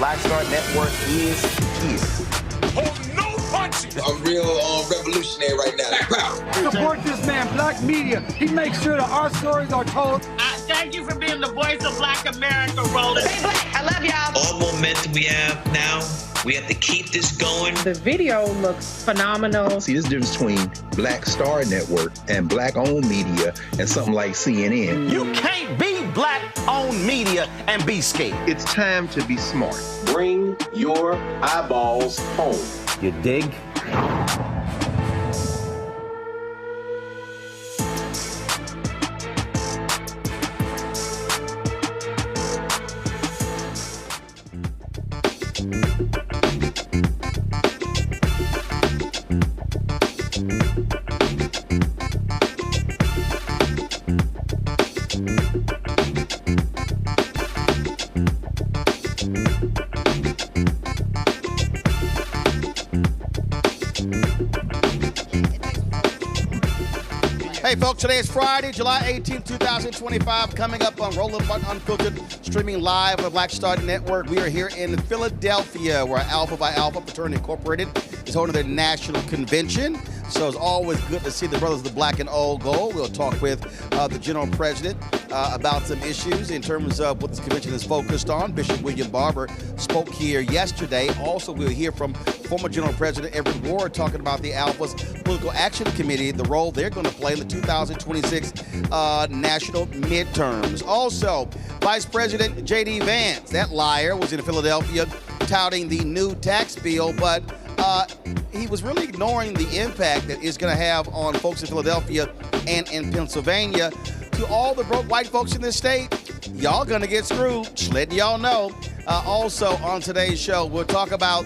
Black Star Network is here. Oh, no punches! I'm real revolutionary right now. Black power. Support this man, Black Media. He makes sure that our stories are told. Thank you for being the voice of Black America, Roland. Stay black. I love y'all. All momentum we have now, we have to keep this going. The video looks phenomenal. See, this difference between Black Star Network and Black-owned media and something like CNN. You can't be Black-owned media and be scared. It's time to be smart. Bring your eyeballs home. You dig? Hey, folks, today is Friday, July 18, 2025, coming up on Roland Unfiltered, streaming live on the Black Star Network. We are here in Philadelphia, where Phi Alpha Fraternity Incorporated is holding their national convention. So it's always good to see the brothers of the black and old gold. We'll talk with the general president about some issues in terms of what this convention is focused on. Bishop William Barber spoke here yesterday. Also, we'll hear from former General President Everett Ward talking about the Alpha's Political Action Committee, the role they're going to play in the 2026 national midterms. Also, Vice President JD Vance, that liar, was in Philadelphia touting the new tax bill, but he was really ignoring the impact that it's going to have on folks in Philadelphia and in Pennsylvania. To all the broke white folks in this state, y'all going to get screwed. Just letting y'all know. Also on today's show, we'll talk about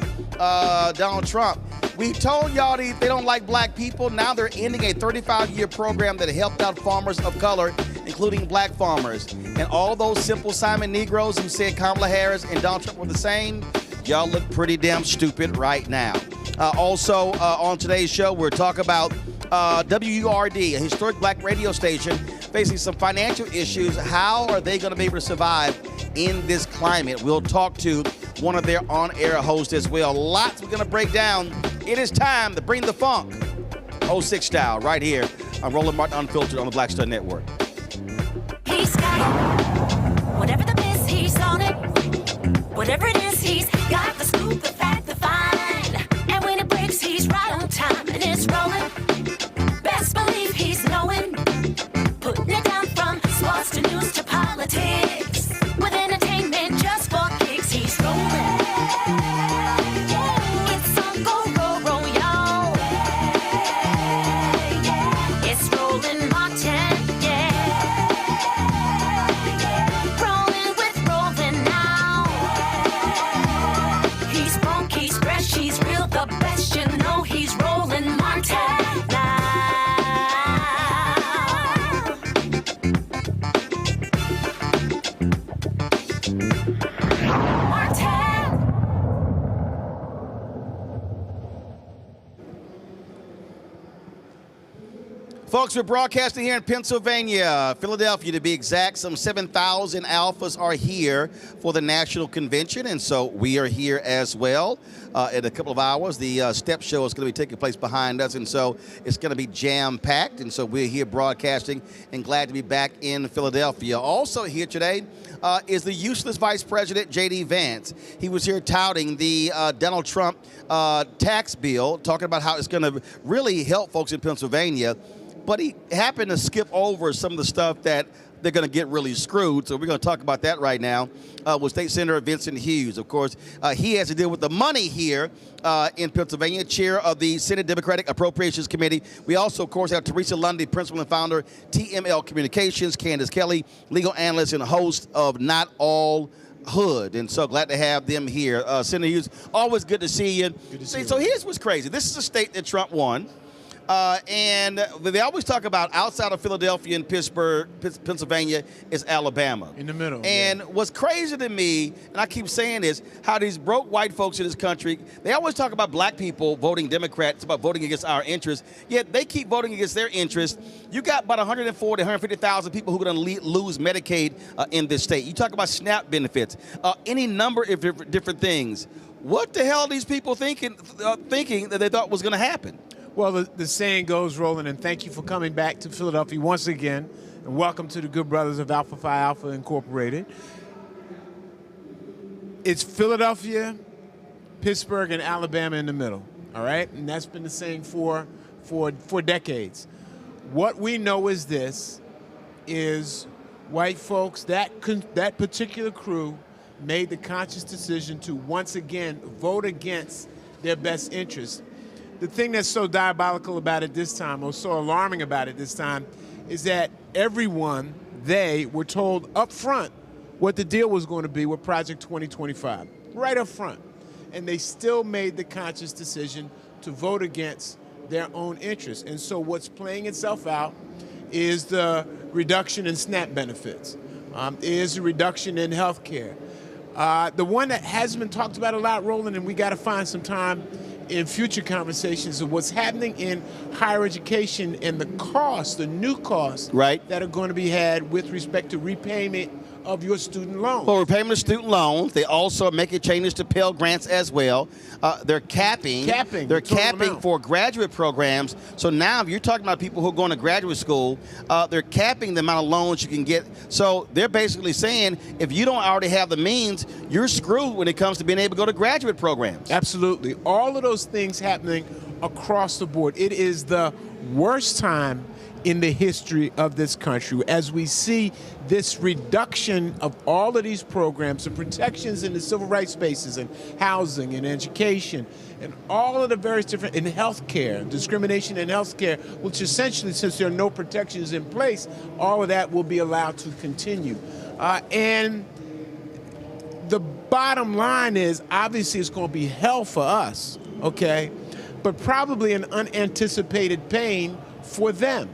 Donald Trump. We told y'all they don't like black people. Now they're ending a 35-year program that helped out farmers of color, including black farmers. And all those Simple Simon Negroes who said Kamala Harris and Donald Trump were the same, y'all look pretty damn stupid right now. Also on today's show, we're talking about WURD, a historic black radio station facing some financial issues. How are they going to be able to survive in this climate? We'll talk to one of their on-air hosts as well. Lots we're going to break down. It is time to bring the funk, 06 style, right here on Roland Martin Unfiltered on the Black Star Network. He's got it. Whatever the miss, he's on it. Whatever it is, he's got the scoop, the fact, the find. And when it breaks, he's right on time and it's rolling. Best believe he's knowing. Putting it down from sports to news to politics. With entertainment just for kicks, he's rolling. It's on go, roll, y'all. It's Roland Martin, rolling with Roland now. He's funk, he's fresh, he's real, the best, you know he's Roland Martin now. Folks, we're broadcasting here in Pennsylvania, Philadelphia to be exact. Some 7,000 Alphas are here for the national convention, and so we are here as well. In a couple of hours, the step show is going to be taking place behind us, and so it's going to be jam-packed, and so we're here broadcasting and glad to be back in Philadelphia. Also here today is the useless Vice President JD Vance. He was here touting the Donald Trump tax bill, talking about how it's going to really help folks in Pennsylvania. But he happened to skip over some of the stuff that they're going to get really screwed. So we're going to talk about that right now with State Senator Vincent Hughes. Of course, he has to deal with the money here in Pennsylvania, chair of the Senate Democratic Appropriations Committee. We also, of course, have Teresa Lundy, principal and founder, TML Communications, Candace Kelly, legal analyst and host of Not All Hood, and so glad to have them here. Senator Hughes, always good to see you. Good to see you. So here's what's crazy. This is a state that Trump won. And they always talk about outside of Philadelphia and Pittsburgh, Pennsylvania, is Alabama. In the middle. And what's crazy to me, and I keep saying this, how these broke white folks in this country, they always talk about black people voting Democrat. It's about voting against our interests, yet they keep voting against their interests. You got about 140, 150,000 people who are going to lose Medicaid in this state. You talk about SNAP benefits, any number of different things. What the hell are these people thinking that they thought was going to happen? Well, the saying goes, Roland, and thank you for coming back to Philadelphia once again, and welcome to the good brothers of Phi Alpha Incorporated. It's Philadelphia, Pittsburgh, and Alabama in the middle, all right? And that's been the saying for decades. What we know is this, is white folks, that particular crew made the conscious decision to once again vote against their best interests. The thing that's so diabolical about it this time, or so alarming about it this time, is that everyone, they were told up front what the deal was going to be with Project 2025, right up front. And they still made the conscious decision to vote against their own interests. And so what's playing itself out is the reduction in SNAP benefits, is the reduction in health care. The one that hasn't been talked about a lot, Roland, and we got to find some time, in future conversations of what's happening in higher education and the costs, the new costs that are going to be had with respect to repayment of your student loan. Well, repayment of student loans. They also are making changes to Pell Grants as well. They're capping. They're capping for graduate programs. So now if you're talking about people who are going to graduate school, they're capping the amount of loans you can get. So they're basically saying if you don't already have the means, you're screwed when it comes to being able to go to graduate programs. Absolutely. All of those things happening across the board. It is the worst time in the history of this country as we see this reduction of all of these programs and protections in the civil rights spaces and housing and education and all of the various different, in healthcare, discrimination in healthcare, which essentially, since there are no protections in place, all of that will be allowed to continue. And the bottom line is, obviously it's going to be hell for us, okay, but probably an unanticipated pain for them.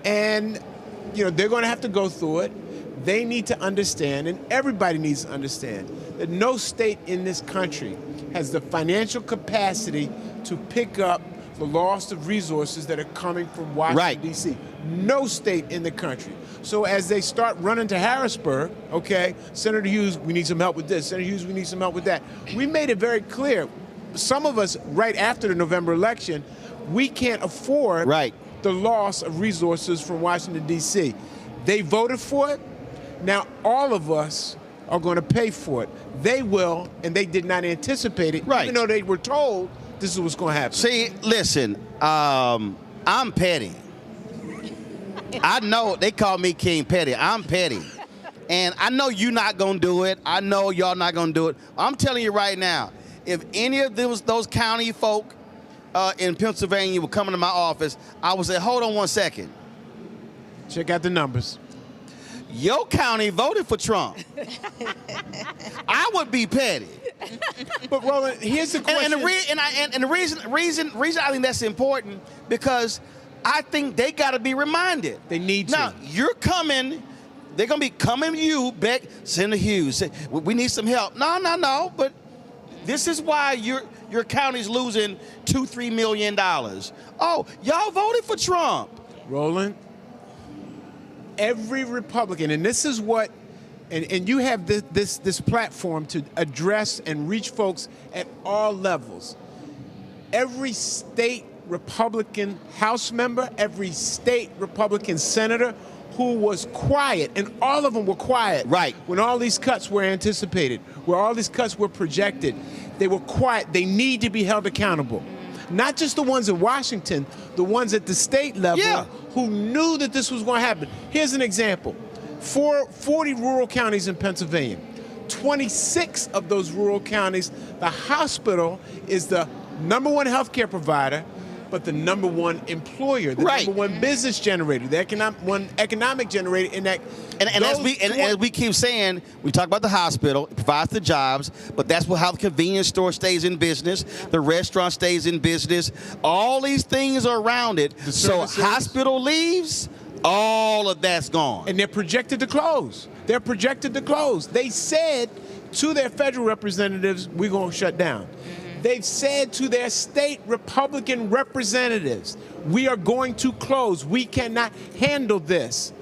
And, you know, they're going to have to go through it. They need to understand, and everybody needs to understand, that no state in this country has the financial capacity to pick up the loss of resources that are coming from Washington, D.C. No state in the country. So as they start running to Harrisburg, okay, Senator Hughes, we need some help with this. Senator Hughes, we need some help with that. We made it very clear. Some of us, right after the November election, we can't afford the loss of resources from Washington, D.C. They voted for it. Now all of us are going to pay for it. They will, and they did not anticipate it, even though they were told this is what's going to happen. See, listen, I'm petty. I know they call me King Petty. I'm petty. And I know you're not going to do it. I know y'all not going to do it. I'm telling you right now, if any of those county folk in Pennsylvania were coming to my office, I would say, hold on one second. Check out the numbers. Your county voted for Trump. I would be petty. But Roland, here's the question. And the reason I think that's important, because I think they got to be reminded. They need to. Now, you're coming, they're going to be coming to you, Beck, Senator Hughes, say, we need some help. No, but this is why your county's losing $2-3 million. Oh, y'all voted for Trump. Roland, every Republican, and this is what, and you have this platform to address and reach folks at all levels. Every state Republican House member, every state Republican senator who was quiet, and all of them were quiet when all these cuts were anticipated, where all these cuts were projected. They were quiet. They need to be held accountable. Not just the ones in Washington, the ones at the state level who knew that this was going to happen. Here's an example. 40 rural counties in Pennsylvania. 26 of those rural counties, the hospital is the #1 healthcare provider, but the #1 employer, the #1 business generator, the economic generator in that. And as we keep saying, we talk about the hospital, it provides the jobs, but that's how the convenience store stays in business, the restaurant stays in business, all these things are around it. So hospital leaves, all of that's gone. And they're projected to close. They're projected to close. They said to their federal representatives, we're going to shut down. They've said to their state Republican representatives, we are going to close. We cannot handle this.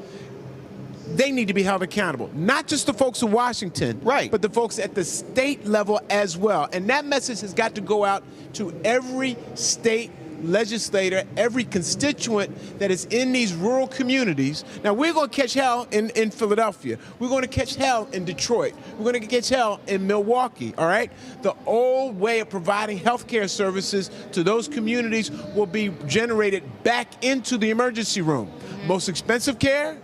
They need to be held accountable. Not just the folks in Washington, but the folks at the state level as well. And that message has got to go out to every state legislator, every constituent that is in these rural communities. Now, we're going to catch hell in Philadelphia. We're going to catch hell in Detroit. We're going to catch hell in Milwaukee, all right? The old way of providing health care services to those communities will be generated back into the emergency room. Most expensive care,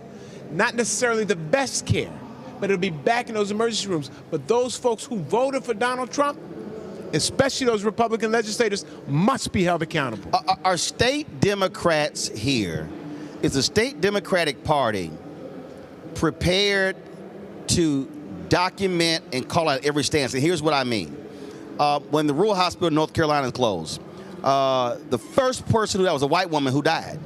not necessarily the best care, but it'll be back in those emergency rooms. But those folks who voted for Donald Trump, especially those Republican legislators, must be held accountable. Are state Democrats here, is the state Democratic Party prepared to document and call out every stance? And here's what I mean. When the rural hospital in North Carolina closed, the first person that was a white woman who died.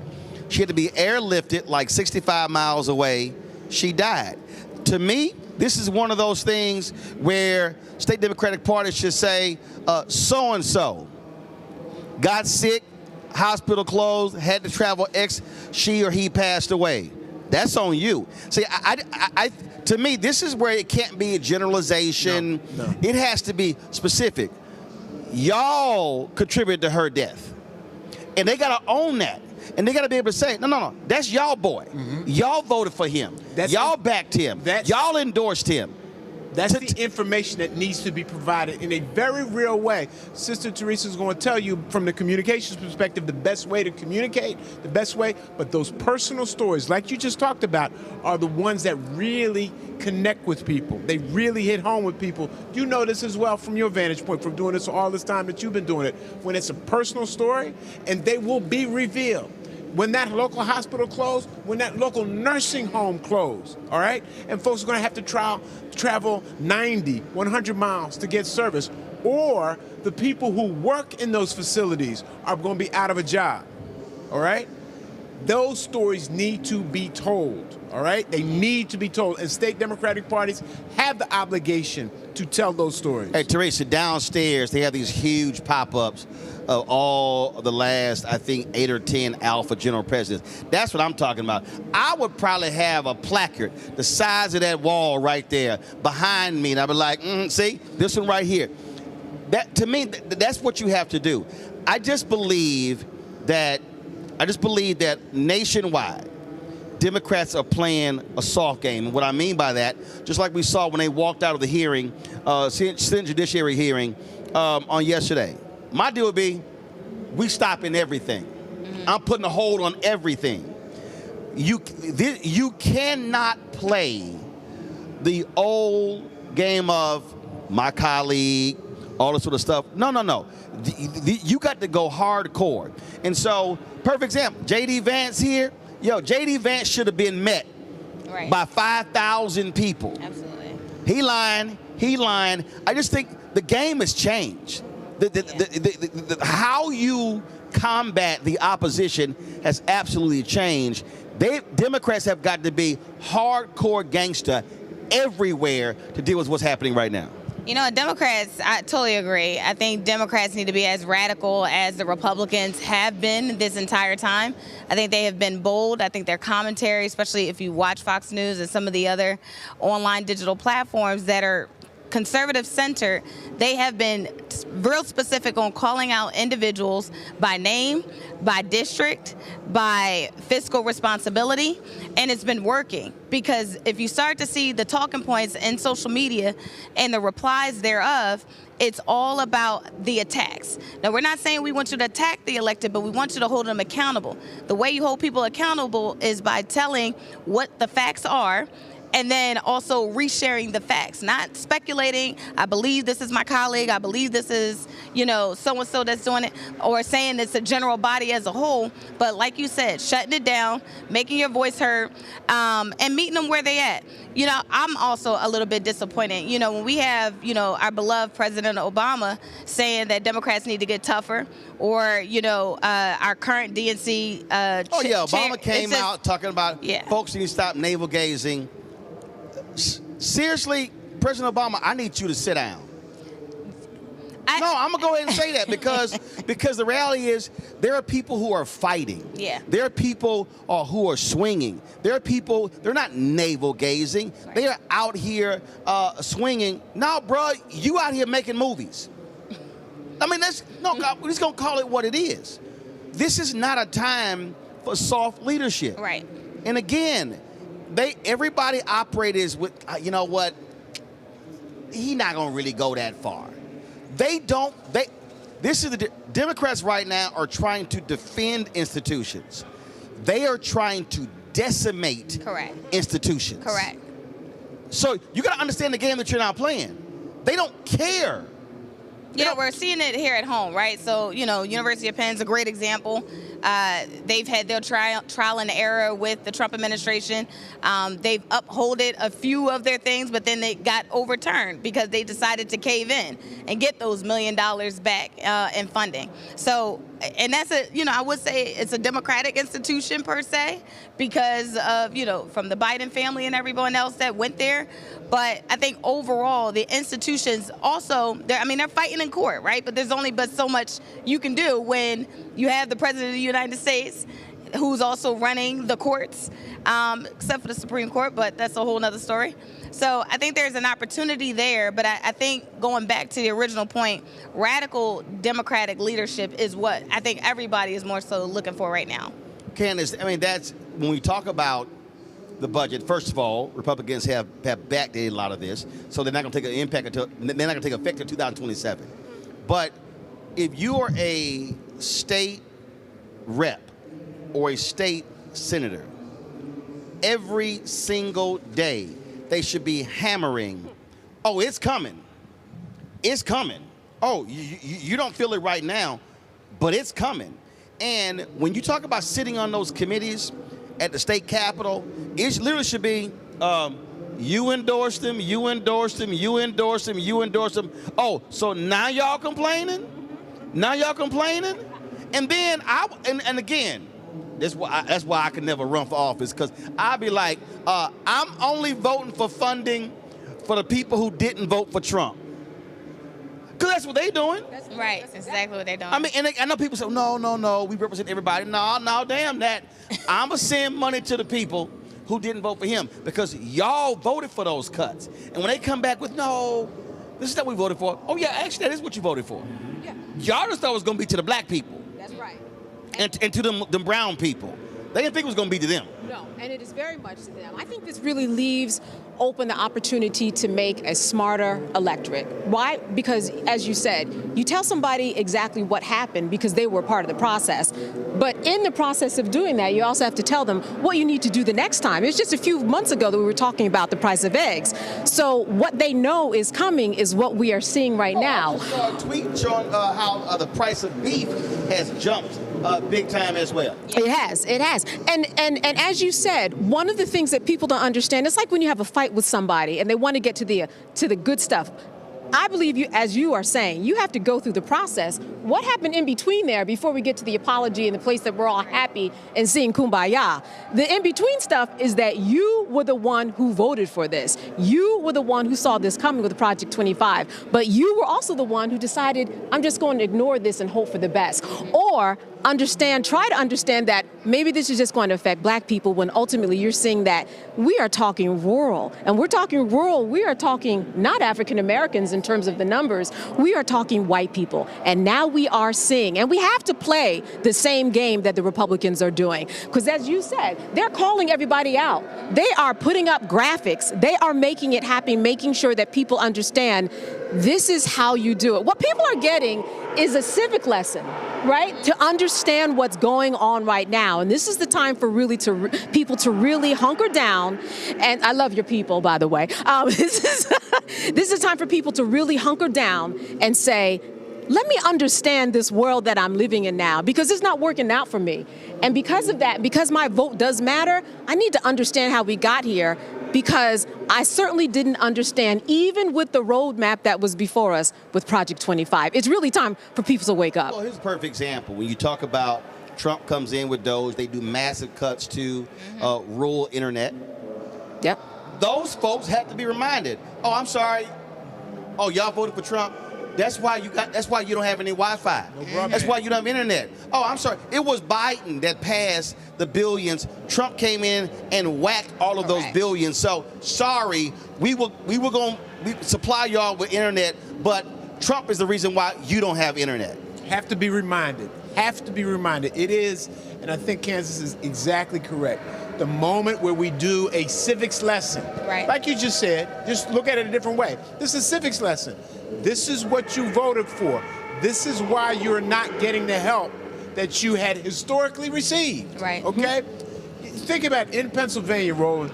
She had to be airlifted like 65 miles away. She died. To me, this is one of those things where state Democratic Party should say, so-and-so got sick, hospital closed, had to travel X, she or he passed away. That's on you. See, to me, this is where it can't be a generalization. No. It has to be specific. Y'all contributed to her death. And they got to own that. And they got to be able to say, no, that's y'all boy. Y'all voted for him. Y'all backed him. Y'all endorsed him. That's the information that needs to be provided in a very real way. Sister Teresa's going to tell you from the communications perspective the best way to communicate, the best way, but those personal stories, like you just talked about, are the ones that really connect with people. They really hit home with people. You know this as well from your vantage point, from doing this all this time that you've been doing it, when it's a personal story, and they will be revealed. When that local hospital closed, when that local nursing home closed, all right? And folks are going to have to travel 90, 100 miles to get service. Or the people who work in those facilities are going to be out of a job, all right? Those stories need to be told, all right? They need to be told. And state Democratic parties have the obligation to tell those stories. Hey, Teresa, downstairs, they have these huge pop-ups of all the last, I think, 8 or 10 Alpha general presidents. That's what I'm talking about. I would probably have a placard the size of that wall right there behind me, and I'd be like, see, this one right here. That, to me, that's what you have to do. I just believe that nationwide, Democrats are playing a soft game. And what I mean by that, just like we saw when they walked out of the hearing, Senate Judiciary hearing on yesterday. My deal would be, we stopping everything. I'm putting a hold on everything. You cannot play the old game of my colleague, all this sort of stuff. No. You got to go hardcore. And so, perfect example, JD Vance here. Yo, JD Vance should have been met by 5,000 people. Absolutely. He lying. I just think the game has changed. How you combat the opposition has absolutely changed. Democrats have got to be hardcore gangster everywhere to deal with what's happening right now. You know, Democrats, I totally agree. I think Democrats need to be as radical as the Republicans have been this entire time. I think they have been bold. I think their commentary, especially if you watch Fox News and some of the other online digital platforms that are conservative-centered, they have been real specific on calling out individuals by name, by district, by fiscal responsibility, and it's been working. Because if you start to see the talking points in social media and the replies thereof, it's all about the attacks. Now, we're not saying we want you to attack the elected, but we want you to hold them accountable. The way you hold people accountable is by telling what the facts are, and then also resharing the facts, not speculating, I believe this is my colleague, I believe this is, so-and-so that's doing it, or saying it's a general body as a whole, but like you said, shutting it down, making your voice heard, and meeting them where they at. I'm also a little bit disappointed. When we have, our beloved President Obama saying that Democrats need to get tougher, or, our current DNC Obama came out talking about folks need to stop navel gazing. Seriously, President Obama, I need you to sit down. No, I'm going to go ahead and say that because the reality is there are people who are fighting. Yeah. There are people who are swinging. There are people, they're not navel gazing. Right. They are out here swinging. No, bro, you out here making movies. I mean, we're just going to call it what it is. This is not a time for soft leadership. Right. And again, everybody operates with, you know what, he not going to really go that far. The Democrats right now are trying to defend institutions. They are trying to decimate institutions. Correct. So you got to understand the game that you're now playing. They don't care. We're seeing it here at home, right? So, University of Penn's a great example. They've had their trial and error with the Trump administration. They've upholded a few of their things, but then they got overturned because they decided to cave in and get those $1 million back in funding. So, and that's I would say it's a democratic institution per se because of, from the Biden family and everyone else that went there. But I think overall, the institutions also, they're fighting in court, right? But there's only but so much you can do when you have the President of the United States who's also running the courts, except for the Supreme Court, but that's a whole nother story. So I think there's an opportunity there, but I think going back to the original point, radical Democratic leadership is what I think everybody is more so looking for right now. Candace, that's when we talk about the budget. First of all, Republicans have backdated a lot of this, so they're not going to take an impact they're not going to take effect until 2027. But if you are a state rep or a state senator, every single day they should be hammering, oh, it's coming. It's coming. Oh, you don't feel it right now, but it's coming. And when you talk about sitting on those committees at the state capitol, it literally should be you endorsed them, you endorsed them, you endorsed them, you endorsed them. Oh, so now y'all complaining? Now y'all complaining? And then and again, that's why I could never run for office, because I'd be like, I'm only voting for funding for the people who didn't vote for Trump. Because that's what they're doing. That's right. That's exactly what they're doing. And I know people say, no, we represent everybody. No, damn that. I'm going to send money to the people who didn't vote for him because y'all voted for those cuts. And when they come back with, no, this is what we voted for. Oh, yeah, actually, that is what you voted for. Yeah. Y'all just thought it was going to be to the black people. That's right. And to them brown people. They didn't think it was going to be to them. No, and it is very much to them. I think this really leaves open the opportunity to make a smarter electorate. Why? Because, as you said, you tell somebody exactly what happened because they were part of the process. But in the process of doing that, you also have to tell them what you need to do the next time. It's just a few months ago that we were talking about the price of eggs. So what they know is coming is what we are seeing right now. I just saw a tweet showing how the price of beef has jumped big time as well. It has. And as you said, one of the things that people don't understand, it's like when you have a fight with somebody and they want to get to the good stuff. I believe you, as you are saying, you have to go through the process. What happened in between there before we get to the apology and the place that we're all happy and seeing kumbaya? The in-between stuff is that you were the one who voted for this. You were the one who saw this coming with Project 25. But you were also the one who decided, I'm just going to ignore this and hope for the best. Or try to understand that maybe this is just going to affect black people when ultimately you're seeing that we are talking rural. And we're talking rural, we are talking not African Americans in terms of the numbers, we are talking white people. And now we are seeing, and we have to play the same game that the Republicans are doing. Because as you said, they're calling everybody out. They are putting up graphics. They are making it happen, making sure that people understand this is how you do it. What people are getting is a civic lesson, right? To understand what's going on right now. And this is the time for people to really hunker down. And I love your people, by the way. This is time for people to really hunker down and say, let me understand this world that I'm living in now, because it's not working out for me. And because of that, because my vote does matter, I need to understand how we got here, because I certainly didn't understand, even with the roadmap that was before us with Project 25. It's really time for people to wake up. Well, here's a perfect example. When you talk about Trump comes in with those, they do massive cuts to rural internet. Yep. Those folks have to be reminded, oh, I'm sorry. Oh, y'all voted for Trump? That's why you don't have any Wi-Fi. No, that's why you don't have internet. Oh, I'm sorry. It was Biden that passed the billions. Trump came in and whacked all of those billions. So sorry, we were going to supply y'all with internet, but Trump is the reason why you don't have internet. Have to be reminded. Have to be reminded. It is, and I think Kansas is exactly correct, the moment where we do a civics lesson. Right. Like you just said, just look at it a different way. This is a civics lesson. This is what you voted for. This is why you're not getting the help that you had historically received. Right. Okay? Think about it. In Pennsylvania, Roland,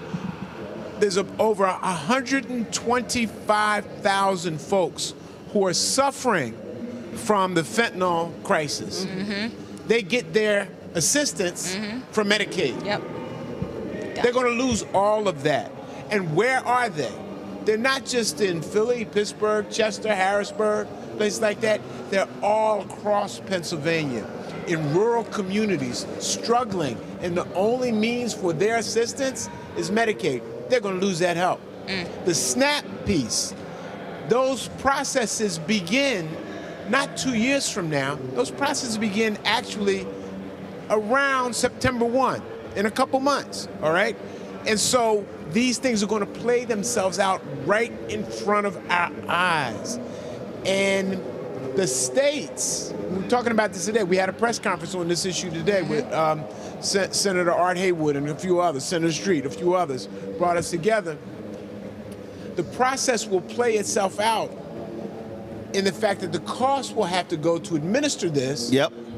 there's over 125,000 folks who are suffering from the fentanyl crisis. Mm-hmm. They get their assistance from Medicaid. Yep. They're going to lose all of that. And where are they? They're not just in Philly, Pittsburgh, Chester, Harrisburg, places like that. They're all across Pennsylvania in rural communities struggling, and the only means for their assistance is Medicaid. They're going to lose that help. The SNAP piece, those processes begin not 2 years from now. Those processes begin actually around September 1, in a couple months, all right? And so these things are going to play themselves out right in front of our eyes. And the states, we were talking about this today. We had a press conference on this issue today with Senator Art Haywood and a few others, Senator Street, a few others brought us together. The process will play itself out in the fact that the cost will have to go to administer this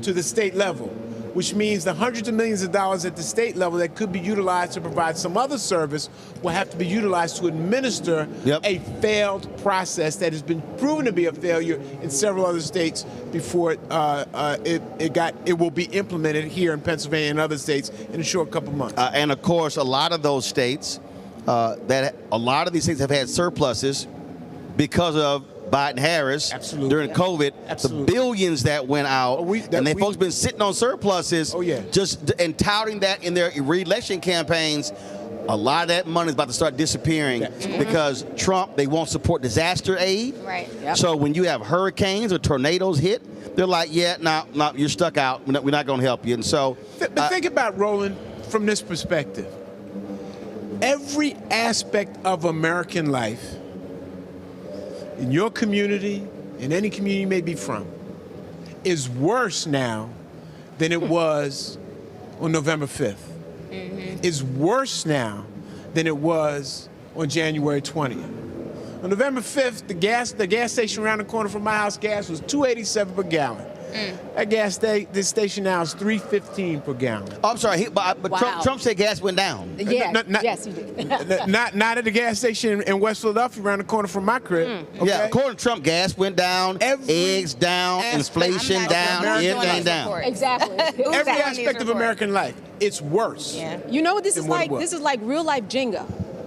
to the state level, which means the hundreds of millions of dollars at the state level that could be utilized to provide some other service will have to be utilized to administer a failed process that has been proven to be a failure in several other states before it will be implemented here in Pennsylvania and other states in a short couple months. And of course, a lot of those states, a lot of these states have had surpluses because of Biden-Harris during COVID, the billions that went out, and folks been sitting on surpluses, and touting that in their re-election campaigns. A lot of that money is about to start disappearing because Trump, they won't support disaster aid. Right. So when you have hurricanes or tornadoes hit, they're like, no, you're stuck out. We're not going to help you. And so, but think about, Roland, from this perspective. Every aspect of American life, in your community, in any community you may be from, is worse now than it was on November 5th. Is worse now than it was on January 20th. On November 5th, the gas station around the corner from my house, gas was $2.87 per gallon. That this station now is $3.15 per gallon. Oh, I'm sorry, but Trump said gas went down. Yes, he did. not at the gas station in West Philadelphia around the corner from my crib. Okay? Yeah, according to Trump, gas went down, eggs down, inflation down, everything down. Exactly. Every aspect of American life, it's worse. Yeah. You know what this is like? This is like real life Jenga.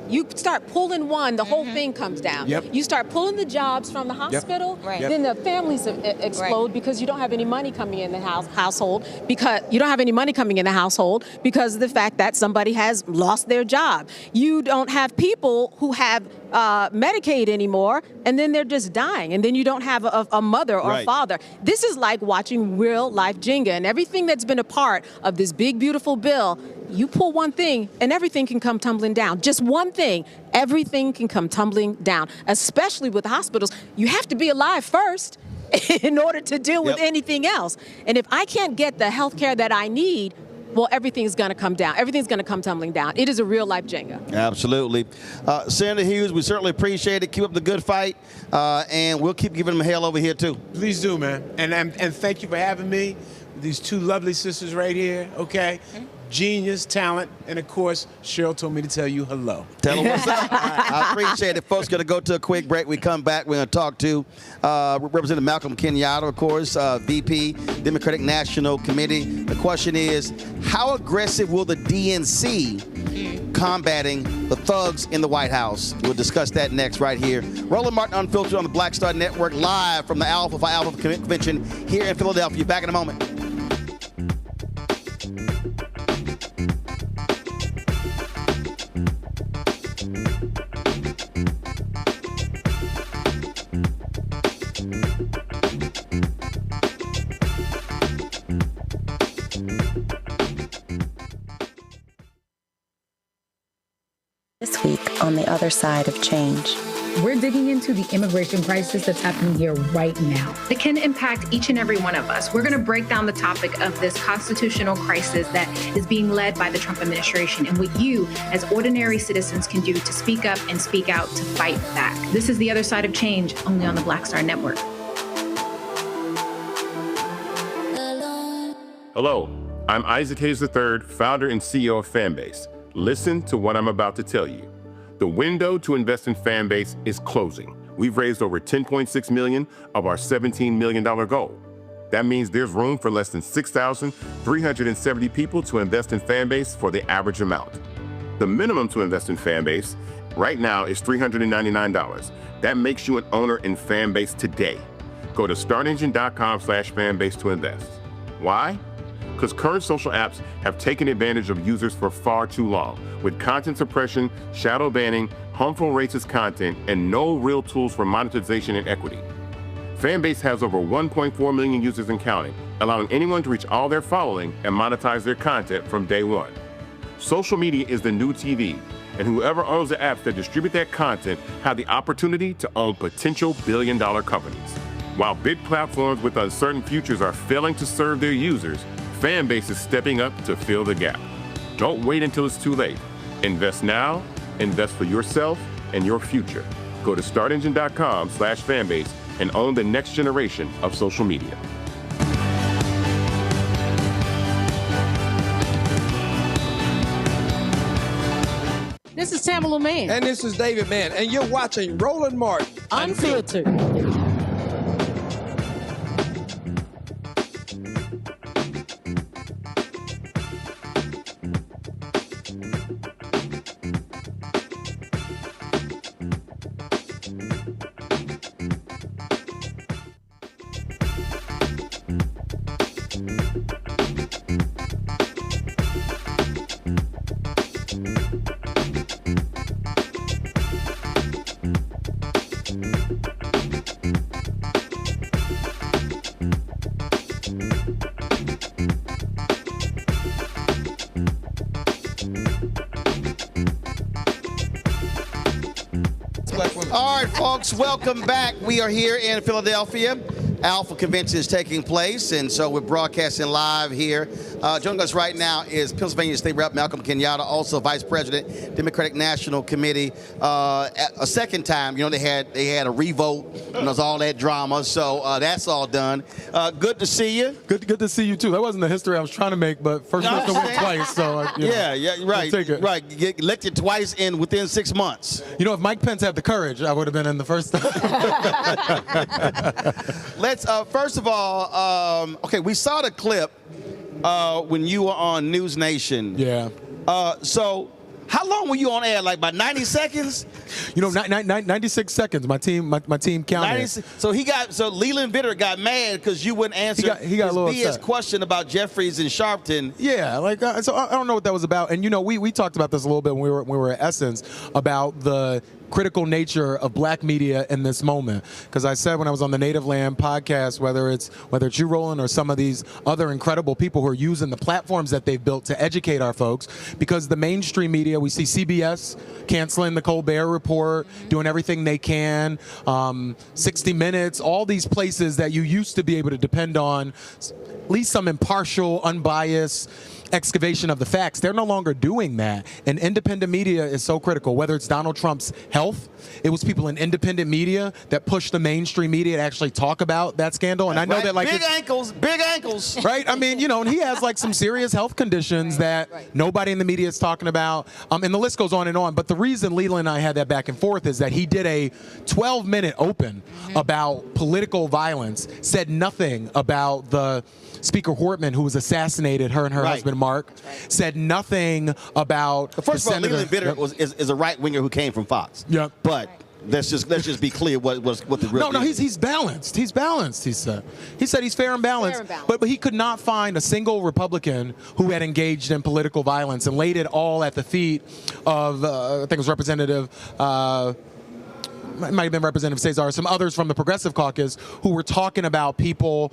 You start pulling one, the whole thing comes down. You start pulling the jobs from the hospital, then the families explode because you don't have any money coming in the household because you don't have any money coming in the household because of the fact that somebody has lost their job. You don't have people who have Medicaid anymore, and then they're just dying, and then you don't have a mother or a father. This is like watching real life Jenga, and everything that's been a part of this big, beautiful bill. You pull one thing and everything can come tumbling down. Just one thing, everything can come tumbling down, especially with hospitals. You have to be alive first in order to deal with anything else. And if I can't get the health care that I need, well, everything's going to come down. Everything's going to come tumbling down. It is a real life Jenga. Absolutely. Senator Hughes, we certainly appreciate it. Keep up the good fight, and we'll keep giving them hell over here, too. Please do, man. And thank you for having me. These two lovely sisters right here, okay? Genius, talent, and of course, Cheryl told me to tell you hello. Tell them what's up. I appreciate it. Folks, going to go to a quick break. We come back, we're going to talk to Representative Malcolm Kenyatta, of course, VP, Democratic National Committee. The question is, how aggressive will the DNC combating the thugs in the White House? We'll discuss that next right here. Roland Martin Unfiltered on the Black Star Network, live from the Phi Alpha Convention here in Philadelphia. Back in a moment. This week on The Other Side of Change. We're digging into the immigration crisis that's happening here right now. It can impact each and every one of us. We're going to break down the topic of this constitutional crisis that is being led by the Trump administration and what you, as ordinary citizens, can do to speak up and speak out to fight back. This is The Other Side of Change, only on the Black Star Network. Hello, I'm Isaac Hayes III, founder and CEO of Fanbase. Listen to what I'm about to tell you. The window to invest in Fanbase is closing. We've raised over $10.6 million of our $17 million goal. That means there's room for less than 6,370 people to invest in Fanbase for the average amount. The minimum to invest in Fanbase right now is $399. That makes you an owner in Fanbase today. Go to startengine.com/fanbase to invest. Why? Because current social apps have taken advantage of users for far too long, with content suppression, shadow banning, harmful racist content, and no real tools for monetization and equity. Fanbase has over 1.4 million users and counting, allowing anyone to reach all their following and monetize their content from day one. Social media is the new TV, and whoever owns the apps that distribute that content have the opportunity to own potential billion-dollar companies. While big platforms with uncertain futures are failing to serve their users, Fanbase is stepping up to fill the gap. Don't wait until it's too late. Invest now, invest for yourself and your future. Go to startengine.com/fanbase and own the next generation of social media. This is Tamala Mann. And this is David Mann. And you're watching Roland Martin Unfiltered. All right, folks, welcome back. We are here in Philadelphia. Alpha Convention is taking place, and so we're broadcasting live here. Joining us right now is Pennsylvania State Rep Malcolm Kenyatta, also Vice President, Democratic National Committee. A second time, you know, they had a revote, and there's all that drama, so that's all done. Good to see you. Good to see you too. That wasn't the history I was trying to make, but first person to win twice, so right, take it. Right. Get elected twice within 6 months. You know, if Mike Pence had the courage, I would have been in the first time. Let's first of all, okay, we saw the clip when you were on News Nation. Yeah. So how long were you on air? Like about 90 seconds? You know, 96 seconds. My team counted. So Leland Vitter got mad because you wouldn't answer he got a little BS upset. question about Jeffries and Sharpton. Yeah, like so I don't know what that was about. And you know, we talked about this a little bit when we were at Essence about the critical nature of black media in this moment, because I said when I was on the Native Land podcast, whether it's you, Roland, or some of these other incredible people who are using the platforms that they've built to educate our folks, because the mainstream media, we see CBS canceling the Colbert Report, doing everything they can, 60 Minutes, all these places that you used to be able to depend on at least some impartial, unbiased excavation of the facts. They're no longer doing that. And independent media is so critical, whether it's Donald Trump's health. It was people in independent media that pushed the mainstream media to actually talk about that scandal. And I know that like big ankles. Right? I mean, you know, and he has like some serious health conditions that nobody in the media is talking about. And the list goes on and on. But the reason Leland and I had that back and forth is that he did a 12-minute open about political violence, said nothing about the Speaker Hortman, who was assassinated, her and her husband Mark, said nothing about First of all, Leland Vitter is a right winger who came from Fox. Yep. But let's just be clear what the real No, he's balanced. He's balanced, he said. He said he's fair and balanced. But he could not find a single Republican who had engaged in political violence and laid it all at the feet of I think it was Representative might have been Representative Cesar, some others from the Progressive Caucus who were talking about people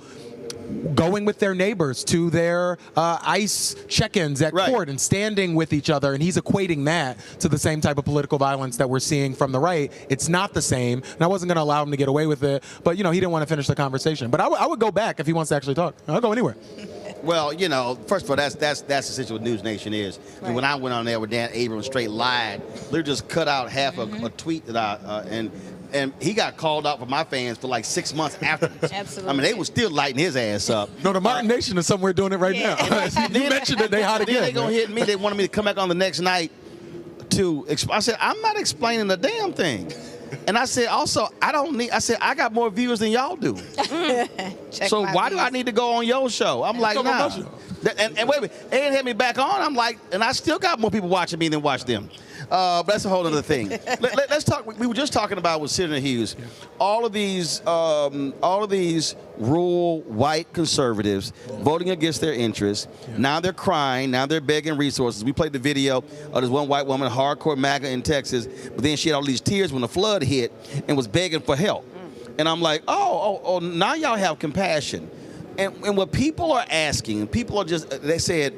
going with their neighbors to their ICE check-ins at court and standing with each other, and he's equating that to the same type of political violence that we're seeing from the right. It's not the same, and I wasn't going to allow him to get away with it, but, you know, he didn't want to finish the conversation. But I would go back if he wants to actually talk. I'll go anywhere. Well, you know, first of all, that's the situation with News Nation is. Right. When I went on there with Dan Abrams, straight lied, they just cut out half a tweet that and he got called out for my fans for like 6 months afterwards. Absolutely. I mean, they were still lighting his ass up. No, the Martin Nation is somewhere doing it right now. You mentioned that they hot again. Then they gonna hit me. They wanted me to come back on the next night to. I said, I'm not explaining a damn thing. And I said, also, I said, I got more viewers than y'all do. So why do I need to go on your show? I'm like, nah. And wait a minute, they didn't have me back on. I'm like, and I still got more people watching me than watch them. But that's a whole other thing. Let's talk. We were just talking about with Senator Hughes, all of these rural white conservatives voting against their interests. Now they're crying. Now they're begging resources. We played the video of this one white woman, hardcore MAGA in Texas, but then she had all these tears when the flood hit and was begging for help. And I'm like, oh, now y'all have compassion. And what people are asking, they said,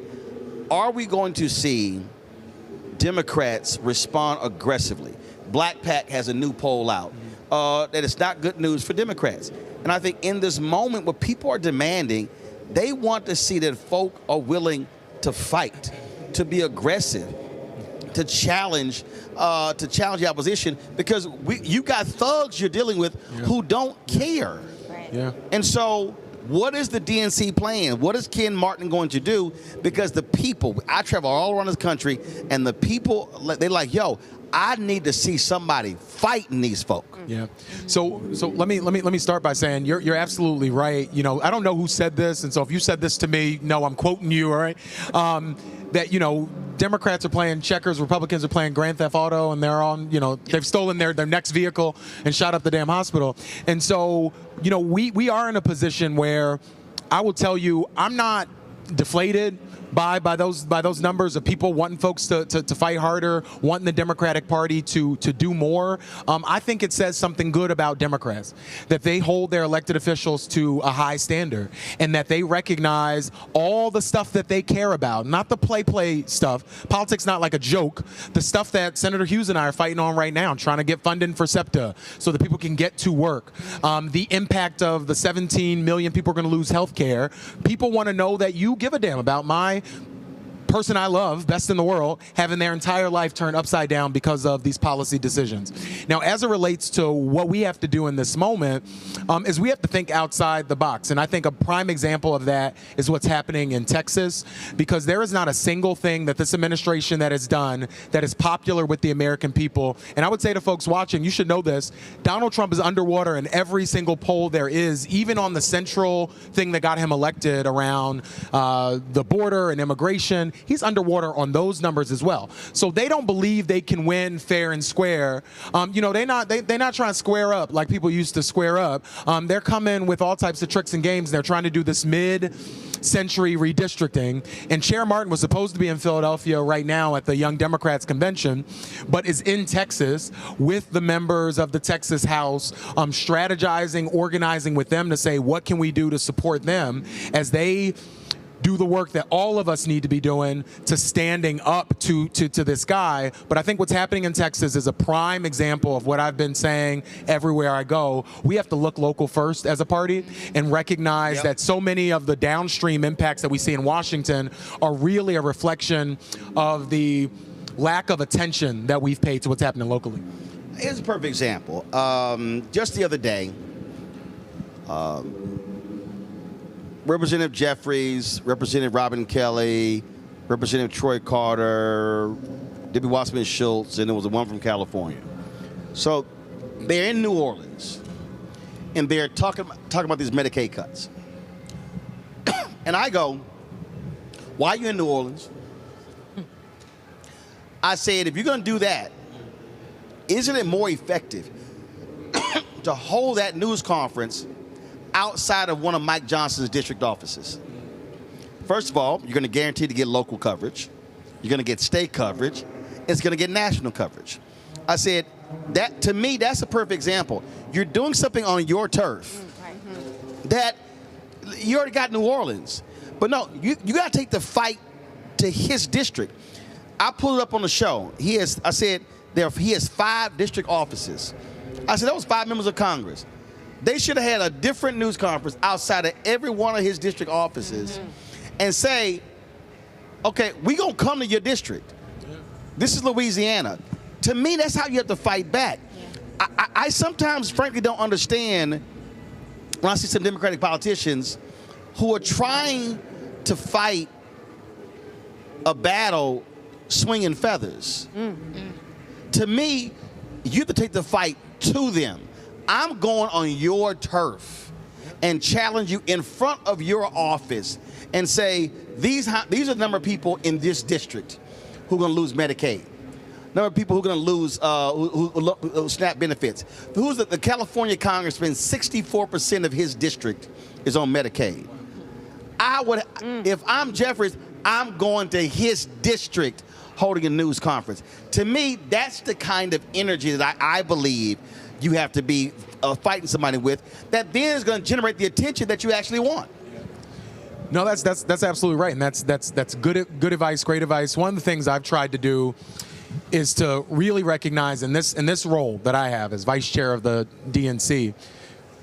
are we going to see Democrats respond aggressively? Black PAC has a new poll out that it's not good news for Democrats. And I think in this moment, what people are demanding, they want to see that folk are willing to fight, to be aggressive, to challenge the opposition, because you got thugs you're dealing with who don't care. Yeah. And so what is the DNC plan? What is Ken Martin going to do? Because the people, I travel all around this country, and the people, they're like, yo, I need to see somebody fighting these folk. Yeah. So let me start by saying you're absolutely right. You know, I don't know who said this, and so if you said this to me, no, I'm quoting you, all right? That, you know, Democrats are playing checkers, Republicans are playing Grand Theft Auto, and they're on, you know, they've stolen their next vehicle and shot up the damn hospital. And so, you know, we are in a position where I will tell you, I'm not deflated by those numbers of people wanting folks to fight harder, wanting the Democratic Party to do more. I think it says something good about Democrats, that they hold their elected officials to a high standard, and that they recognize all the stuff that they care about, not the play stuff. Politics not like a joke. The stuff that Senator Hughes and I are fighting on right now, trying to get funding for SEPTA so that people can get to work. The impact of the 17 million people are going to lose health care. People want to know that you give a damn about my person I love, best in the world, having their entire life turned upside down because of these policy decisions. Now, as it relates to what we have to do in this moment, is we have to think outside the box. And I think a prime example of that is what's happening in Texas, because there is not a single thing that this administration that has done that is popular with the American people. And I would say to folks watching, you should know this, Donald Trump is underwater in every single poll there is, even on the central thing that got him elected around the border and immigration. He's underwater on those numbers as well. So they don't believe they can win fair and square. You know, they're not trying to square up like people used to square up. They're coming with all types of tricks and games. They're trying to do this mid-century redistricting. And Chair Martin was supposed to be in Philadelphia right now at the Young Democrats convention, but is in Texas with the members of the Texas House, strategizing, organizing with them to say, what can we do to support them as they do the work that all of us need to be doing to standing up to this guy. But I think what's happening in Texas is a prime example of what I've been saying everywhere I go. We have to look local first as a party and recognize that so many of the downstream impacts that we see in Washington are really a reflection of the lack of attention that we've paid to what's happening locally. Here's a perfect example. Just the other day, Representative Jeffries, Representative Robin Kelly, Representative Troy Carter, Debbie Wasserman Schultz, and there was one from California. So they're in New Orleans, and they're talking about these Medicaid cuts. And I go, why are you in New Orleans? I said, if you're going to do that, isn't it more effective to hold that news conference outside of one of Mike Johnson's district offices? First of all, you're going to guarantee to get local coverage. You're going to get state coverage. It's going to get national coverage. I said, that to me, that's a perfect example. You're doing something on your turf that you already got New Orleans. But no, you got to take the fight to his district. I pulled it up on the show. He has 5 district offices. I said, those 5 members of Congress. They should have had a different news conference outside of every one of his district offices and say, okay, we're going to come to your district. This is Louisiana. To me, that's how you have to fight back. I sometimes, frankly, don't understand when I see some Democratic politicians who are trying to fight a battle swinging feathers. To me, you have to take the fight to them. I'm going on your turf and challenge you in front of your office and say, these are the number of people in this district who are going to lose Medicaid. Number of people who are going to lose who SNAP benefits. Who's the California congressman? 64% of his district is on Medicaid. I would, if I'm Jeffries, I'm going to his district holding a news conference. To me, that's the kind of energy that I believe you have to be fighting somebody with, that then is going to generate the attention that you actually want. No, that's absolutely right, and that's good advice, great advice. One of the things I've tried to do is to really recognize in this role that I have as vice chair of the DNC,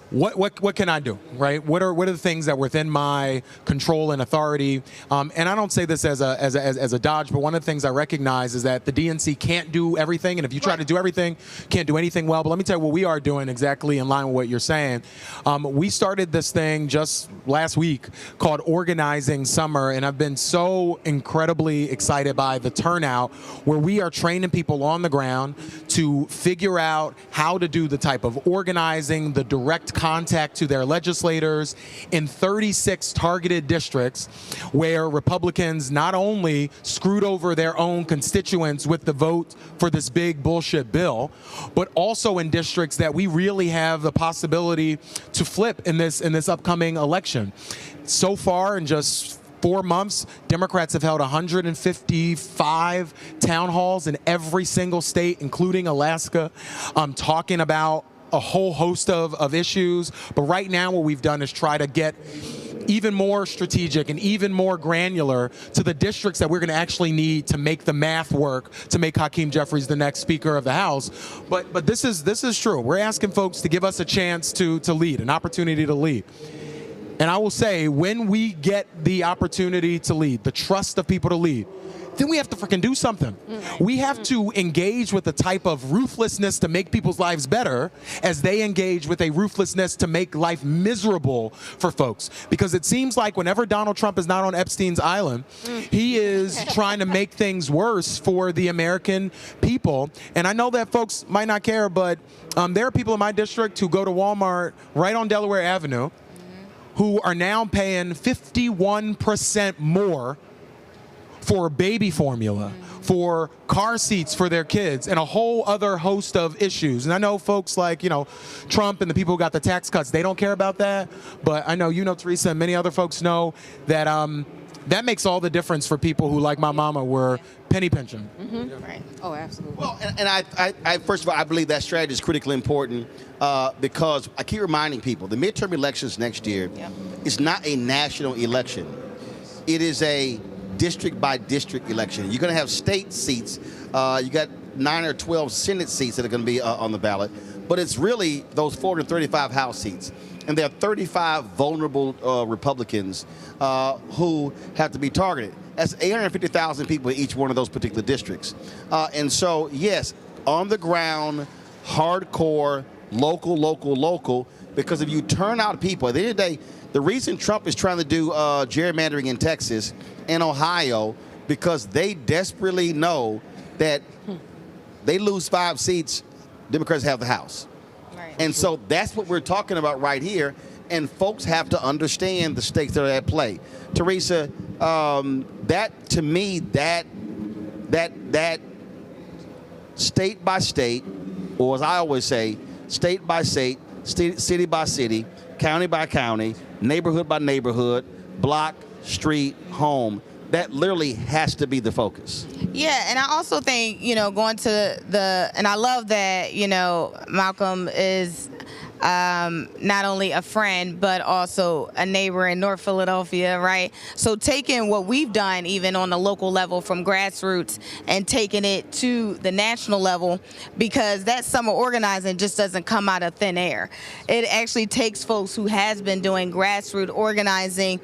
what can I do, right? What are the things that are within my control and authority? And I don't say this as a dodge, but one of the things I recognize is that the DNC can't do everything, and if you try to do everything, can't do anything well. But let me tell you what we are doing exactly in line with what you're saying. We started this thing just last week called Organizing Summer, and I've been so incredibly excited by the turnout, where we are training people on the ground to figure out how to do the type of organizing, the direct contact to their legislators in 36 targeted districts where Republicans not only screwed over their own constituents with the vote for this big bullshit bill, but also in districts that we really have the possibility to flip in this upcoming election. So far, in just 4 months, Democrats have held 155 town halls in every single state, including Alaska, talking about a whole host of issues. But right now what we've done is try to get even more strategic and even more granular to the districts that we're going to actually need to make the math work to make Hakeem Jeffries the next Speaker of the House. But this is true. We're asking folks to give us a chance to lead, an opportunity to lead. And I will say, when we get the opportunity to lead, the trust of people to lead, then we have to freaking do something. We have to engage with a type of ruthlessness to make people's lives better as they engage with a ruthlessness to make life miserable for folks. Because it seems like whenever Donald Trump is not on Epstein's island, he is trying to make things worse for the American people. And I know that folks might not care, but there are people in my district who go to Walmart right on Delaware Avenue who are now paying 51% more for baby formula, for car seats for their kids, and a whole other host of issues. And I know folks like, Trump and the people who got the tax cuts, they don't care about that. But I know, Teresa, and many other folks know that that makes all the difference for people who, like my mama, were penny pinching. Right. Oh, absolutely. Well, and I first of all, I believe that strategy is critically important because I keep reminding people, the midterm elections next year is not a national election. It is a district by district election. You're going to have state seats. You got 9 or 12 Senate seats that are going to be on the ballot, but it's really those 435 House seats. And there are 35 vulnerable Republicans who have to be targeted. That's 850,000 people in each one of those particular districts. And so, yes, on the ground, hardcore, local, because if you turn out people, at the end of the day, the reason Trump is trying to do gerrymandering in Texas and Ohio, because they desperately know that they lose 5 seats, Democrats have the House. Right. And so that's what we're talking about right here, and folks have to understand the stakes that are at play. Teresa, that to me, that state by state, or as I always say, state by state, city by city, county by county, neighborhood by neighborhood, block, street, home. That literally has to be the focus. Yeah, and I also think, going to and I love that, Malcolm is not only a friend, but also a neighbor in North Philadelphia, right? So taking what we've done, even on the local level from grassroots, and taking it to the national level, because that summer organizing just doesn't come out of thin air. It actually takes folks who has been doing grassroots organizing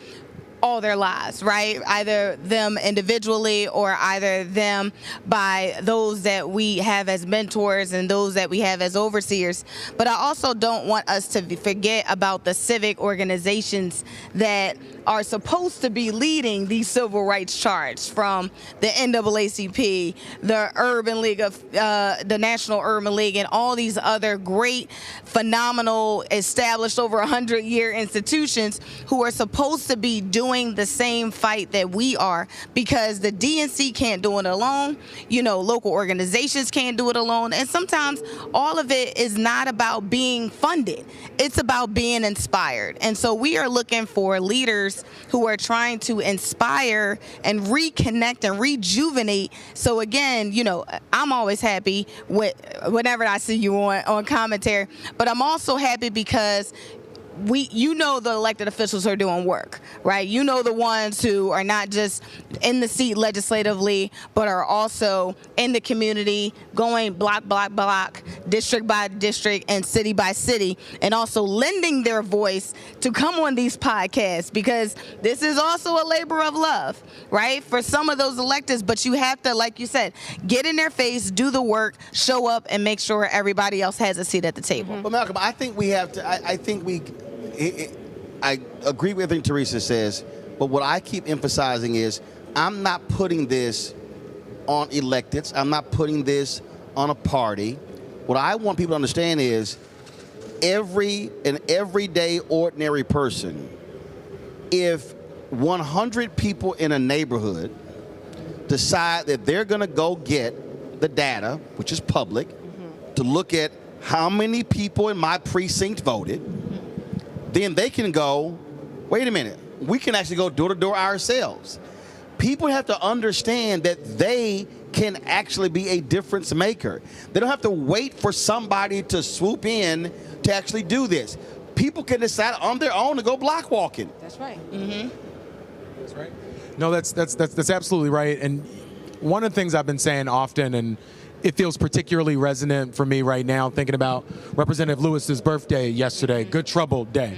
all their lives, right? Either them individually or either them by those that we have as mentors and those that we have as overseers. But I also don't want us to forget about the civic organizations that are supposed to be leading the civil rights charge, from the NAACP, the Urban League of the National Urban League, and all these other great, phenomenal, established over 100-year institutions who are supposed to be doing the same fight that we are, because the DNC can't do it alone. Local organizations can't do it alone, and sometimes all of it is not about being funded. It's about being inspired. And so we are looking for leaders who are trying to inspire and reconnect and rejuvenate. So again, I'm always happy whenever I see you on commentary, but I'm also happy because the elected officials are doing work, right? The ones who are not just in the seat legislatively, but are also in the community, going block by block, district by district, and city by city, and also lending their voice to come on these podcasts, because this is also a labor of love, right? For some of those electeds, but you have to, like you said, get in their face, do the work, show up, and make sure everybody else has a seat at the table. But Malcolm, I think we have to, I agree with everything Teresa says, but what I keep emphasizing is I'm not putting this on electeds. I'm not putting this on a party. What I want people to understand is an everyday ordinary person, if 100 people in a neighborhood decide that they're going to go get the data, which is public, to look at how many people in my precinct voted, then they can go, wait a minute, we can actually go door to door ourselves. People have to understand that they can actually be a difference maker. They don't have to wait for somebody to swoop in to actually do this. People can decide on their own to go block walking. That's right. That's right. No, that's absolutely right. And one of the things I've been saying often, and it feels particularly resonant for me right now, thinking about Representative Lewis's birthday yesterday, Good Trouble Day.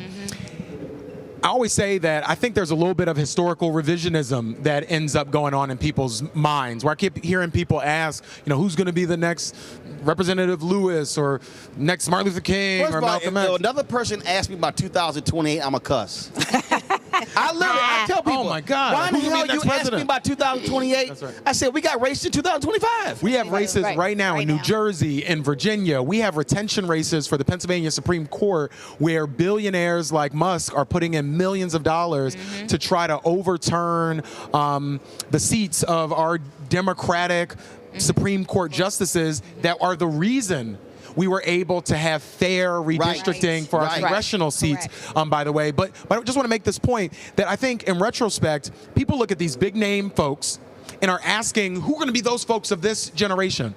I always say that I think there's a little bit of historical revisionism that ends up going on in people's minds, where I keep hearing people ask, who's going to be the next Representative Lewis or next Martin Luther King or Malcolm X. If another person asked me about 2028, I'm a cuss. I tell people, oh my God, why the hell you ask me about 2028? That's right. I said, we got races in 2025. We have races right now in New Jersey and Virginia. We have retention races for the Pennsylvania Supreme Court where billionaires like Musk are putting in millions of dollars to try to overturn the seats of our Democratic Supreme Court justices that are the reason we were able to have fair redistricting for our congressional seats, by the way. But I just want to make this point that I think in retrospect, people look at these big name folks and are asking who are going to be those folks of this generation.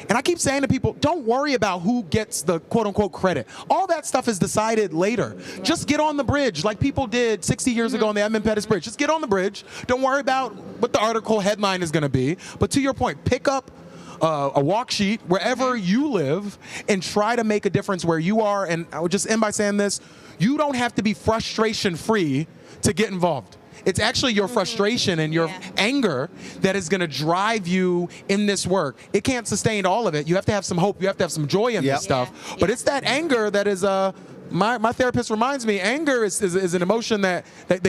And I keep saying to people, don't worry about who gets the quote-unquote credit. All that stuff is decided later. Just get on the bridge like people did 60 years ago on the Edmund Pettus Bridge. Just get on the bridge. Don't worry about what the article headline is going to be. But to your point, pick up a walk sheet wherever you live and try to make a difference where you are. And I would just end by saying this. You don't have to be frustration-free to get involved. It's actually your frustration and your anger that is going to drive you in this work. It can't sustain all of it. You have to have some hope. You have to have some joy in this stuff. But it's that anger that is my therapist reminds me, anger is an emotion that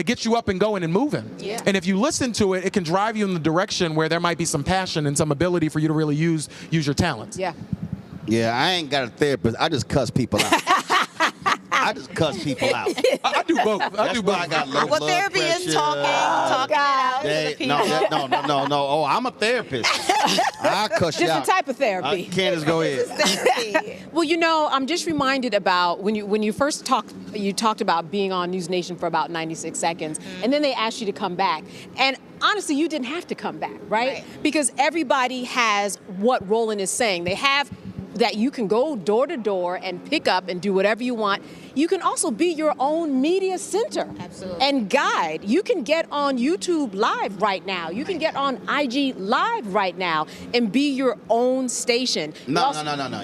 gets you up and going and moving. And if you listen to it, it can drive you in the direction where there might be some passion and some ability for you to really use your talents. Yeah, I ain't got a therapist. I just cuss people out. I just cuss people out. I do both. I do both. I got low blood therapy pressure. is talking it out to people. No. Oh, I'm a therapist. I cuss you out. Different type of therapy. Candace, go ahead. Well, I'm just reminded about when you first talked about being on News Nation for about 96 seconds, and then they asked you to come back. And honestly, you didn't have to come back, right? Because everybody has what Roland is saying. They have that you can go door to door and pick up and do whatever you want. You can also be your own media center and guide. You can get on YouTube Live right now. You can get on IG Live right now and be your own station. No.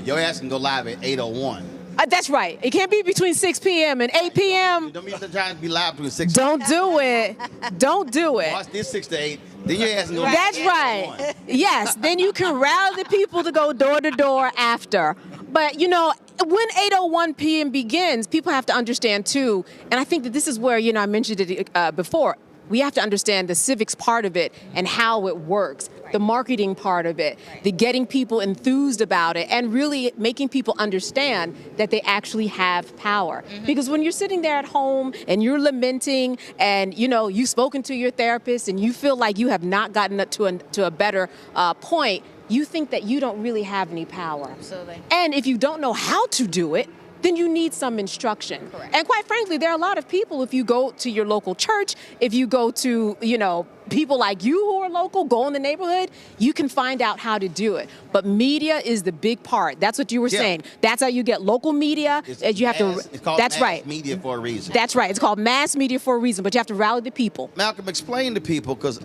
Your ass can go live at 8:01. That's right. It can't be between 6 p.m. and 8 p.m. Don't be trying to be live between 6 Don't do it. Don't do it. Watch this 6 to 8. Then your ass can go That's right. Yes. Then you can rally the people to go door to door after. But, you know, when 8:01 p.m. begins, people have to understand, too, and I think that this is where, you know, I mentioned it before, we have to understand the civics part of it and how it works, the marketing part of it, the getting people enthused about it, and really making people understand that they actually have power. Because when you're sitting there at home and you're lamenting and, you know, you've spoken to your therapist and you feel like you have not gotten to a better point, you think that you don't really have any power. Absolutely. And if you don't know how to do it, then you need some instruction. Correct. And quite frankly, there are a lot of people, if you go to your local church, if you go to, you know, people like you who are local, go in the neighborhood, you can find out how to do it. But media is the big part. That's what you were saying. That's how you get local media. It's called that's mass right. media for a reason. That's right. It's called mass media for a reason, but you have to rally the people. Malcolm, explain to people, because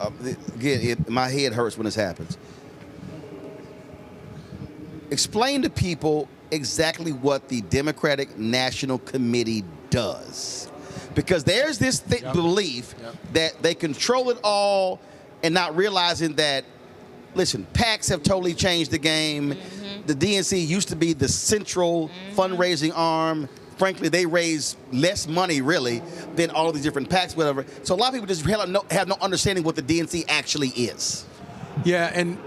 again, my head hurts when this happens. Explain to people exactly what the Democratic National Committee does. Because there's this belief that they control it all and not realizing that, listen, PACs have totally changed the game. The DNC used to be the central fundraising arm. Frankly, they raise less money, really, than all of these different PACs, whatever. So a lot of people just have no understanding what the DNC actually is. Yeah, and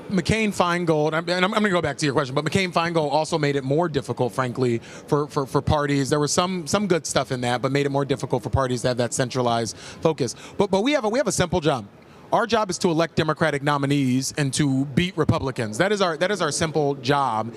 McCain-Feingold, and I'm going to go back to your question, but McCain-Feingold also made it more difficult, frankly, for parties. There was some good stuff in that, but made it more difficult for parties to have that centralized focus. But we have a simple job. Our job is to elect Democratic nominees and to beat Republicans. That is our simple job.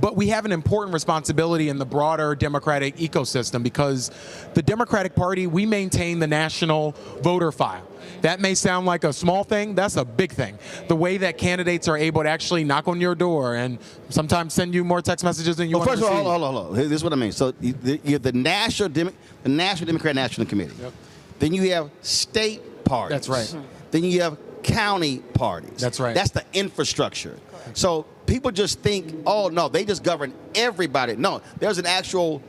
But we have an important responsibility in the broader Democratic ecosystem, because the Democratic Party, we maintain the national voter file. That may sound like a small thing. That's a big thing. The way that candidates are able to actually knock on your door and sometimes send you more text messages than you want to receive. First of all, hold on. This is what I mean. So you have the National Democratic National Committee. Yep. Then you have state parties. That's right. Then you have county parties. That's right. That's the infrastructure. Correct. So people just think, oh, no, they just govern everybody. No, there's an actual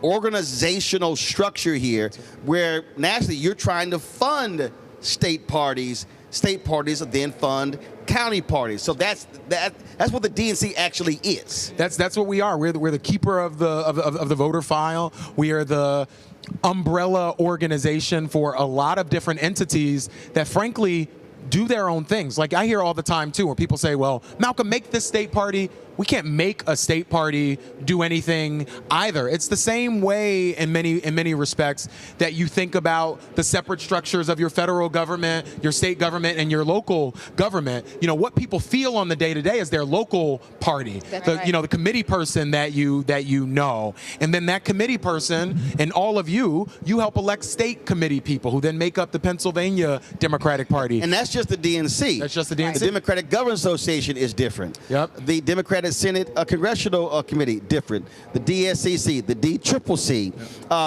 organizational structure here where nationally you're trying to fund state parties. State parties then fund county parties. So that's what the DNC actually is. That's what we are. We're the keeper of the voter file. We are the umbrella organization for a lot of different entities that, frankly, do their own things. Like I hear all the time too, where people say, well, Malcolm, make this state party. We can't make a state party do anything either. It's the same way in many respects that you think about the separate structures of your federal government, your state government, and your local government. You know, what people feel on the day-to-day is their local party. You know, the committee person that you know. And then that committee person and all of you help elect state committee people who then make up the Pennsylvania Democratic Party. And that's just the DNC. That's just the DNC. The Democratic Governance Association is different. Yep. The Democratic Senate Congressional Committee, different. The DSCC, the DCCC,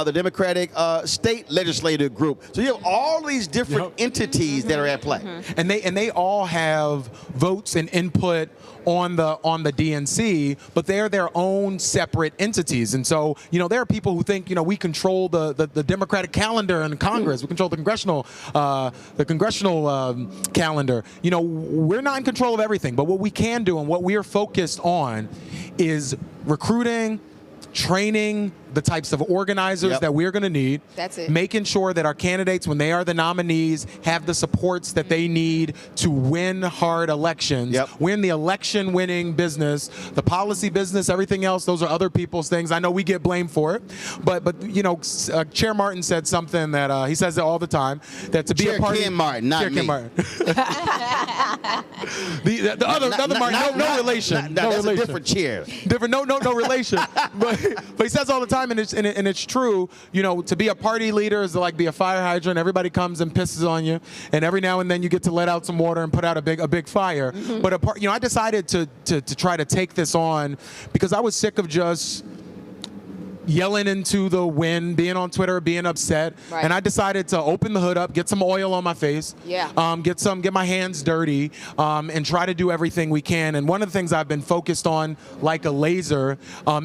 the Democratic State Legislative Group. So you have all these different entities that are at play. And they all have votes and input on the DNC, but they're their own separate entities. And so, you know, there are people who think, you know, we control the Democratic calendar in Congress. We control the congressional calendar. You know, we're not in control of everything, but what we can do and what we are focused on is recruiting, training the types of organizers that we're going to need. That's it. Making sure that our candidates, when they are the nominees, have the supports that they need to win hard elections. Win the election-winning business, the policy business, everything else. Those are other people's things. I know we get blamed for it, but you know, Chair Martin said something that he says it all the time, that to be Chair a party. Ken Martin, not Chair me. Ken Martin. the other Martin, no relation. No that's relation. a different chair. Different, no relation. But he says all the time, and it's true. You know, to be a party leader is to like be a fire hydrant. Everybody comes and pisses on you, and every now and then you get to let out some water and put out a big fire. But you know, I decided to try to take this on because I was sick of just yelling into the wind, being on Twitter, being upset. Right. And I decided to open the hood up, get some oil on my face, get my hands dirty, and try to do everything we can. And one of the things I've been focused on like a laser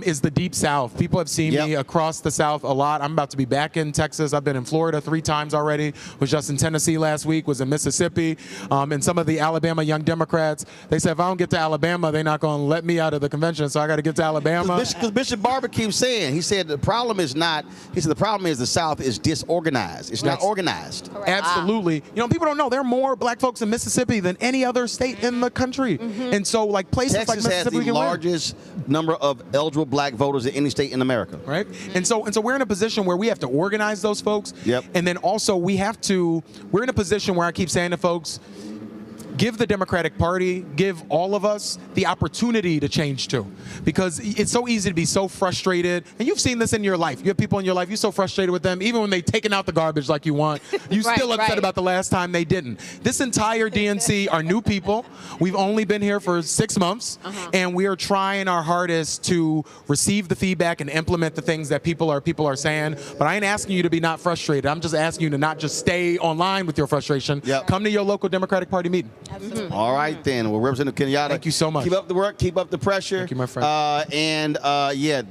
is the Deep South. People have seen me across the South a lot. I'm about to be back in Texas. I've been in Florida 3 times already. Was just in Tennessee last week, was in Mississippi. And some of the Alabama Young Democrats, they said if I don't get to Alabama, they're not going to let me out of the convention, so I got to get to Alabama. Because Bishop Barber keeps saying, he said the problem is the South is disorganized. It's not organized. Correct. Absolutely. You know, people don't know there are more black folks in Mississippi than any other state in the country. And so, like, places Texas like Mississippi has the largest number of eligible black voters in any state in America. Right? And so we're in a position where we have to organize those folks. And then also we're in a position where I keep saying to folks, give the Democratic Party, give all of us the opportunity to change too. Because it's so easy to be so frustrated. And you've seen this in your life. You have people in your life, you're so frustrated with them, even when they've taken out the garbage like you want, you're still upset about the last time they didn't. This entire DNC are new people. We've only been here for 6 months, and we are trying our hardest to receive the feedback and implement the things that people are saying. But I ain't asking you to be not frustrated. I'm just asking you to not just stay online with your frustration. Come to your local Democratic Party meeting. All right, then. Well, Representative Kenyatta, thank you so much. Keep up the work. Keep up the pressure. Thank you, my friend.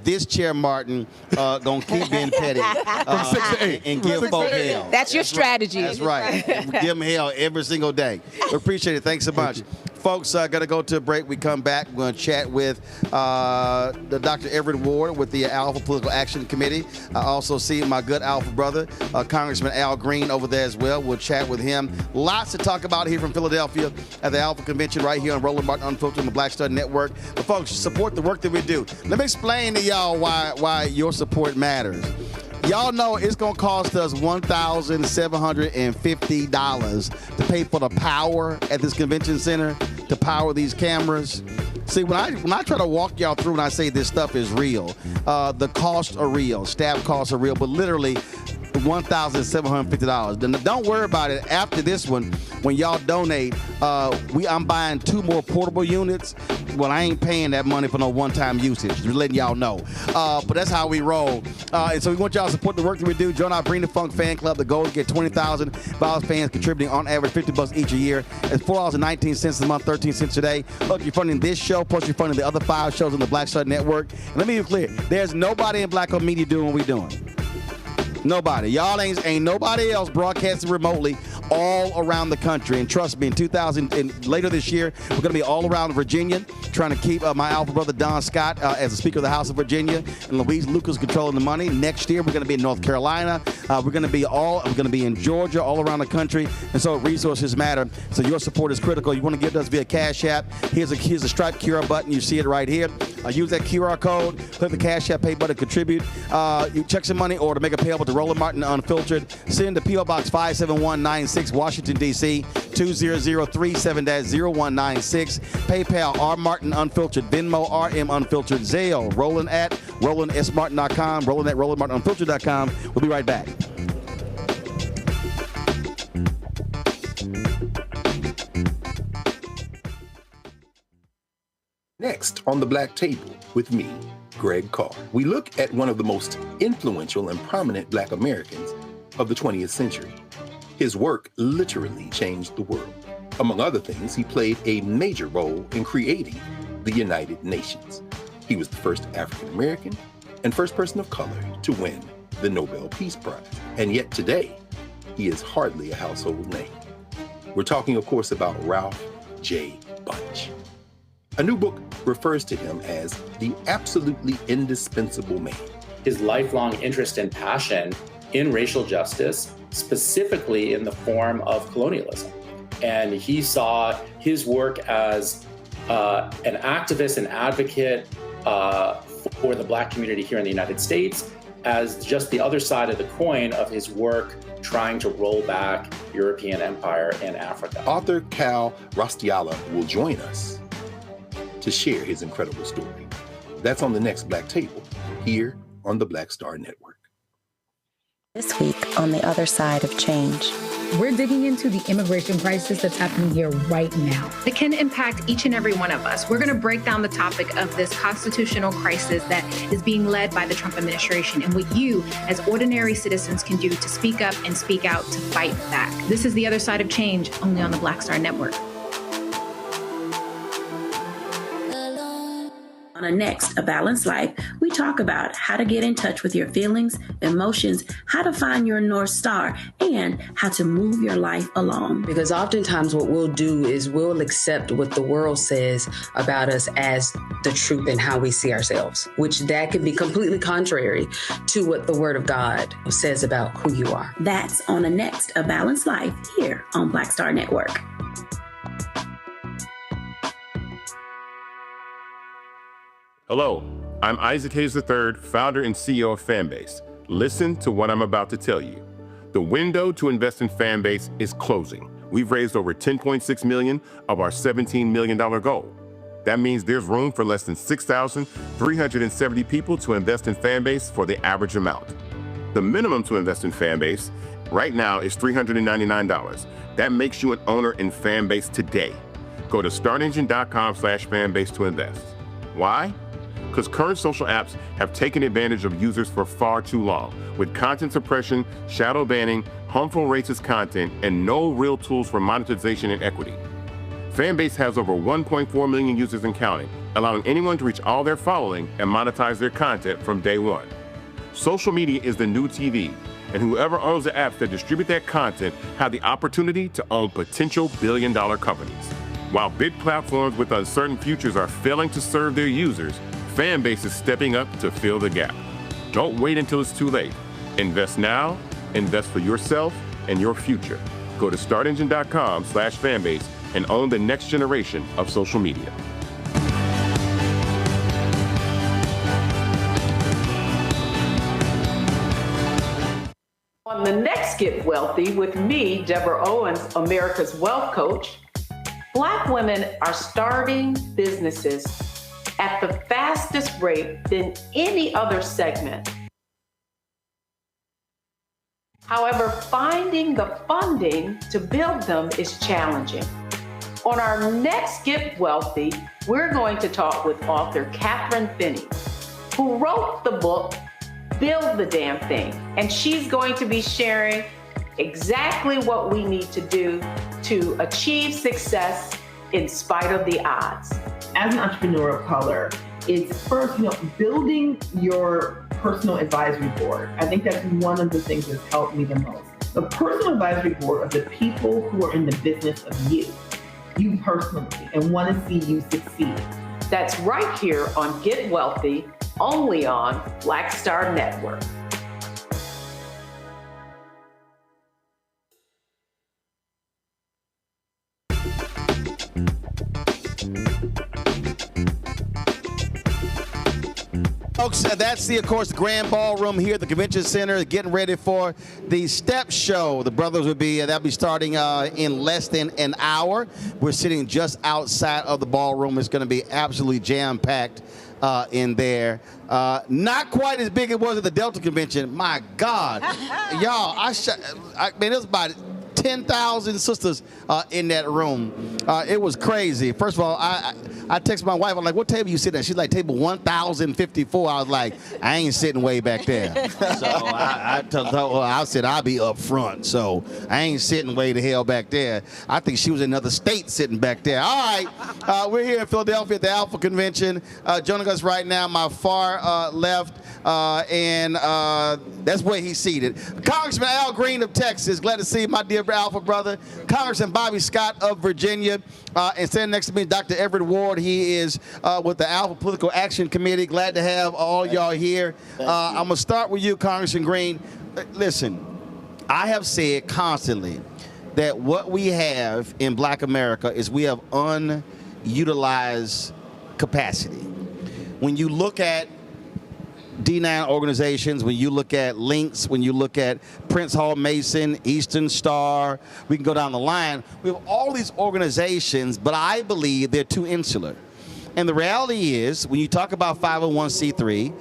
This Chair Martin gonna keep being petty from 6 to 8 and give folk hell. That's your strategy. That's right. Give them hell every single day. We appreciate it. Thanks so much. Folks, got to go to a break. We come back. We're going to chat with the Dr. Everett Ward with the Alpha Political Action Committee. I also see my good Alpha brother, Congressman Al Green, over there as well. We'll chat with him. Lots to talk about here from Philadelphia at the Alpha Convention right here on Roland Martin Unfiltered on the Black Star Network. But folks, support the work that we do. Let me explain to y'all why your support matters. Y'all know it's going to cost us $1,750 to pay for the power at this convention center to power these cameras. See, when I try to walk y'all through and I say this stuff is real, the costs are real, staff costs are real, but literally $1,750. Then don't worry about it. After this one, when y'all donate, I'm buying 2 more portable units. Well, I ain't paying that money for no one-time usage. Just letting y'all know. But that's how we roll. And so we want y'all to support the work that we do. Join our Bring the Funk fan club. The goal is to get 20,000 Violence fans contributing on average $50 each a year. It's $4.19 a month, 13 cents a day. Look, you're funding this show, plus you're funding the other 5 shows on the Black Star Network. And let me be clear. There's nobody in black-owned media doing what we're doing. Nobody. Y'all ain't nobody else broadcasting remotely all around the country. And trust me, later this year, we're going to be all around Virginia, trying to keep my Alpha brother Don Scott as the Speaker of the House of Virginia, and Louise Lucas controlling the money. Next year, we're going to be in North Carolina. We're going to be in Georgia, all around the country. And so resources matter. So your support is critical. You want to give us via Cash App. Here's a Stripe QR button. You see it right here. Use that QR code. Click the Cash App pay button, contribute. You check some money or to make a payable to Roland Martin Unfiltered. Send to P.O. Box 57196, Washington, D.C. 20037-0196. PayPal R Martin Unfiltered. Venmo RM Unfiltered. Zelle Roland at RolandSMartin.com. Roland at RolandMartinUnfiltered.com. We'll be right back. Next on the Black Table with me, Greg Carr, we look at one of the most influential and prominent Black Americans of the 20th century. His work literally changed the world. Among other things, he played a major role in creating the United Nations. He was the first African American and first person of color to win the Nobel Peace Prize. And yet today, he is hardly a household name. We're talking, of course, about Ralph J. Bunche. A new book refers to him as the absolutely indispensable man. His lifelong interest and passion in racial justice, specifically in the form of colonialism. And he saw his work as an activist and advocate for the Black community here in the United States as just the other side of the coin of his work trying to roll back European empire in Africa. Author Cal Rostiala will join us to share his incredible story. That's on the next Black Table, here on the Black Star Network. This week on The Other Side of Change. we're digging into the immigration crisis that's happening here right now. It can impact each and every one of us. We're going to break down the topic of this constitutional crisis that is being led by the Trump administration and what you, as ordinary citizens, can do to speak up and speak out to fight back. This is The Other Side of Change, only on the Black Star Network. On a Next, A Balanced Life, we talk about how to get in touch with your feelings, emotions, how to find your North Star, and how to move your life along. Because oftentimes what we'll do is we'll accept what the world says about us as the truth and how we see ourselves, which that could be completely contrary to what the Word of God says about who you are. That's On a Next, A Balanced Life here on Black Star Network. Hello, I'm Isaac Hayes III, founder and CEO of Fanbase. Listen to what I'm about to tell you. The window to invest in Fanbase is closing. We've raised over $10.6 million of our $17 million goal. That means there's room for less than 6,370 people to invest in Fanbase for the average amount. The minimum to invest in Fanbase right now is $399. That makes you an owner in Fanbase today. Go to startengine.com/fanbase to invest. Why? Because current social apps have taken advantage of users for far too long, with content suppression, shadow banning, harmful racist content, and no real tools for monetization and equity. Fanbase has over 1.4 million users and counting, allowing anyone to reach all their following and monetize their content from day one. Social media is the new TV, and whoever owns the apps that distribute that content have the opportunity to own potential billion-dollar companies. While big platforms with uncertain futures are failing to serve their users, Fanbase is stepping up to fill the gap. Don't wait until it's too late. Invest now, invest for yourself and your future. Go to startengine.com/fanbase and own the next generation of social media. On the next Get Wealthy with me, Deborah Owens, America's Wealth Coach, Black women are starting businesses at the fastest rate than any other segment. However, finding the funding to build them is challenging. On our next Get Wealthy, we're going to talk with author Catherine Finney, who wrote the book, Build the Damn Thing. And she's going to be sharing exactly what we need to do to achieve success in spite of the odds. As an entrepreneur of color, it's first, building your personal advisory board. I think that's one of the things that's helped me the most. The personal advisory board of the people who are in the business of you personally, and want to see you succeed. That's right here on Get Wealthy, only on Black Star Network. Folks, that's of course, the Grand Ballroom here at the Convention Center, getting ready for the Step Show. The brothers will be, that'll be starting in less than an hour. We're sitting just outside of the ballroom. It's going to be absolutely jam-packed in there. Not quite as big as it was at the Delta Convention. My God. Y'all, I mean, it was about 10,000 sisters in that room. It was crazy. First of all, I texted my wife. I'm like, what table you sitting at? She's like, table 1054. I was like, I ain't sitting way back there. So I said, I'll be up front. So I ain't sitting way the hell back there. I think she was in another state sitting back there. All right. We're here in Philadelphia at the Alpha Convention. Joining us right now, my far left, and that's where he's seated. Congressman Al Green of Texas. Glad to see my dear Alpha brother. Congressman Bobby Scott of Virginia. And standing next to me, Dr. Everett Ward. He is with the Alpha Political Action Committee. Glad to have all y'all here. I'm going to start with you, Congressman Green. Listen, I have said constantly that what we have in Black America is we have unutilized capacity. When you look at D9 organizations, when you look at Links, when you look at Prince Hall Mason, Eastern Star, we can go down the line. We have all these organizations, but I believe they're too insular. And the reality is, when you talk about 501c3,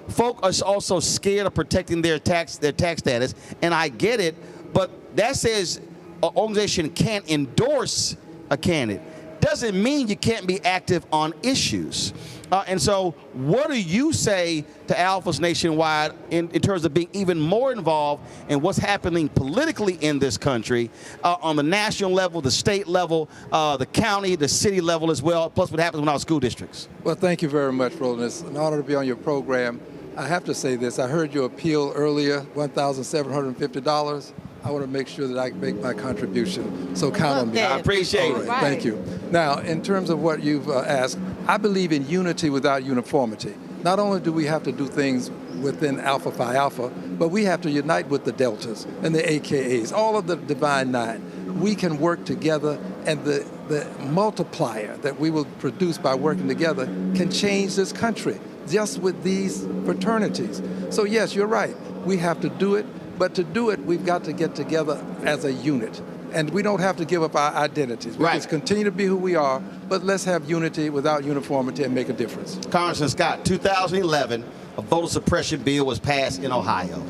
folk are also scared of protecting their tax status, and I get it, but that says an organization can't endorse a candidate. Doesn't mean you can't be active on issues. And so what do you say to Alphas nationwide in terms of being even more involved in what's happening politically in this country on the national level, the state level, the county, the city level as well, plus what happens in our school districts? Well, thank you very much, Roland. It's an honor to be on your program. I have to say this. I heard your appeal earlier, $1,750. I want to make sure that I make my contribution. So count on me. I appreciate it. Right. Thank you. Now, in terms of what you've asked, I believe in unity without uniformity. Not only do we have to do things within Alpha Phi Alpha, but we have to unite with the Deltas and the AKAs, all of the Divine Nine. We can work together, and the multiplier that we will produce by working together can change this country just with these fraternities. So yes, you're right. We have to do it. But to do it, we've got to get together as a unit. And we don't have to give up our identities. We just continue to be who we are, but let's have unity without uniformity and make a difference. Congressman Scott, 2011, a voter suppression bill was passed in Ohio.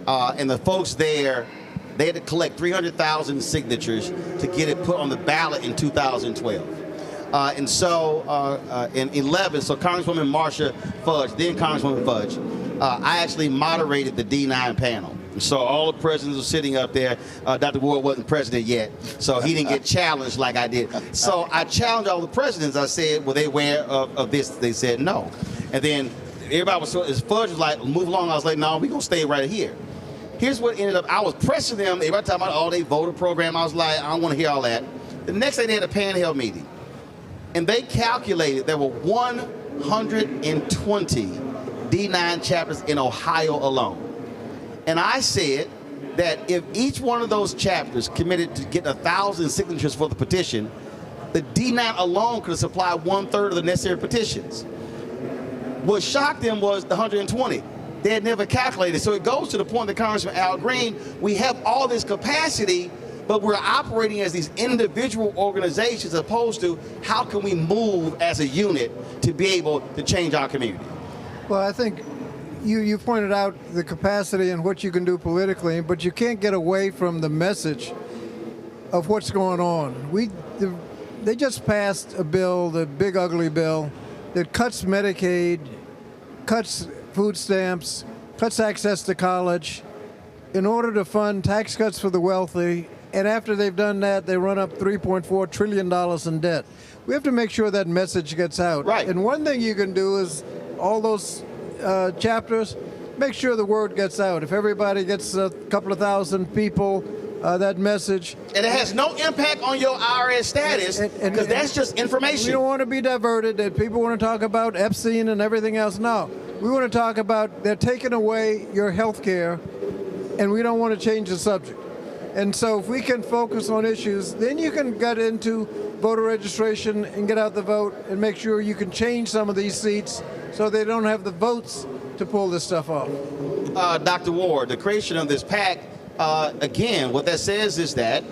And the folks there, they had to collect 300,000 signatures to get it put on the ballot in 2012. And so in 11, so Congresswoman Marsha Fudge, then Congresswoman Fudge, I actually moderated the D9 panel. So all the presidents were sitting up there. Dr. WURD wasn't president yet, so he didn't get challenged like I did. So I challenged all the presidents. I said, were they aware of this? They said no. And then everybody was, as Fudge was like, move along. I was like, no, we're going to stay right here. Here's what ended up. I was pressing them. Everybody talking about all day voter program. I was like, I don't want to hear all that. The next day they had a panel meeting. And they calculated there were 120 D9 chapters in Ohio alone. And I said that if each one of those chapters committed to get 1,000 signatures for the petition, the D9 alone could supply 1/3 of the necessary petitions. What shocked them was the 120. They had never calculated. So it goes to the point that Congressman Al Green, we have all this capacity, but we're operating as these individual organizations as opposed to how can we move as a unit to be able to change our community? Well, I think you pointed out the capacity and what you can do politically, but you can't get away from the message of what's going on. They just passed a bill, the big ugly bill, that cuts Medicaid, cuts food stamps, cuts access to college in order to fund tax cuts for the wealthy. And after they've done that, they run up $3.4 trillion in debt. We have to make sure that message gets out. Right. And one thing you can do is all those chapters, make sure the word gets out. If everybody gets a couple of thousand people that message. And it has no impact on your IRS status because that's just information. We don't want to be diverted that people want to talk about Epstein and everything else. No, we want to talk about they're taking away your health care and we don't want to change the subject. And so if we can focus on issues, then you can get into voter registration and get out the vote and make sure you can change some of these seats so they don't have the votes to pull this stuff off. Dr. WURD, the creation of this PAC, again, what that says is that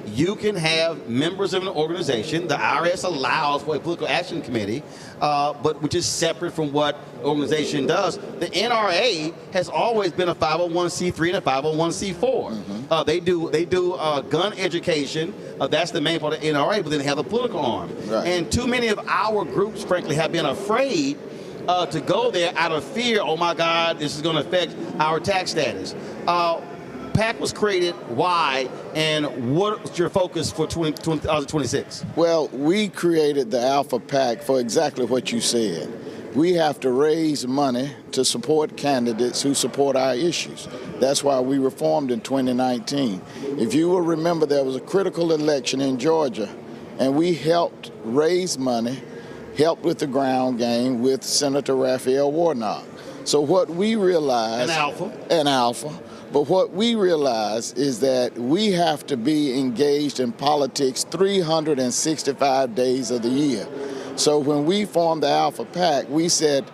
you can have members of an organization. The IRS allows for a political action committee, but which is separate from what the organization does. The NRA has always been a 501c3 and a 501c4. They do gun education. That's the main part of the NRA, but then they have a political arm. Right. And too many of our groups, frankly, have been afraid to go there out of fear. Oh my God, this is going to affect our tax status. PAC was created. Why? And what's your focus for 2026? Well, we created the Alpha PAC for exactly what you said. We have to raise money to support candidates who support our issues. That's why we were formed in 2019. If you will remember, there was a critical election in Georgia, and we helped raise money, helped with the ground game with Senator Raphael Warnock. So what we realized... And Alpha. But what we realize is that we have to be engaged in politics 365 days of the year. So when we formed the Alpha PAC, we said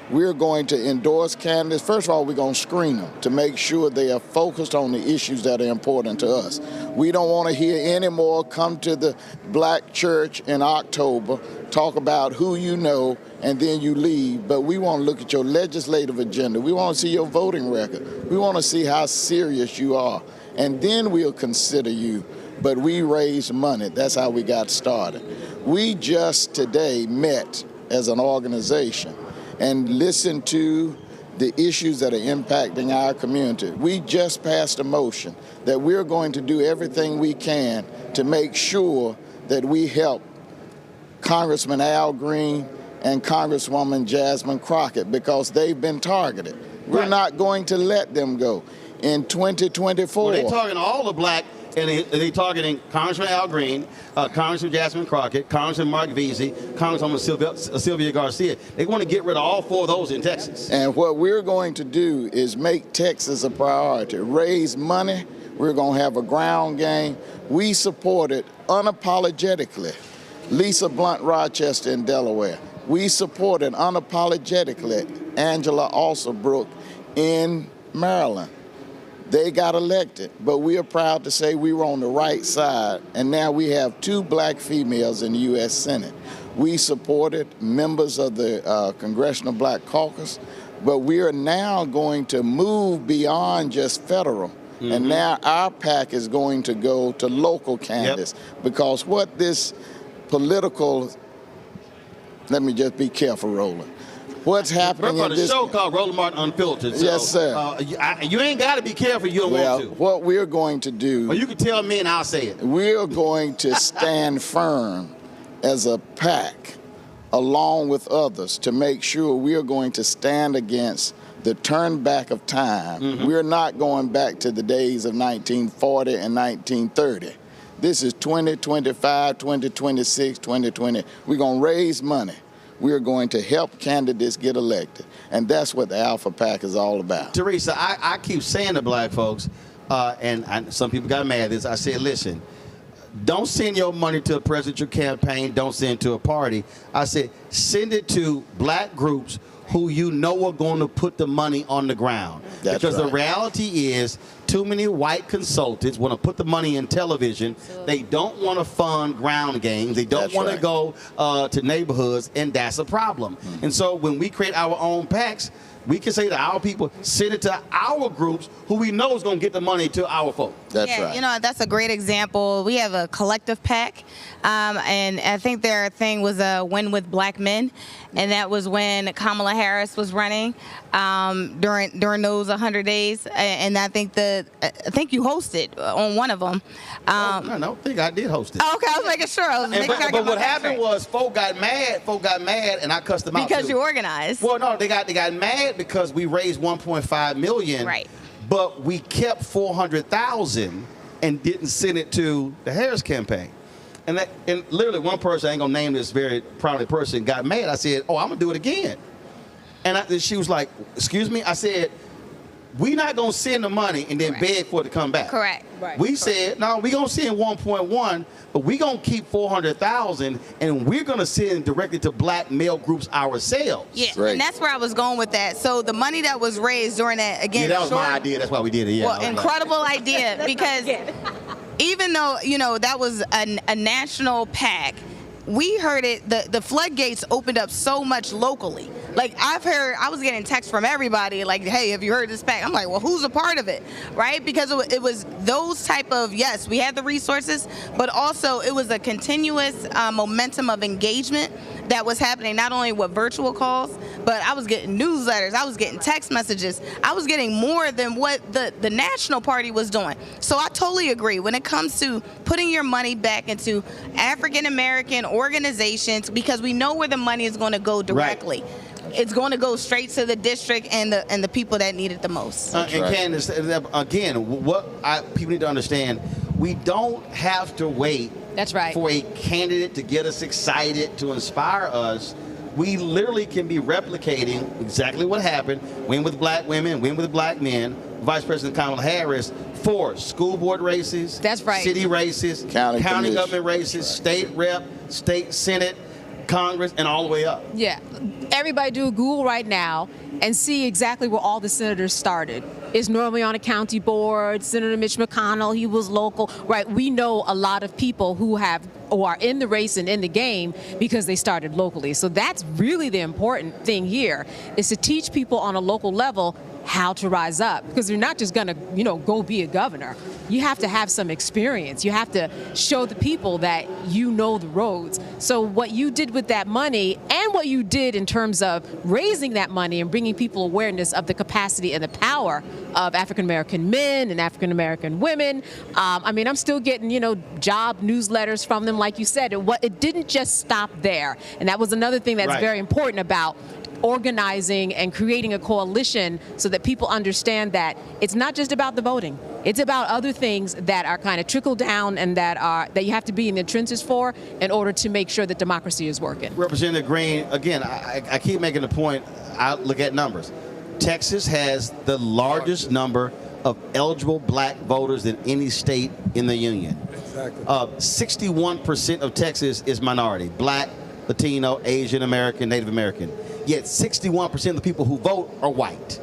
we're going to endorse candidates. First of all, we're going to screen them to make sure they are focused on the issues that are important to us. We don't want to hear any more come to the black church in October, talk about who you know, and then you leave. But we want to look at your legislative agenda. We want to see your voting record. We want to see how serious you are. and then we'll consider you. But we raised money. That's how we got started. We just today met as an organization and listened to the issues that are impacting our community. We just passed a motion that we're going to do everything we can to make sure that we help Congressman Al Green and Congresswoman Jasmine Crockett because they've been targeted. We're not going to let them go. In 2024. Well, they're targeting all the black, and they're targeting Congressman Al Green, Congressman Jasmine Crockett, Congressman Mark Veazey, Congresswoman Sylvia Garcia. They want to get rid of all 4 of those in Texas. And what we're going to do is make Texas a priority, raise money. We're going to have a ground game. We supported unapologetically Lisa Blunt Rochester in Delaware. We supported unapologetically Angela Alsabrook in Maryland. They got elected, but we are proud to say we were on the right side, and now we have 2 black females in the U.S. Senate. We supported members of the Congressional Black Caucus, but we are now going to move beyond just federal. Mm-hmm. And now our PAC is going to go to local candidates, because what this political, let me just be careful, Roland. What's happening We're in this show called Roland Martin Unfiltered. So, yes, sir. You ain't got to be careful. You don't want to. What we're going to do. Well, you can tell me and I'll say it. We're going to stand firm as a PAC, along with others, to make sure we are going to stand against the turn back of time. Mm-hmm. We're not going back to the days of 1940 and 1930. This is 2025, 2026, 2020. We're going to raise money. We're going to help candidates get elected. And that's what the Alpha PAC is all about. Teresa, I keep saying to black folks, and some people got mad at this, I said, listen, don't send your money to a presidential campaign, don't send it to a party. I said, send it to black groups who you know are going to put the money on the ground. That's because right. The reality is too many white consultants want to put the money in television. They don't want to fund ground games. They don't want to go to neighborhoods, and that's a problem. Mm-hmm. And so when we create our own PACs, we can say to our people, send it to our groups who we know is going to get the money to our folk. That's right. You know, that's a great example. We have a collective PAC, and I think their thing was a Win with Black Men, and that was when Kamala Harris was running during those 100 days. And I think you hosted on one of them. I don't think I did host it. Oh, okay, I was making sure. But what happened was folk got mad, and I cussed them out because too. you organized. Well, no, they got mad because we raised $1.5 million. Right. But we kept $400,000 and didn't send it to the Harris campaign. And literally one person, I ain't gonna name this very prominent person, got mad. I said, oh, I'm gonna do it again. And she was like, excuse me? I said, we not gonna send the money and then beg for it to come back. Correct. Right. We said, no, we gonna send 1.1, but we gonna keep 400,000, and we're gonna send directly to black male groups ourselves. Yeah, and that's where I was going with that. So the money that was raised during that, again, that was my idea. That's why we did it. Yeah. Well, incredible idea, because even though, you know, that was a national PAC, we heard it, the floodgates opened up so much locally. Like, I was getting texts from everybody like, hey, have you heard this PAC? I'm like, well, who's a part of it, right? Because it was those type of, yes, we had the resources, but also it was a continuous momentum of engagement that was happening, not only with virtual calls, but I was getting newsletters, I was getting text messages, I was getting more than what the national party was doing. So I totally agree. When it comes to putting your money back into African-American organizations, because we know where the money is going to go directly. Right. It's going to go straight to the district and the people that need it the most. And Candace, again, people need to understand, we don't have to wait for a candidate to get us excited, to inspire us. We literally can be replicating exactly what happened, win with black women, win with black men, Vice President Kamala Harris, for school board races, city races, county government races, state rep, state senate, Congress, and all the way up. Yeah. Everybody do a Google right now and see exactly where all the senators started. It's normally on a county board. Senator Mitch McConnell, he was local, right? We know a lot of people who are in the race and in the game because they started locally. So that's really the important thing here, is to teach people on a local level how to rise up, because you're not just going to, go be a governor. you have to have some experience. You have to show the people that you know the roads. So what you did with that money and what you did in terms of raising that money and bringing people awareness of the capacity and the power of African-American men and African-American women. I mean, I'm still getting, job newsletters from them, like you said. It didn't just stop there. And that was another thing that's very important about organizing and creating a coalition so that people understand that it's not just about the voting. It's about other things that are kind of trickle down and that you have to be in the trenches for in order to make sure that democracy is working. Representative Green, again, I keep making the point, I look at numbers. Texas has the largest number of eligible black voters than any state in the union. Exactly. 61% of Texas is minority, black, Latino, Asian American, Native American. Yet 61% of the people who vote are white.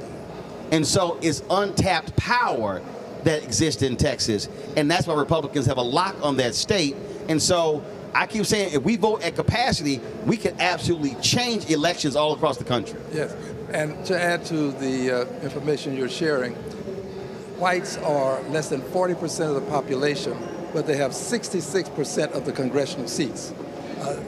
And so it's untapped power that exists in Texas. And that's why Republicans have a lock on that state. And so I keep saying, if we vote at capacity, we can absolutely change elections all across the country. Yes, and to add to the information you're sharing, whites are less than 40% of the population, but they have 66% of the congressional seats.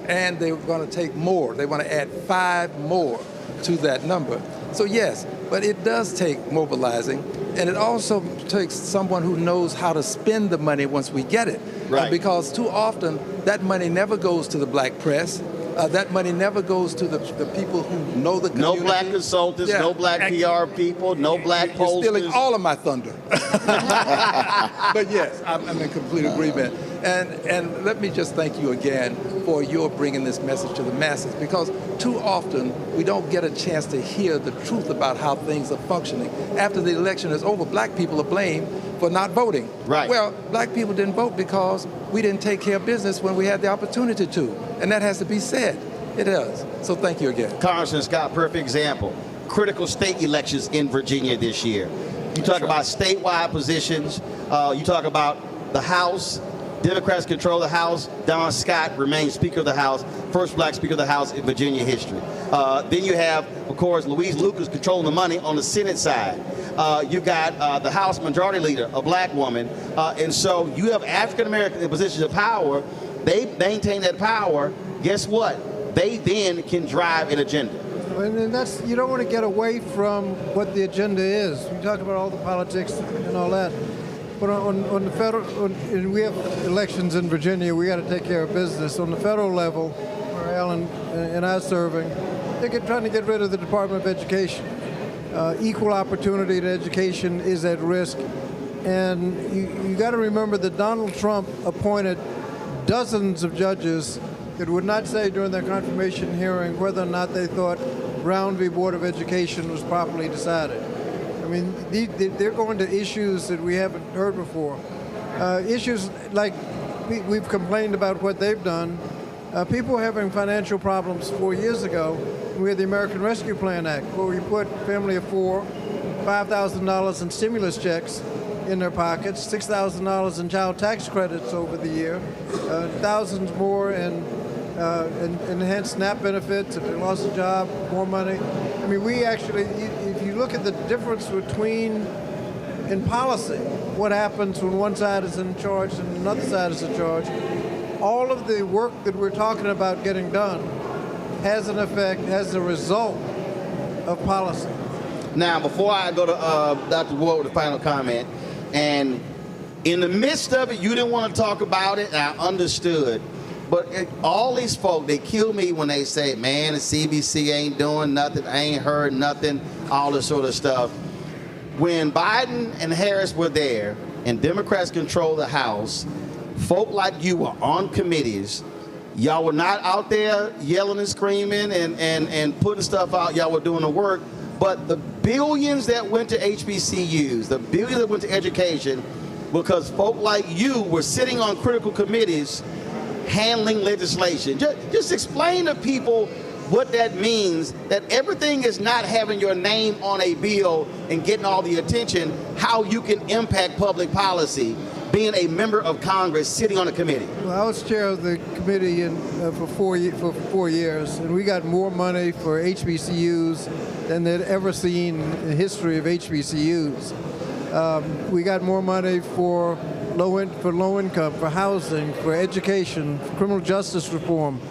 And they're going to take more. They want to add 5 more to that number. So yes, but it does take mobilizing, and it also takes someone who knows how to spend the money once we get it. Right. Because too often that money never goes to the black press. That money never goes to the people who know the community. No black consultants, no black PR people, no black pollsters. You're stealing all of my thunder. But yes, I'm in complete agreement. And let me just thank you again for your bringing this message to the masses, because too often we don't get a chance to hear the truth about how things are functioning. After the election is over, black people are blamed for not voting. Right. Well, black people didn't vote because we didn't take care of business when we had the opportunity to. And that has to be said. It does. So thank you again. Congressman Scott, perfect example. Critical state elections in Virginia this year. You talk about statewide positions. You talk about the House. Democrats control the House. Don Scott remains Speaker of the House, first black Speaker of the House in Virginia history. Then you have, of course, Louise Lucas controlling the money on the Senate side. You've got the House Majority Leader, a black woman. And so you have African Americans in positions of power. They maintain that power. Guess what? They then can drive an agenda. And that's, you don't want to get away from what the agenda is. We talk about all the politics and all that. But on the federal, and we have elections in Virginia, we got to take care of business. On the federal level, where Alan and I are serving, they're trying to get rid of the Department of Education. Equal opportunity to education is at risk. And you got to remember that Donald Trump appointed dozens of judges that would not say during their confirmation hearing whether or not they thought Brown v. Board of Education was properly decided. I mean, they're going to issues that we haven't heard before. Issues like we've complained about what they've done. People having financial problems 4 years ago, we had the American Rescue Plan Act, where we put family of 4, $5,000 in stimulus checks in their pockets, $6,000 in child tax credits over the year, thousands more in enhanced SNAP benefits if they lost a job, more money. I mean, we actually, if you look at the difference between, in policy, what happens when one side is in charge and another side is in charge, all of the work that we're talking about getting done has an effect, has a result of policy. Now, before I go to Dr. Ward with the final comment, and in the midst of it, you didn't want to talk about it, and I understood. But all these folk, they kill me when they say, man, the CBC ain't doing nothing, I ain't heard nothing, all this sort of stuff. When Biden and Harris were there and Democrats control the House, folk like you were on committees. Y'all were not out there yelling and screaming and putting stuff out. Y'all were doing the work. But the billions that went to HBCUs, the billions that went to education, because folk like you were sitting on critical committees handling legislation. Just explain to people what that means, that everything is not having your name on a bill and getting all the attention, how you can impact public policy, being a member of Congress, sitting on a committee. Well, I was chair of the committee for 4 years, and we got more money for HBCUs than they'd ever seen in the history of HBCUs. We got more money for low income, for housing, for education, for criminal justice reform.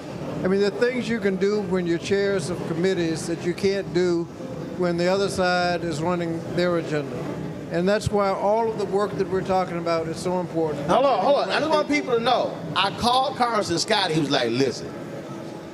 I mean, there are things you can do when you're chairs of committees that you can't do when the other side is running their agenda. And that's why all of the work that we're talking about is so important. Hold on. I just want people to know. I called Congressman Scott. He was like, listen,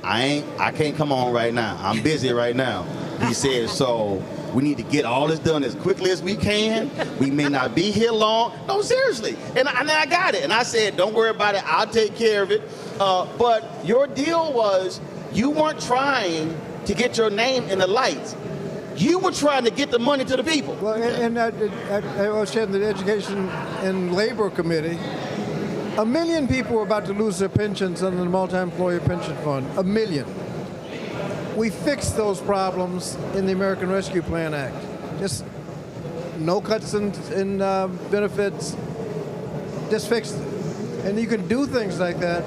I can't come on right now. I'm busy right now. He said, so we need to get all this done as quickly as we can. We may not be here long. No, seriously. And I got it. And I said, don't worry about it. I'll take care of it. But your deal was you weren't trying to get your name in the lights. You were trying to get the money to the people. Well, and I was chairing the Education and Labor Committee. 1 million people were about to lose their pensions under the Multi-Employer Pension Fund. 1 million. We fixed those problems in the American Rescue Plan Act. Just no cuts in benefits. Just fixed it. And you can do things like that.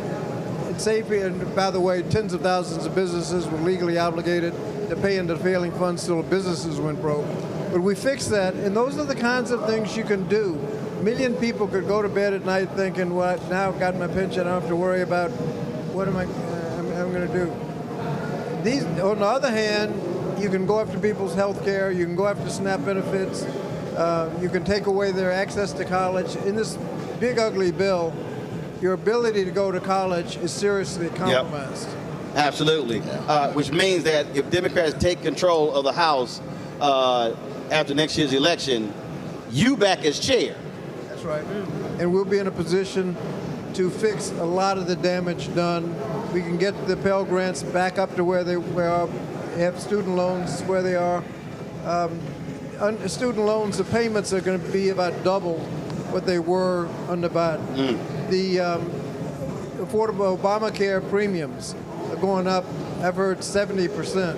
It's safe. And by the way, tens of thousands of businesses were legally obligated to pay into the failing funds till the businesses went broke. But we fixed that, and those are the kinds of things you can do. 1 million people could go to bed at night thinking, well, now I've got my pension, I don't have to worry about what am I'm going to do. These, on the other hand, you can go after people's health care, you can go after SNAP benefits, you can take away their access to college. In this big, ugly bill, your ability to go to college is seriously compromised. Yep. Absolutely, which means that if Democrats take control of the House after next year's election, you back as chair. That's right. And we'll be in a position to fix a lot of the damage done. We can get the Pell Grants back up to where they are, have student loans where they are. Student loans, the payments are going to be about double what they were under Biden. The affordable Obamacare premiums are going up, I've heard 70%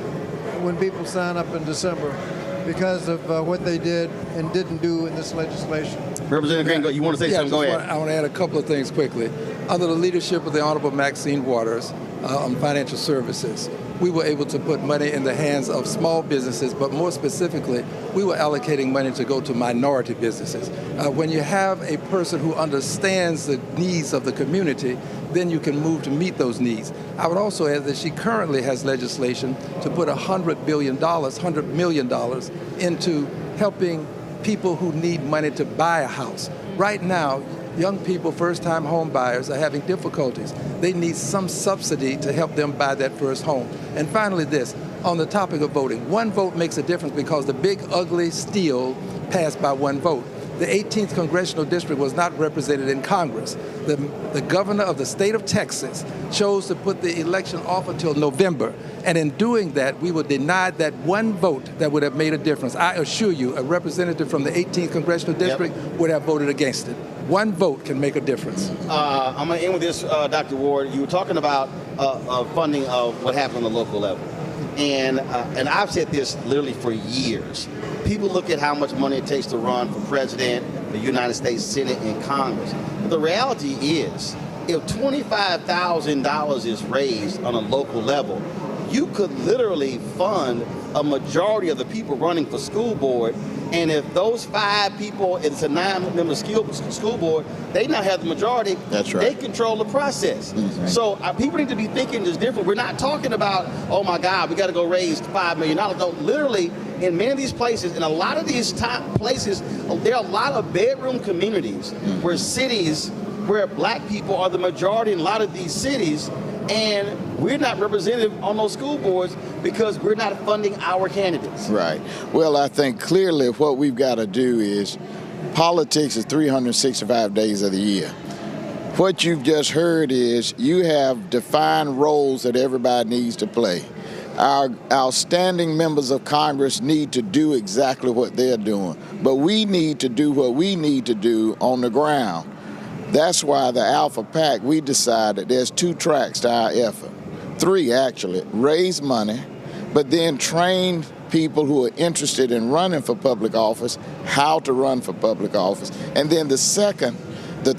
when people sign up in December because of what they did and didn't do in this legislation. Representative Green, you want to say something? Go ahead. I want to add a couple of things quickly. Under the leadership of the Honorable Maxine Waters on financial services, we were able to put money in the hands of small businesses, but more specifically, we were allocating money to go to minority businesses. When you have a person who understands the needs of the community, then you can move to meet those needs. I would also add that she currently has legislation to put $100 million into helping people who need money to buy a house. Right now, young people, first-time home buyers, are having difficulties. They need some subsidy to help them buy that first home. And finally this, on the topic of voting, one vote makes a difference because the big, ugly steal passed by one vote. The 18th Congressional District was not represented in Congress. The governor of the state of Texas chose to put the election off until November. And in doing that, we were denied that one vote that would have made a difference. I assure you, a representative from the 18th Congressional District would have voted against it. One vote can make a difference. I'm going to end with this, Dr. Ward. You were talking about funding of what happened on the local level. And I've said this literally for years. People look at how much money it takes to run for president, the United States Senate, and Congress. But the reality is, if $25,000 is raised on a local level, you could literally fund a majority of the people running for school board. And if those 5 people, it's a 9-member school board, they now have the majority. That's right. They control the process. Mm-hmm. So people need to be thinking just different. We're not talking about, oh my God, we got to go raise $5 million. No, literally, in many of these places, in a lot of these top places, there are a lot of bedroom communities where cities, where black people are the majority in a lot of these cities, and we're not represented on those school boards because we're not funding our candidates. Right. Well, I think clearly what we've got to do is politics is 365 days of the year. What you've just heard is you have defined roles that everybody needs to play. Our standing members of Congress need to do exactly what they're doing, but we need to do what we need to do on the ground. That's why the Alpha PAC, we decided there's 2 tracks to our effort. 3, actually. Raise money, but then train people who are interested in running for public office how to run for public office. And then the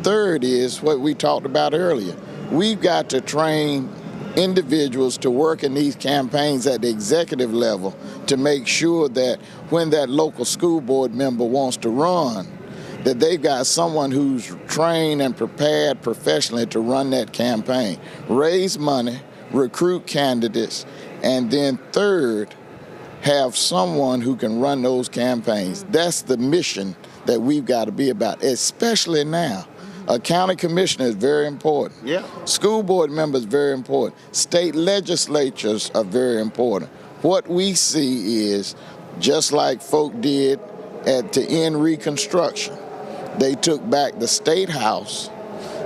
third is what we talked about earlier. We've got to train individuals to work in these campaigns at the executive level to make sure that when that local school board member wants to run, that they've got someone who's trained and prepared professionally to run that campaign, raise money, recruit candidates, and then third, have someone who can run those campaigns. That's the mission that we've got to be about, especially now. A county commissioner is very important. Yeah. School board members very important. State legislatures are very important. What we see is, just like folk did to end Reconstruction, they took back the state house,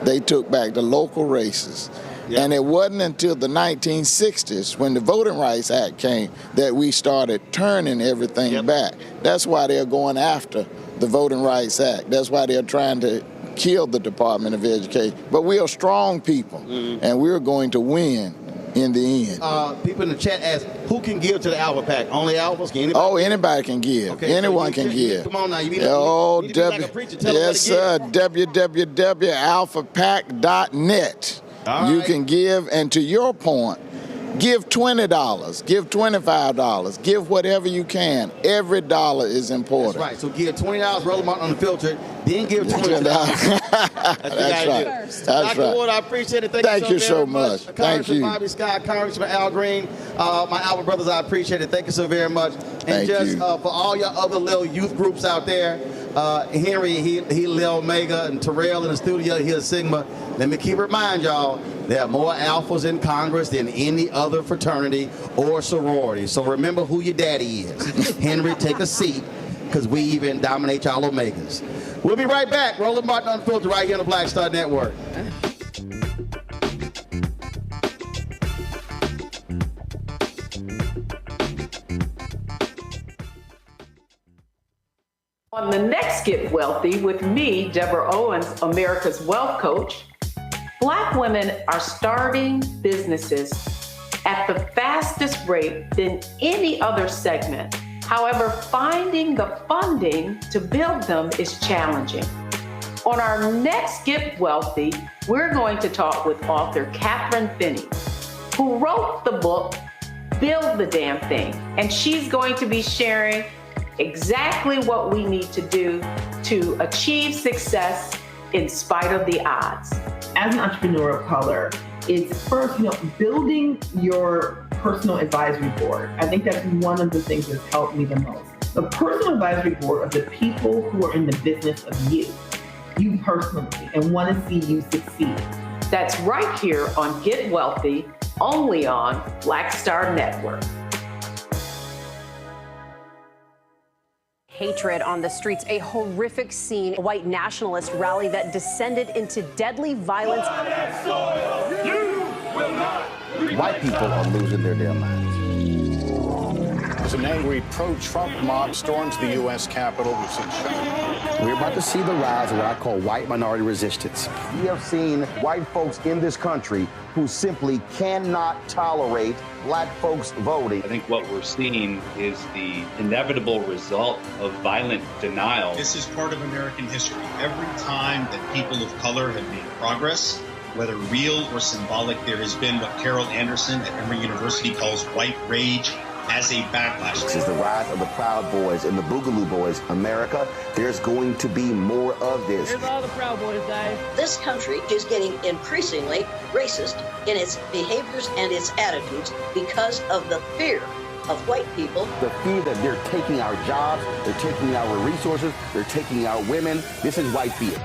they took back the local races. Yeah. And it wasn't until the 1960s, when the Voting Rights Act came, that we started turning everything back. That's why they're going after the Voting Rights Act. That's why they're trying to kill the Department of Education. But we are strong people, and we're going to win in the end. People in the chat ask, who can give to the Alpha PAC? Only Alphas? Can anybody? Oh, anybody can give. Okay, anyone so can give. Come on now. You need to like a preacher. Tell yes, sir. www.alphapac.net. You can give, and to your point, give $20, give $25, give whatever you can. Every dollar is important. That's right. So give $20, roll them out unfiltered, then give $20. That's right. That's Dr. right. Ward, I appreciate it. Thank you so much. Thank you. Bobby Scott, Congressman Al Green, my Alpha brothers, I appreciate it. Thank you so very much. And for all your other little youth groups out there, Henry, he Lil Omega, and Terrell in the studio, he's Sigma. Let me keep remind y'all, there are more Alphas in Congress than any other fraternity or sorority. So remember who your daddy is. Henry, take a seat, because we even dominate y'all Omegas. We'll be right back. Roland Martin Unfiltered right here on the Black Star Network. On the next Get Wealthy with me, Deborah Owens, America's Wealth Coach, Black women are starting businesses at the fastest rate than any other segment. However, finding the funding to build them is challenging. On our next Get Wealthy, we're going to talk with author Catherine Finney, who wrote the book, Build the Damn Thing. And she's going to be sharing exactly what we need to do to achieve success in spite of the odds. As an entrepreneur of color, it's first, building your personal advisory board. I think that's one of the things that's helped me the most. The personal advisory board of the people who are in the business of you personally, and want to see you succeed. That's right here on Get Wealthy, only on Black Star Network. Hatred on the streets, a horrific scene, a white nationalist rally that descended into deadly violence. White people are losing their damn minds. As an angry pro-Trump mob storms the U.S. Capitol, we've seen shooting. We're about to see the rise of what I call white minority resistance. We have seen white folks in this country who simply cannot tolerate black folks voting. I think what we're seeing is the inevitable result of violent denial. This is part of American history. Every time that people of color have made progress, whether real or symbolic, there has been what Carol Anderson at Emory University calls white rage as a backlash. This is the rise of the Proud Boys and the Boogaloo Boys. America, there's going to be more of this. Here's all the Proud Boys, guys. This country is getting increasingly racist in its behaviors and its attitudes because of the fear of white people. The fear that they're taking our jobs, they're taking our resources, they're taking our women. This is white fear.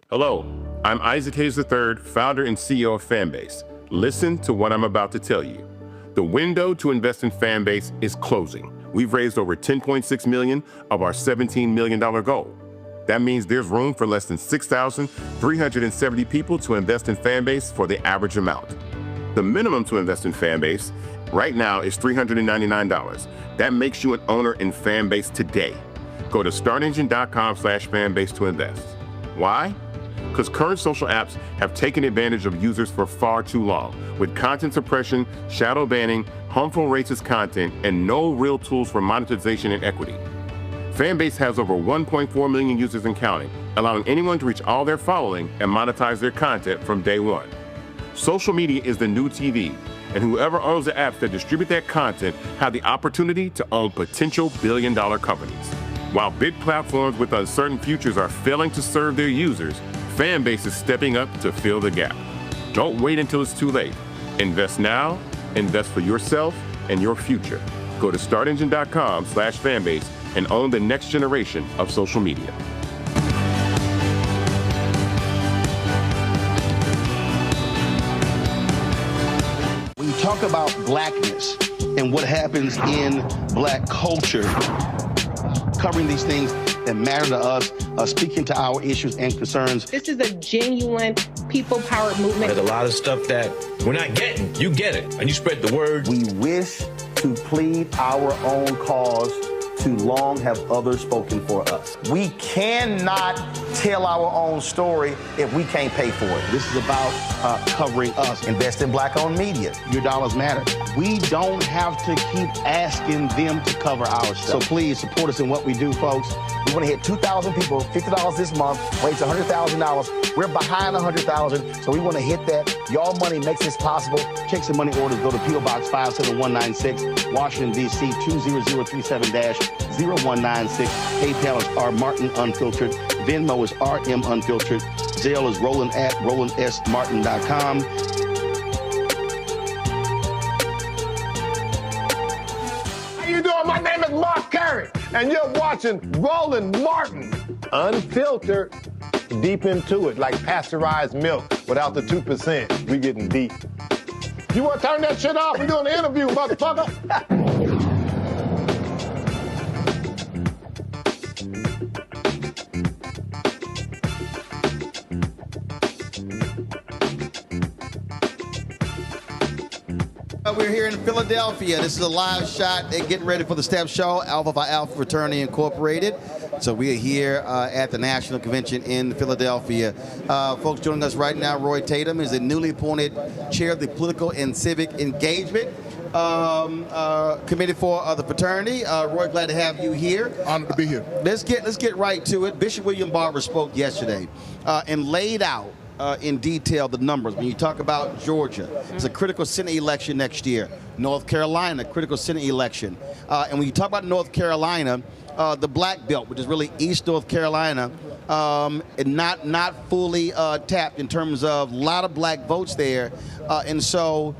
Hello, I'm Isaac Hayes III, founder and CEO of Fanbase. Listen to what I'm about to tell you. The window to invest in Fanbase is closing. We've raised over $10.6 million of our $17 million goal. That means there's room for less than 6,370 people to invest in Fanbase for the average amount. The minimum to invest in Fanbase right now is $399. That makes you an owner in Fanbase today. Go to startengine.com/fanbase to invest. Why? Because current social apps have taken advantage of users for far too long, with content suppression, shadow banning, harmful racist content, and no real tools for monetization and equity. Fanbase has over 1.4 million users and counting, allowing anyone to reach all their following and monetize their content from day one. Social media is the new TV, and whoever owns the apps that distribute that content have the opportunity to own potential billion-dollar companies. While big platforms with uncertain futures are failing to serve their users, Fanbase is stepping up to fill the gap. Don't wait until it's too late. Invest now, invest for yourself and your future. Go to startengine.com/fanbase and own the next generation of social media. When you talk about blackness and what happens in black culture, covering these things that matter to us, speaking to our issues and concerns. This is a genuine people-powered movement. There's a lot of stuff that we're not getting. You get it, and you spread the word. We wish to plead our own cause. Too long have others spoken for us. We cannot tell our own story if we can't pay for it. This is about covering us. Invest in black-owned media. Your dollars matter. We don't have to keep asking them to cover our stuff. So please support us in what we do, folks. We want to hit 2,000 people, $50 this month, raise $100,000. We're behind 100,000, so we want to hit that. Y'all money makes this possible. Checks and money orders go to P.O. Box 57196, Washington, D.C. 20037-0196. PayPal is R Martin Unfiltered. Venmo is RM Unfiltered. Zelle is Roland at RolandSMartin.com. How you doing? My name is Mark Carey, and you're watching Roland Martin Unfiltered. Deep into it, like pasteurized milk without the 2%. We getting deep. You want to turn that shit off? We're doing an interview, motherfucker. We're here in Philadelphia. This is a live shot. They're getting ready for the STEP show, Alpha Phi Alpha Fraternity Incorporated. So we are here at the National Convention in Philadelphia. Folks joining us right now, Roy Tatum is the newly appointed chair of the Political and Civic Engagement Committee for the fraternity. Roy, glad to have you here. Honored to be here. Let's get right to it. Bishop William Barber spoke yesterday and laid out in detail the numbers. When you talk about Georgia, it's a critical Senate election next year. North Carolina, critical Senate election. And when you talk about North Carolina, the Black Belt, which is really East North Carolina, and not fully tapped in terms of a lot of black votes there. And so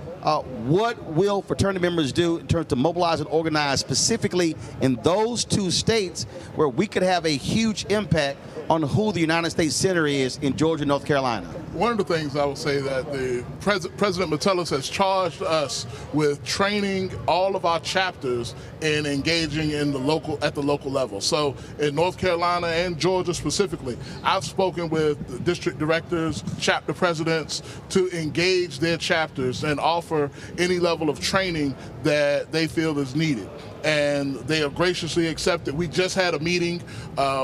what will fraternity members do in terms of mobilize and organize specifically in those two states where we could have a huge impact on who the United States Senator is in Georgia and North Carolina? One of the things I would say that the President Metellus has charged us with training all of our chapters in engaging in at the local level. So in North Carolina and Georgia specifically, I've spoken with the district directors, chapter presidents to engage their chapters and offer any level of training that they feel is needed. And they have graciously accepted. We just had a meeting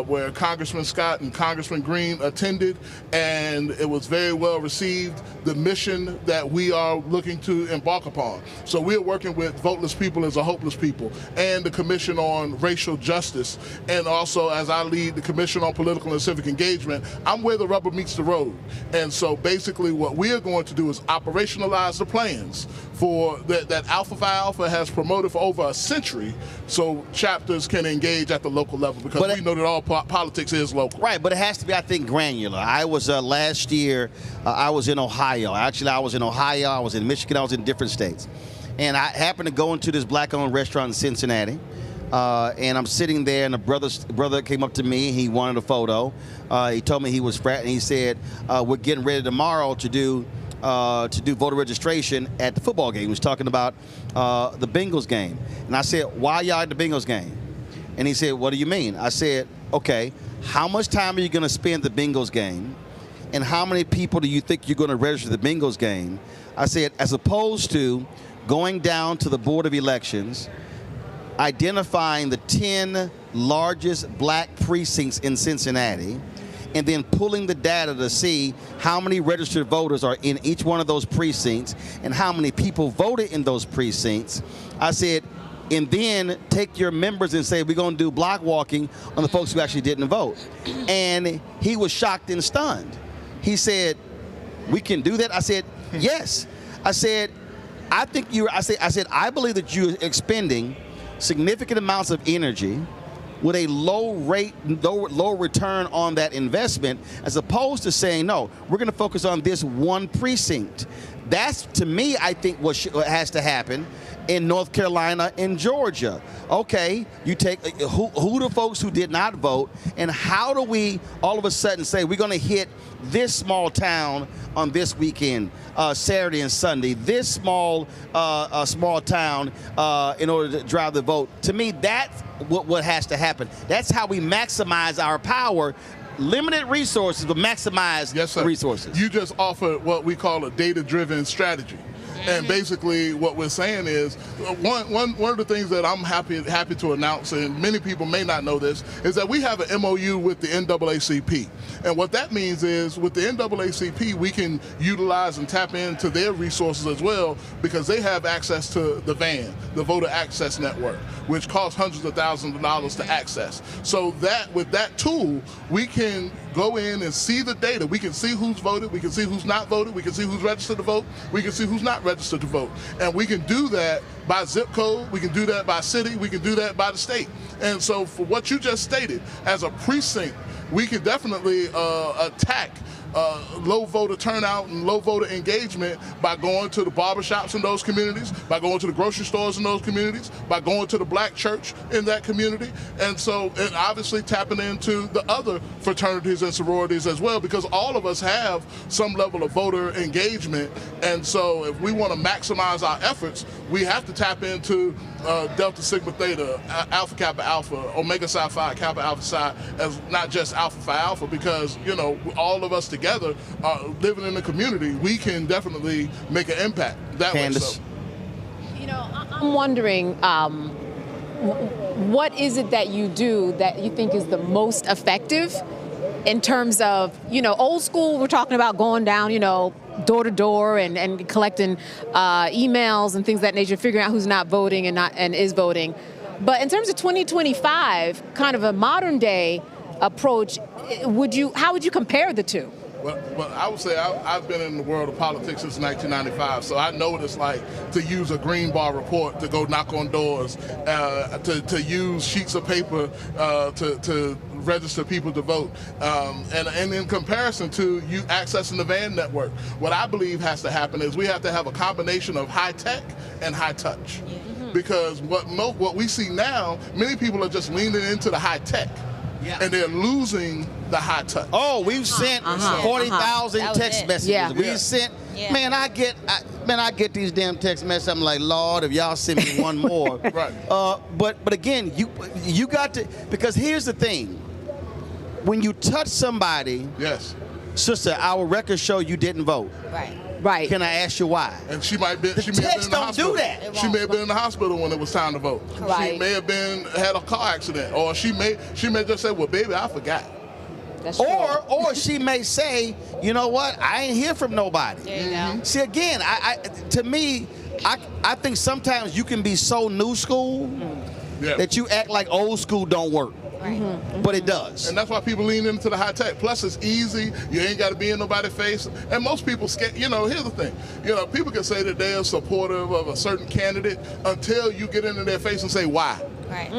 where Congressman Scott and Congressman Green attended, and it was very well received, the mission that we are looking to embark upon. So we are working with Voteless People as a Hopeless People and the Commission on Racial Justice, and also as I lead the Commission on Political and Civic Engagement, I'm where the rubber meets the road. And so basically what we are going to do is operationalize the plans for that Alpha Phi Alpha has promoted for over a century, so chapters can engage at the local level, because we know that all politics is local. Right, but it has to be, I think, granular. I was last year, I was in Ohio. Actually, I was in Ohio, I was in Michigan, I was in different states. And I happened to go into this black-owned restaurant in Cincinnati. And I'm sitting there, and a brother came up to me. He wanted a photo. He told me he was frat, and he said, we're getting ready tomorrow to do voter registration at the football game. He was talking about the Bengals game. And I said, why y'all at the Bengals game? And he said, what do you mean? I said, okay, how much time are you going to spend at the Bengals game? And how many people do you think you're going to register the Bengals game? I said, as opposed to going down to the Board of Elections, identifying the 10 largest black precincts in Cincinnati, and then pulling the data to see how many registered voters are in each one of those precincts and how many people voted in those precincts. I said, and then take your members and say, we're going to do block walking on the folks who actually didn't vote. And he was shocked and stunned. He said, we can do that? I said, yes. I said, I believe that you're expending significant amounts of energy with a low return on that investment, as opposed to saying, no, we're going to focus on this one precinct. That's, to me, I think what has to happen in North Carolina and Georgia. Okay, you take who the folks who did not vote, and how do we all of a sudden say we're going to hit this small town on this weekend, Saturday and Sunday, this small town in order to drive the vote? To me, that's what has to happen. That's how we maximize our power. Limited resources, but maximize resources. You just offered what we call a data-driven strategy. And basically what we're saying is, one of the things that I'm happy to announce, and many people may not know this, is that we have an MOU with the NAACP. And what that means is, with the NAACP, we can utilize and tap into their resources as well, because they have access to the VAN, the Voter Access Network, which costs hundreds of thousands of dollars to access. So that with that tool, we can go in and see the data. We can see who's voted, we can see who's not voted, we can see who's registered to vote, we can see who's not registered to vote. And we can do that by zip code, we can do that by city, we can do that by the state. And so for what you just stated, as a precinct, we can definitely attack low voter turnout and low voter engagement by going to the barbershops in those communities, by going to the grocery stores in those communities, by going to the black church in that community, and obviously tapping into the other fraternities and sororities as well, because all of us have some level of voter engagement. And so if we want to maximize our efforts, we have to tap into Delta Sigma Theta, Alpha Kappa Alpha, Omega Psi Phi, Kappa Alpha Psi, as not just Alpha Phi Alpha, because, you know, all of us together living in the community, we can definitely make an impact that way. So. You know, I'm wondering, what is it that you do that you think is the most effective in terms of, you know, old school, we're talking about going down, you know, door to door and collecting emails and things of that nature, figuring out who's not voting and is voting. But in terms of 2025, kind of a modern day approach, how would you compare the two? Well, I would say I've been in the world of politics since 1995, so I know what it's like to use a green bar report to go knock on doors, to use sheets of paper to register people to vote. And in comparison to you accessing the VAN network, what I believe has to happen is we have to have a combination of high tech and high touch. Because what we see now, many people are just leaning into the high tech. Yeah. And they're losing the high touch. Oh, we've sent 40,000 text messages. Yeah. We've sent, man, I get these damn text messages. I'm like, Lord, if y'all send me one more. Right. But again, you got to, because here's the thing. When you touch somebody, yes, sister, our records show you didn't vote. Right. Can I ask you why? And she may have been in the do hospital. that. She may have been in the hospital when it was time to vote. Right. She may have had a car accident, or she may just say, "Well, baby, I forgot." That's or she may say, "You know what? I ain't hear from nobody." There you go. See, again, to me, I think sometimes you can be so new school that you act like old school don't work. Right. But it does. And that's why people lean into the high tech. Plus, it's easy. You ain't got to be in nobody's face. And most people, you know, here's the thing. You know, people can say that they're supportive of a certain candidate until you get into their face and say, why? Right.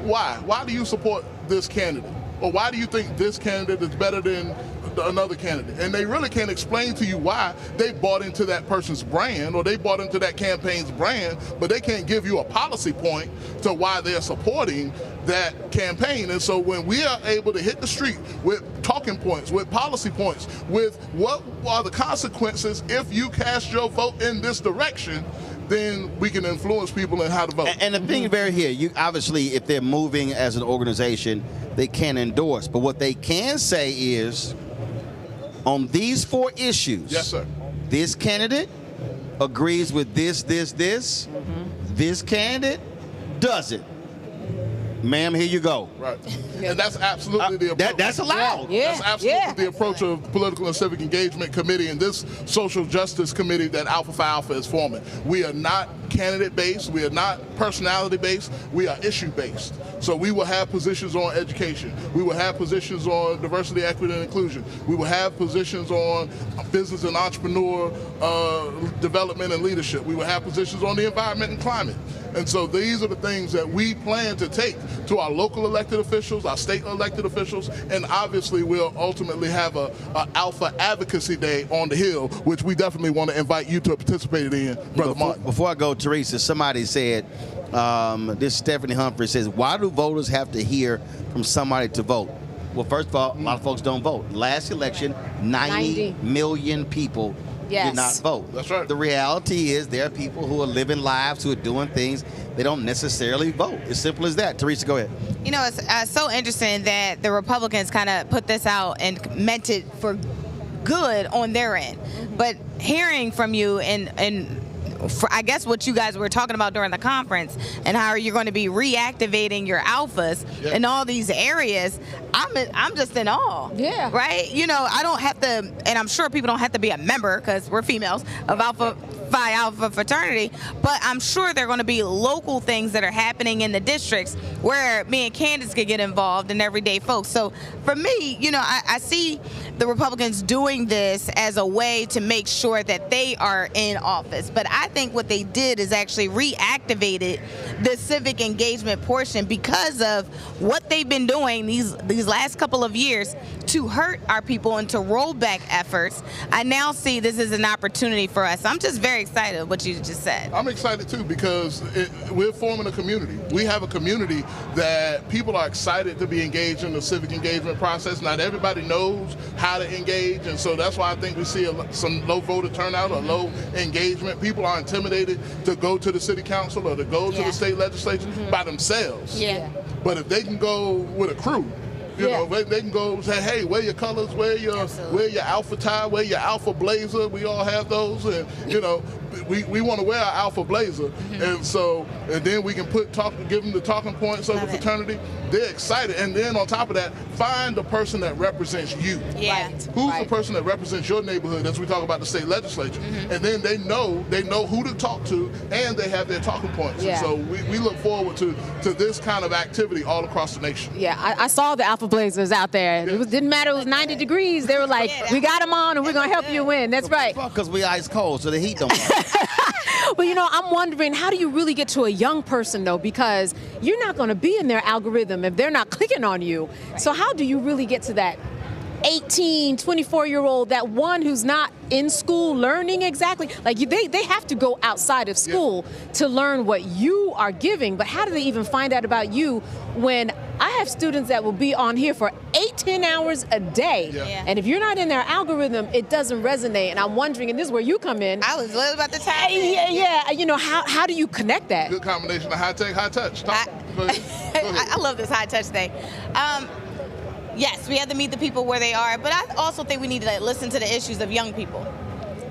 Why? Why do you support this candidate? Or why do you think this candidate is better than another candidate? And they really can't explain to you why they bought into that person's brand or they bought into that campaign's brand, but they can't give you a policy point to why they're supporting that campaign. And so when we are able to hit the street with talking points, with policy points, with what are the consequences if you cast your vote in this direction, then we can influence people in how to vote. And the thing very here, you obviously, if they're moving as an organization, they can endorse. But what they can say is, on these 4 issues, yes, sir, this candidate agrees with this. This candidate doesn't. Ma'am, here you go. Right. And that's absolutely the approach. That's allowed. That's absolutely the approach of Political and Civic Engagement Committee and this Social Justice Committee that Alpha Phi Alpha is forming. We are not candidate-based. We are not personality-based. We are issue-based. So we will have positions on education. We will have positions on diversity, equity, and inclusion. We will have positions on business and entrepreneur development and leadership. We will have positions on the environment and climate. And so these are the things that we plan to take to our local elected officials, our state elected officials, and obviously we'll ultimately have a Alpha Advocacy Day on the Hill, which we definitely want to invite you to participate in, Brother Martin. Before I go, Teresa, somebody said, this Stephanie Humphrey says, why do voters have to hear from somebody to vote? Well, first of all, a lot of folks don't vote. Last election, 90 million people did not vote. That's right. The reality is there are people who are living lives, who are doing things, they don't necessarily vote. As simple as that. Teresa, go ahead. You know, it's so interesting that the Republicans kind of put this out and meant it for good on their end. But hearing from you and I guess what you guys were talking about during the conference and how you're going to be reactivating your alphas in all these areas, I'm just in awe. Yeah. Right? You know, I don't have to, and I'm sure people don't have to be a member because we're females of Phi Alpha fraternity, but I'm sure there are going to be local things that are happening in the districts where me and Candace could get involved and everyday folks. So for me, you know, I see the Republicans doing this as a way to make sure that they are in office. But I think what they did is actually reactivated the civic engagement portion because of what they've been doing these last couple of years to hurt our people and to roll back efforts. I now see this as an opportunity for us. I'm just very excited what you just said. I'm excited too because we're forming a community. We have a community that people are excited to be engaged in the civic engagement process. Not everybody knows how to engage, and so that's why I think we see some low voter turnout or low engagement. People are intimidated to go to the city council or to go to the state legislature by themselves. Yeah. But if they can go with a crew, you know, they can go say, hey, wear your colors, wear your alpha tie, wear your alpha blazer. We all have those, and you know, we want to wear our alpha blazer, and then we can give them the talking points of the fraternity. They're excited, and then on top of that, find the person that represents you. Yeah. Who's the person that represents your neighborhood as we talk about the state legislature, and then they know who to talk to, and they have their talking points. Yeah. And so we look forward to this kind of activity all across the nation. Yeah, I saw the Alpha Blazers out there. It didn't matter, it was 90 degrees. They were like, we got them on and we're going to help you win. That's right. Because we ice cold, so the heat don't matter. But you know, I'm wondering, how do you really get to a young person though? Because you're not going to be in their algorithm if they're not clicking on you. So how do you really get to that 18, 24-year-old, that one who's not in school learning exactly? Like they have to go outside of school to learn what you are giving. But how do they even find out about you when I have students that will be on here for 8-10 hours a day? And if you're not in their algorithm, it doesn't resonate. And I'm wondering, and this is where you come in. I was literally about to tap in. Yeah. You know, how do you connect that? Good combination of high tech, high touch. Go ahead. I love this high touch thing. Yes, we have to meet the people where they are, but I also think we need to listen to the issues of young people.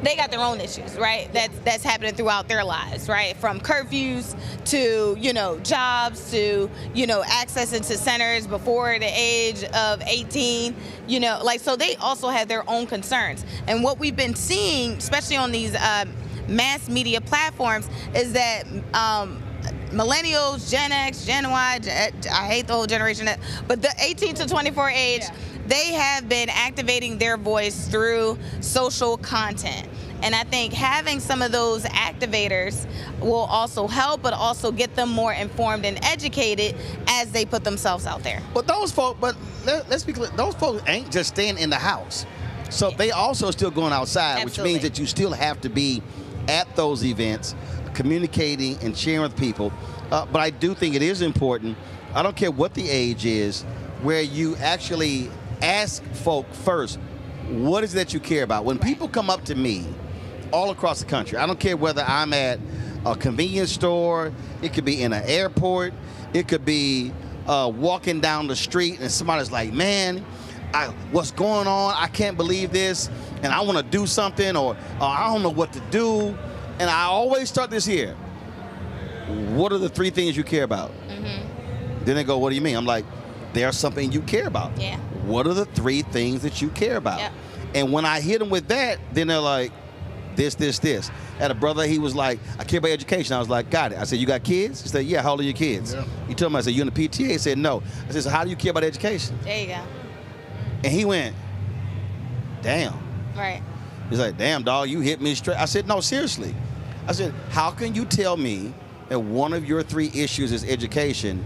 They got their own issues, right? That's happening throughout their lives, right? From curfews to, you know, jobs to, you know, access into centers before the age of 18, you know, like, so they also have their own concerns. And what we've been seeing, especially on these mass media platforms, is that millennials, Gen X, Gen Y, I hate the whole generation, but the 18 to 24 age, they have been activating their voice through social content. And I think having some of those activators will also help, but also get them more informed and educated as they put themselves out there. But those folks, let's be clear, those folks ain't just staying in the house. So they also still going outside, which means that you still have to be at those events, communicating and sharing with people. But I do think it is important, I don't care what the age is, where you actually ask folk first, what is it that you care about? When people come up to me all across the country, I don't care whether I'm at a convenience store, it could be in an airport, it could be walking down the street and somebody's like, man, what's going on? I can't believe this, and I want to do something, or I don't know what to do. And I always start this here. What are the 3 things you care about? Then they go, what do you mean? I'm like, there's something you care about. Yeah. What are the 3 things that you care about? Yep. And when I hit them with that, then they're like, this. I had a brother, he was like, I care about education. I was like, got it. I said, you got kids? He said, yeah, how old are your kids? Yeah. He told me, I said, you in the PTA? He said, no. I said, so how do you care about education? There you go. And he went, damn. Right. He's like, damn, dog, you hit me straight. I said, no, seriously. I said, how can you tell me that one of your 3 issues is education,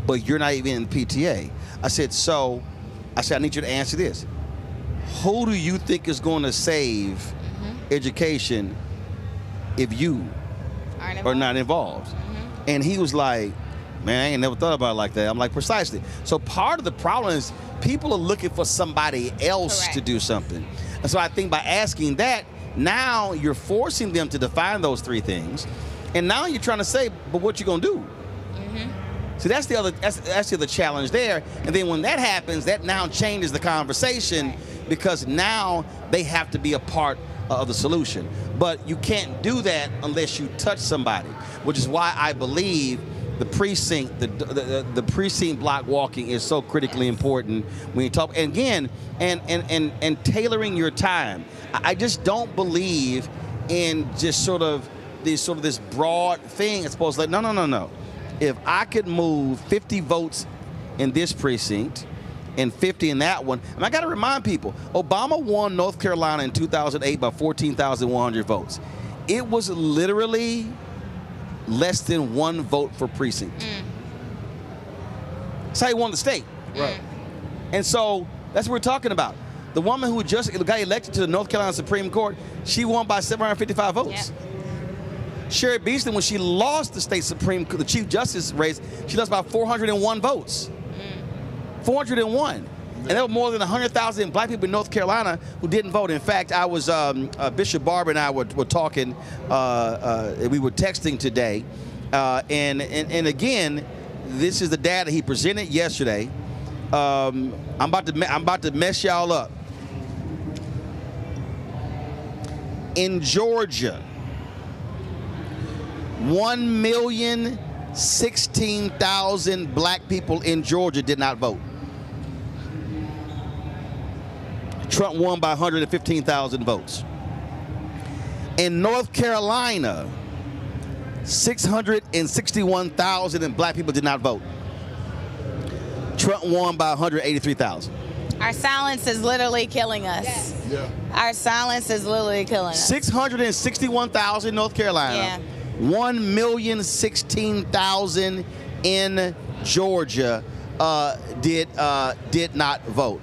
but you're not even in the PTA? I said, I need you to answer this. Who do you think is going to save education if you are not involved? And he was like, man, I ain't never thought about it like that. I'm like, precisely. So part of the problem is people are looking for somebody else to do something. And so I think by asking that, now you're forcing them to define those 3 things. And now you're trying to say, but what you gonna do? So that's the other challenge there. And then when that happens, that now changes the conversation because now they have to be a part of the solution. But you can't do that unless you touch somebody, which is why I believe the precinct, the precinct block walking is so critically important when you talk. And again, and tailoring your time. I just don't believe in just sort of this broad thing. It's supposed to like, no. If I could move 50 votes in this precinct and 50 in that one, and I got to remind people, Obama won North Carolina in 2008 by 14,100 votes. It was literally less than 1 vote per precinct. That's how he won the state. Right. And so that's what we're talking about. The woman who just got elected to the North Carolina Supreme Court, she won by 755 votes. Yeah. Sherry Beasley, when she lost the state the Chief Justice race, she lost by 401 votes. 401. And there were more than 100,000 black people in North Carolina who didn't vote. In fact, I was, Bishop Barber and I were talking, we were texting today. And again, this is the data he presented yesterday. I'm about to mess y'all up. In Georgia, 1,016,000 black people in Georgia did not vote. Trump won by 115,000 votes. In North Carolina, 661,000 black people did not vote. Trump won by 183,000. Our silence is literally killing us. Yes. Yeah. Our silence is literally killing us. 661,000 in North Carolina. Yeah. 1,016,000 in Georgia did not vote.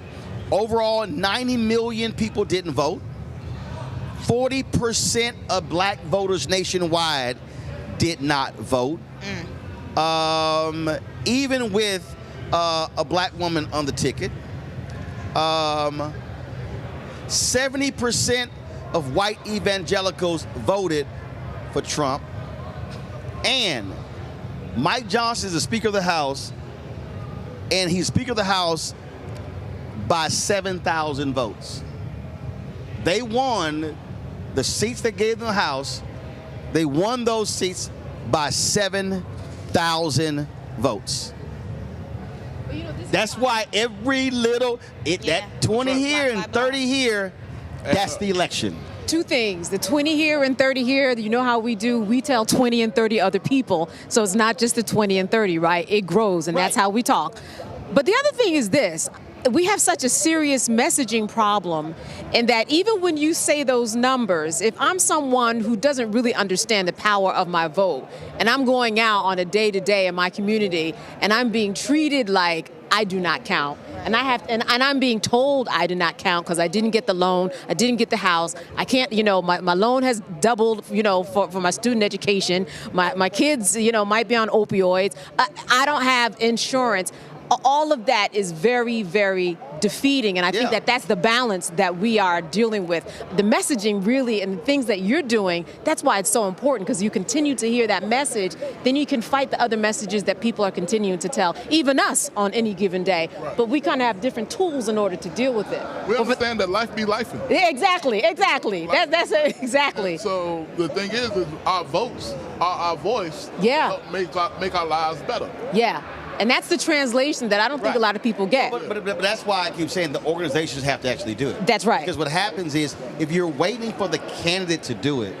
Overall, 90 million people didn't vote. 40% of black voters nationwide did not vote. Even with a black woman on the ticket. 70% of white evangelicals voted for Trump. And Mike Johnson is the Speaker of the House, and he's Speaker of the House by 7,000 votes. They won the seats that gave them the House. They won those seats by 7,000 votes. That's why every little, that 20 here and 30 here, that's the election. 2 things, the 20 here and 30 here, you know how we do, we tell 20 and 30 other people, so it's not just the 20 and 30, right? It grows, and that's how we talk. But the other thing is this, we have such a serious messaging problem in that even when you say those numbers, if I'm someone who doesn't really understand the power of my vote, and I'm going out on a day-to-day in my community, and I'm being treated like I do not count, and I'm being told I do not count because I didn't get the loan, I didn't get the house, I can't, my loan has doubled, for my student education, my kids, might be on opioids, I don't have insurance. All of that is very, very defeating, and I think that's the balance that we are dealing with. The messaging really, and the things that you're doing, that's why it's so important, because you continue to hear that message, then you can fight the other messages that people are continuing to tell, even us on any given day. Right. But we kind of have different tools in order to deal with it. We understand that life be lifing. Yeah, exactly. That's it, exactly. And so the thing is our votes, our voice, help make our lives better. Yeah. And that's the translation that I don't think a lot of people get. But that's why I keep saying the organizations have to actually do it. That's right. Because what happens is if you're waiting for the candidate to do it,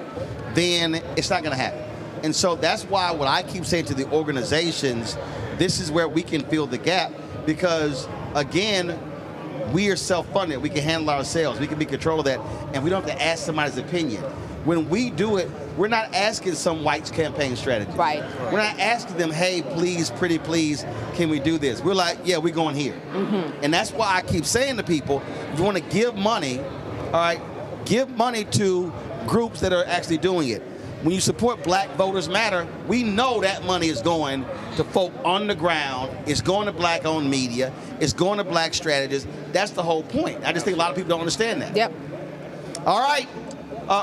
then it's not going to happen. And so that's why what I keep saying to the organizations, this is where we can fill the gap because, again, we are self-funded. We can handle ourselves. We can be in control of that, and we don't have to ask somebody's opinion. When we do it, we're not asking some white's campaign strategy. Right. We're not asking them, hey, please, pretty please, can we do this? We're like, yeah, we're going here. And that's why I keep saying to people, if you want to give money, all right, give money to groups that are actually doing it. When you support Black Voters Matter, we know that money is going to folk on the ground. It's going to Black-owned media. It's going to Black strategists. That's the whole point. I just think a lot of people don't understand that. Yep. All right.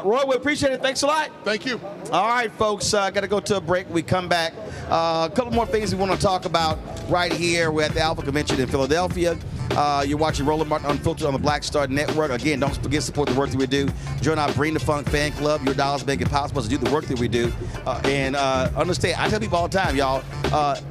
Roy, we appreciate it. Thanks a lot. Thank you. All right, folks. Got to go to a break. We come back. A couple more things we want to talk about right here. We're at the Alpha Convention in Philadelphia. You're watching Roland Martin Unfiltered on the Black Star Network. Again, don't forget to support the work that we do. Join our Bring the Funk fan club. Your dollars make it possible to do the work that we do. And understand, I tell people all the time, y'all,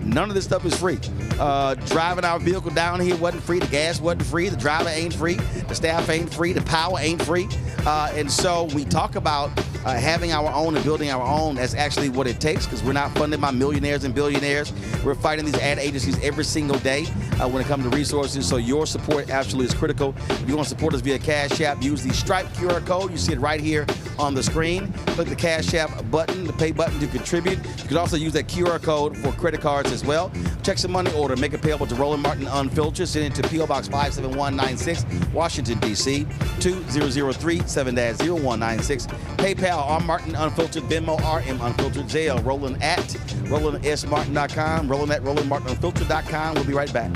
none of this stuff is free. Driving our vehicle down here wasn't free. The gas wasn't free. The driver ain't free. The staff ain't free. The power ain't free. And so we talk about having our own and building our own. That's actually what it takes because we're not funded by millionaires and billionaires. We're fighting these ad agencies every single day when it comes to resources. So your support absolutely is critical. If you want to support us via Cash App, use the Stripe QR code. You see it right here on the screen. Click the Cash App button, the pay button to contribute. You can also use that QR code for credit cards as well. Check some money order. Make it payable to Roland Martin Unfiltered. Send it to P.O. Box 57196, Washington, D.C. 2003-7-0196. PayPal, R. Martin Unfiltered. Venmo, RM Unfiltered. Zelle, Roland at RolandSMartin.com. Roland at RolandMartinUnfiltered.com. We'll be right back.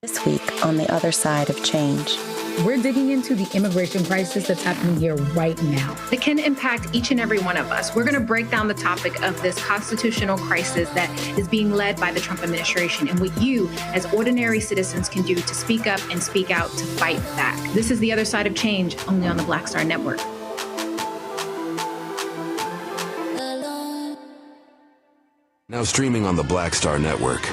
This week on The Other Side of Change. We're digging into the immigration crisis that's happening here right now. It can impact each and every one of us. We're going to break down the topic of this constitutional crisis that is being led by the Trump administration and what you, as ordinary citizens, can do to speak up and speak out to fight back. This is The Other Side of Change, only on the Black Star Network. Now streaming on the Black Star Network.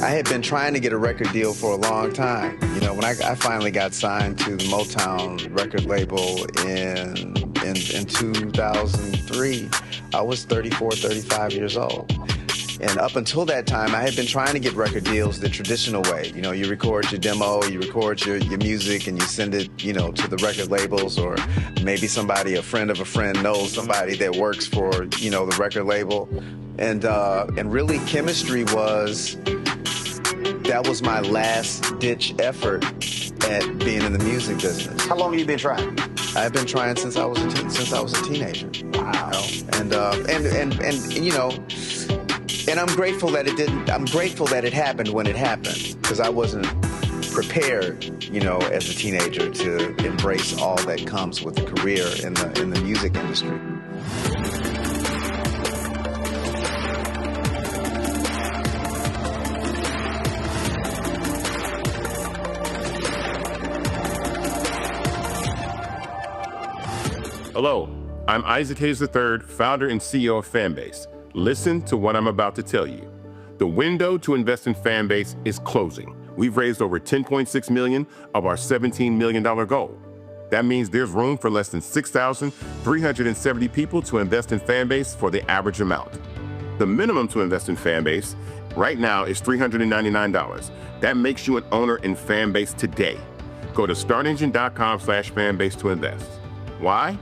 I had been trying to get a record deal for a long time. You know, when I finally got signed to the Motown record label in 2003, I was 34, 35 years old. And up until that time, I had been trying to get record deals the traditional way. You know, you record your demo, you record your music, and you send it, you know, to the record labels, or maybe somebody, a friend of a friend, knows somebody that works for, you know, the record label. And really, chemistry that was my last-ditch effort at being in the music business. How long have you been trying? I've been trying since I was a teenager. Wow. You know? And you know, and I'm grateful that it didn't. I'm grateful that it happened when it happened, because I wasn't prepared, you know, as a teenager to embrace all that comes with a career in the music industry. Hello, I'm Isaac Hayes III, founder and CEO of Fanbase. Listen to what I'm about to tell you. The window to invest in Fanbase is closing. We've raised over $10.6 million of our $17 million goal. That means there's room for less than 6,370 people to invest in Fanbase for the average amount. The minimum to invest in Fanbase right now is $399. That makes you an owner in Fanbase today. Go to startengine.com/fanbase to invest. Why?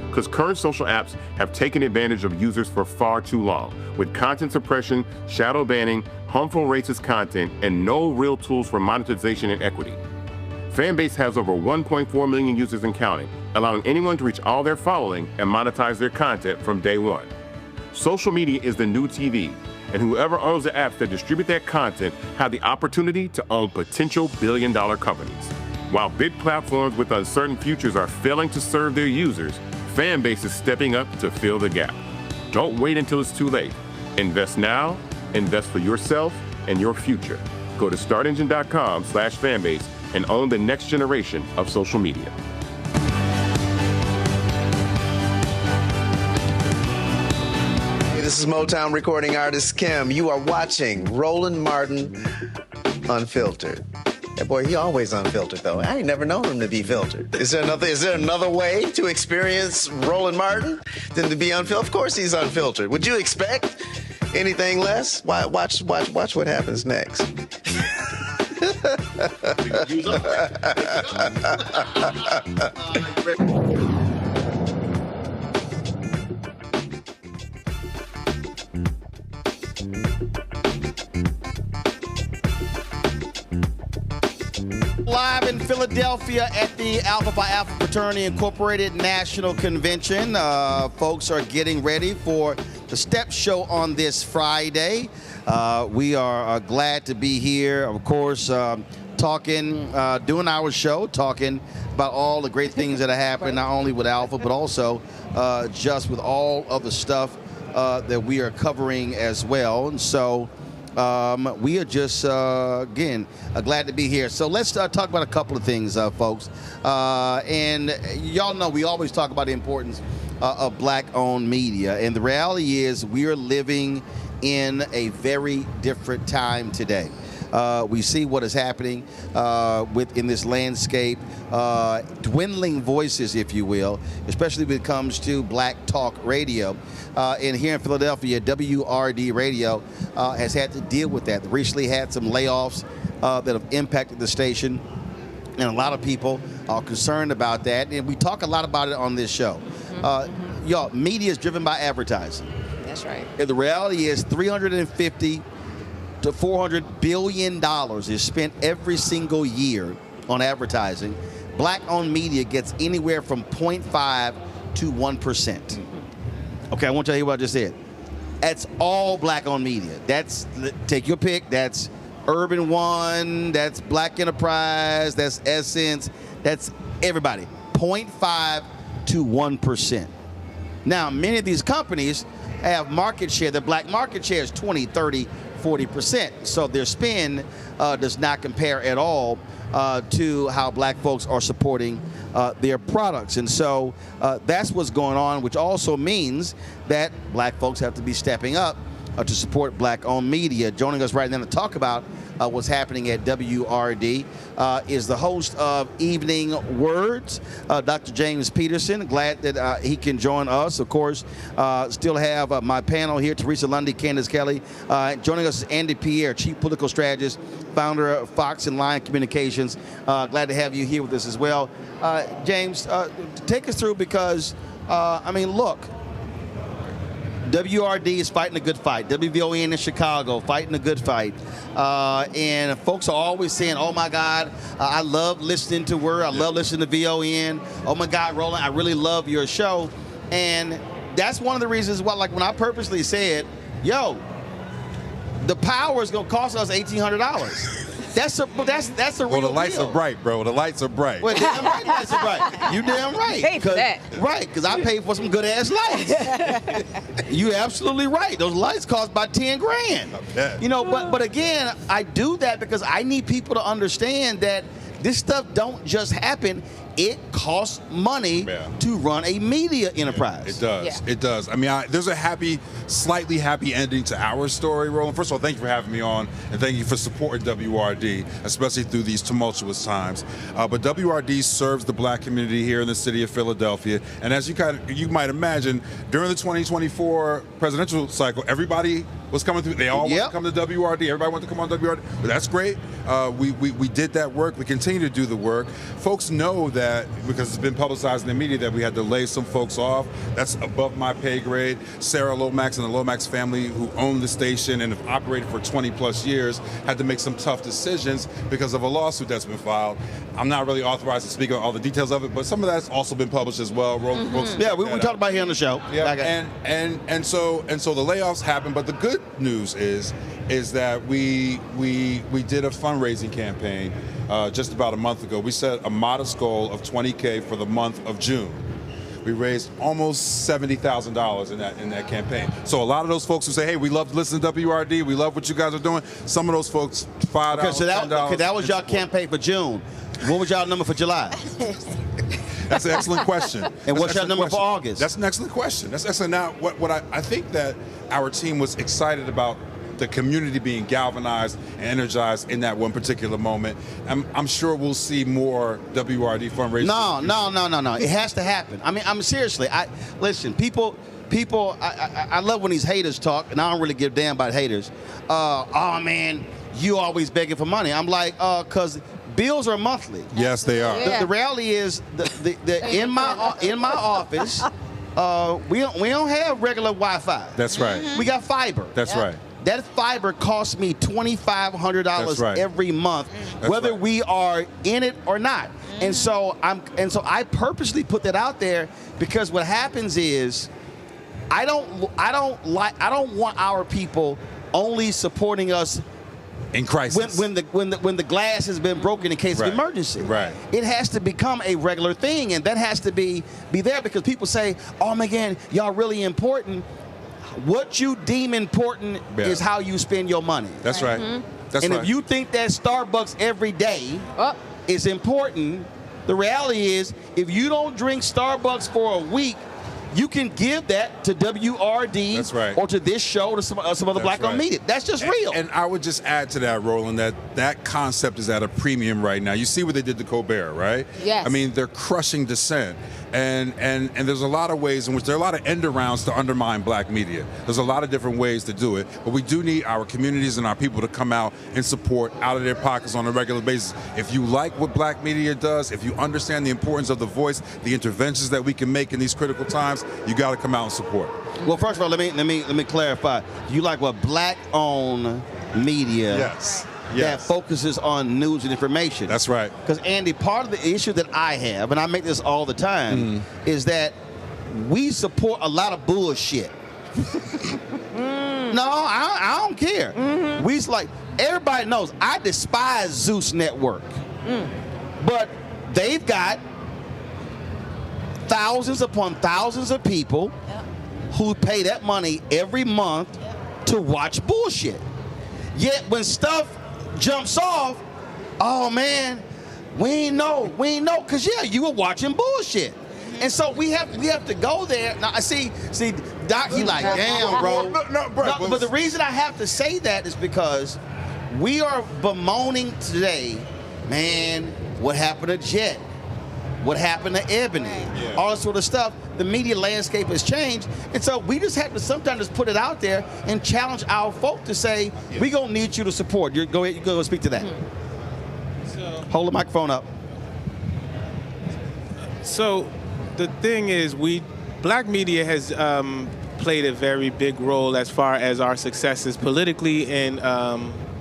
Because current social apps have taken advantage of users for far too long, with content suppression, shadow banning, harmful racist content, and no real tools for monetization and equity. Fanbase has over 1.4 million users and counting, allowing anyone to reach all their following and monetize their content from day one. Social media is the new TV, and whoever owns the apps that distribute that content have the opportunity to own potential billion-dollar companies. While big platforms with uncertain futures are failing to serve their users, Fanbase is stepping up to fill the gap. Don't wait until it's too late. Invest now, invest for yourself and your future. Go to startengine.com/fanbase and own the next generation of social media. This is Motown recording artist Kim. You are watching Roland Martin Unfiltered. That boy, he always unfiltered, though. I ain't never known him to be filtered. Is there another way to experience Roland Martin than to be unfiltered? Of course he's unfiltered. Would you expect anything less? Watch what happens next. Live in Philadelphia at the Phi Alpha Fraternity Incorporated National Convention. Folks are getting ready for the step show on this Friday. We are glad to be here, of course, talking, doing our show, talking about all the great things that are happening, not only with Alpha, but also just with all of the stuff that we are covering as well. And so we are just, again, glad to be here. So let's talk about a couple of things, folks. And y'all know we always talk about the importance of black-owned media. And the reality is we are living in a very different time today. We see what is happening in this landscape, dwindling voices, if you will, especially when it comes to black talk radio. And here in Philadelphia, WURD radio has had to deal with that. They recently had some layoffs that have impacted the station, and a lot of people are concerned about that. And we talk a lot about it on this show. Y'all, media is driven by advertising. That's right. And the reality is $350 to $400 billion is spent every single year on advertising. Black-owned media gets anywhere from 0.5 to 1%. Okay, I want you to hear what I just said. That's all black-owned media. That's, take your pick, that's Urban One, that's Black Enterprise, that's Essence, that's everybody. 0.5 to 1%. Now, many of these companies have market share. The black market share is 20, 30, 40%. So their spend does not compare at all to how black folks are supporting their products. And so that's what's going on, which also means that black folks have to be stepping up to support black-owned media. Joining us right now to talk about what's happening at WURD is the host of Evening Words, Dr. James Peterson. Glad that he can join us. Of course, still have my panel here, Teresa Lundy, Candace Kelly. Joining us is Andy Pierre, Chief Political Strategist, founder of Fox and Lion Communications. Glad to have you here with us as well. James, take us through because, I mean, look, WURD is fighting a good fight. WVON in Chicago fighting a good fight. And folks are always saying, oh, my God, I love listening to WURD. I love listening to VON. Oh, my God, Roland, I really love your show. And that's one of the reasons why, like when I purposely said, yo, the power is going to cost us $1,800. That's a real Well, the lights deal. are bright, bro. The lights are bright. Well, damn right, the lights are bright. You damn right. Pay for that. Right, because I paid for some good ass lights. You absolutely right. Those lights cost about 10 grand. You know, but again, I do that because I need people to understand that this stuff don't just happen. It costs money to run a media enterprise. It does. It does. I mean, there's a slightly happy ending to our story, Roland. First of all, thank you for having me on, and thank you for supporting WURD, especially through these tumultuous times. But WURD serves the black community here in the city of Philadelphia, and as you might imagine, during the 2024 presidential cycle, everybody was coming through. They all wanted to come to WURD. Everybody wanted to come on WURD. But that's great. We did that work. We continue to do the work. Folks know that because it's been publicized in the media that we had to lay some folks off. That's above my pay grade. Sarah Lomax and the Lomax family, who own the station and have operated for 20 plus years, had to make some tough decisions because of a lawsuit that's been filed. I'm not really authorized to speak on all the details of it, but some of that's also been published as well. Yeah, we talked about it here on the show. Yeah, and so the layoffs happened, but the good news is that we did a fundraising campaign just about a month ago. We set a modest goal of $20K for the month of June. We raised almost $70,000 in that campaign. So a lot of those folks who say, "Hey, we love to listen to WURD. We love what you guys are doing." Some of those folks, $5, $10. Okay, that was y'all campaign for June. What was y'all number for July? That's an excellent question. And what's your number for August? That's an excellent question. That's excellent. Now, what I think that our team was excited about the community being galvanized and energized in that one particular moment. I'm sure we'll see more WRD fundraising. No. It has to happen. I mean, seriously. Listen, people. I love when these haters talk, and I don't really give a damn about haters. Oh man, you always begging for money. I'm like, cause bills are monthly. Yes, they are. The reality is, in my office, we don't have regular Wi-Fi. That's right. We got fiber. That's right. That fiber costs me $2,500 every month, whether we are in it or not. And so I purposely put that out there because what happens is I don't want our people only supporting us in crisis when the glass has been broken in case of emergency. Right. It has to become a regular thing, and that has to be there because people say, "Oh my God, y'all really important." What you deem important is how you spend your money. That's right. That's and right. if you think that Starbucks every day is important, the reality is if you don't drink Starbucks for a week, you can give that to WRD That's right. or to this show or some other black-owned media. That's just real. And I would just add to that, Roland, that concept is at a premium right now. You see what they did to Colbert, right? Yes. I mean, they're crushing dissent. And there's a lot of ways in which there are a lot of end arounds to undermine black media. There's a lot of different ways to do it, but we do need our communities and our people to come out and support out of their pockets on a regular basis. If you like what black media does, if you understand the importance of the voice, the interventions that we can make in these critical times, you got to come out and support. Well, first of all, let me clarify. You like what black-owned media? That focuses on news and information. That's right. Because, Andy, part of the issue that I have, and I make this all the time, is that we support a lot of bullshit. No, I don't care. Everybody knows I despise Zeus Network. But they've got thousands upon thousands of people who pay that money every month to watch bullshit. Yet when stuff jumps off, oh man, we ain't know, cause you were watching bullshit. And so we have to go there. Now I see Doc, he like, damn, bro. But the reason I have to say that is because we are bemoaning today, man, what happened to Jet? What happened to Ebony? All that sort of stuff. The media landscape has changed. And so we just have to sometimes just put it out there and challenge our folk to say, we gonna need you to support. Go ahead, you go speak to that. Hold the microphone up. So the thing is, black media has played a very big role as far as our successes politically and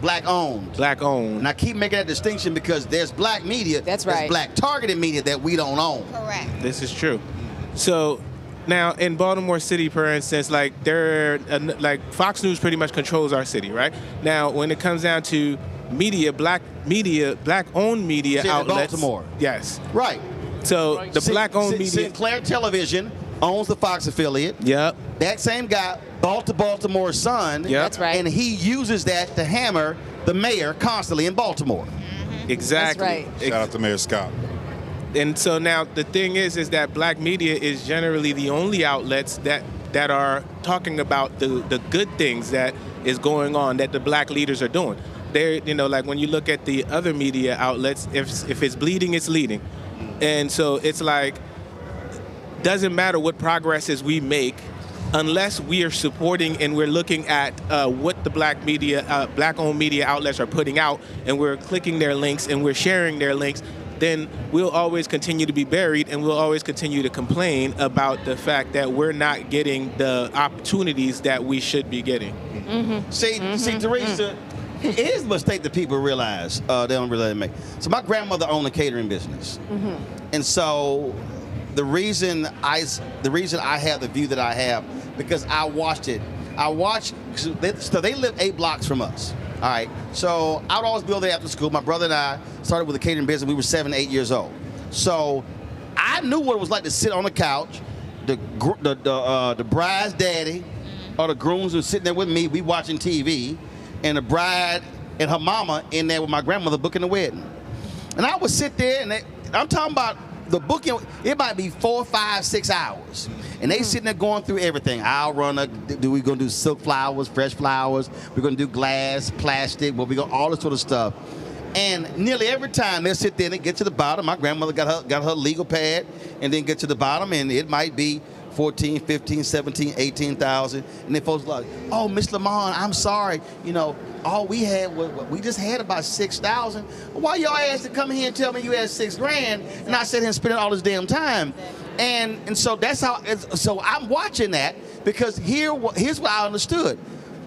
black-owned. Black-owned. And I keep making that distinction because there's black media, there's black targeted media that we don't own. Correct. This is true. So now in Baltimore City, for instance, like Fox News pretty much controls our city, right? Now, when it comes down to black-owned media outlets. Baltimore. Yes. Right. So the black-owned media. Sinclair Television owns the Fox affiliate. Yep. That same guy bought the Baltimore Sun. Yep. That's right. And he uses that to hammer the mayor constantly in Baltimore. Exactly. That's right. Shout out to Mayor Scott. And so now the thing is that black media is generally the only outlets that are talking about the good things that is going on, that the black leaders are doing. They're, like when you look at the other media outlets, if it's bleeding, it's leading. And so it's like, doesn't matter what progresses we make, unless we are supporting and we're looking at what the black-owned media outlets are putting out, and we're clicking their links and we're sharing their links, then we'll always continue to be buried, and we'll always continue to complain about the fact that we're not getting the opportunities that we should be getting. See, Teresa, it is a mistake that people realize they don't really make. So my grandmother owned a catering business, and so the reason I have the view that I have because I watched it. So they live 8 blocks from us. All right, so I would always be over there after school. My brother and I started with a catering business. We were 7, 8 years old. So I knew what it was like to sit on the couch. The bride's daddy or the grooms were sitting there with me. We watching TV, and the bride and her mama in there with my grandmother booking the wedding. And I would sit there, and I'm talking about the booking, it might be 4, 5, 6 hours. And they sitting there going through everything. I'll run we're gonna do silk flowers, fresh flowers, we're gonna do glass, plastic, we go all this sort of stuff. And nearly every time they'll sit there and get to the bottom. My grandmother got her legal pad and then get to the bottom, and it might be 14, 15, 17, 18,000. And then folks like, oh, Miss Lamont, I'm sorry. You know, all we had we just had about 6,000. Why y'all asked to come here and tell me you had 6 grand, and I sat here and spent all this damn time. And so that's how. So I'm watching that because here's what I understood.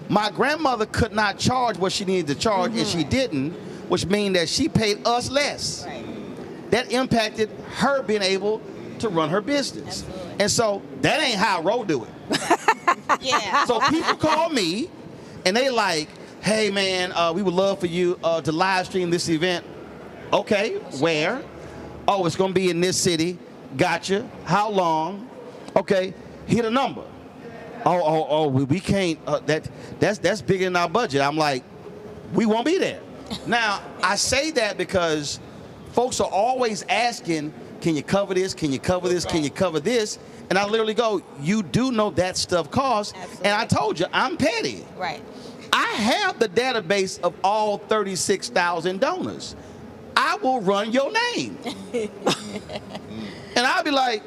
My grandmother could not charge what she needed to charge, and she didn't, which means that she paid us less. Right. That impacted her being able to run her business. Absolutely. And so that ain't how Ro do it. Yeah. So people call me and they like, hey man, we would love for you to live stream this event. Okay, where? Oh, it's gonna be in this city. Gotcha. How long? Okay, hit a number. Oh, we can't. That's bigger than our budget. I'm like, we won't be there. Now I say that because folks are always asking, can you cover this? Can you cover this? Can you cover this? And I literally go, you do know that stuff costs. Absolutely. And I told you, I'm petty. Right. I have the database of all 36,000 donors. I will run your name. And I'll be like,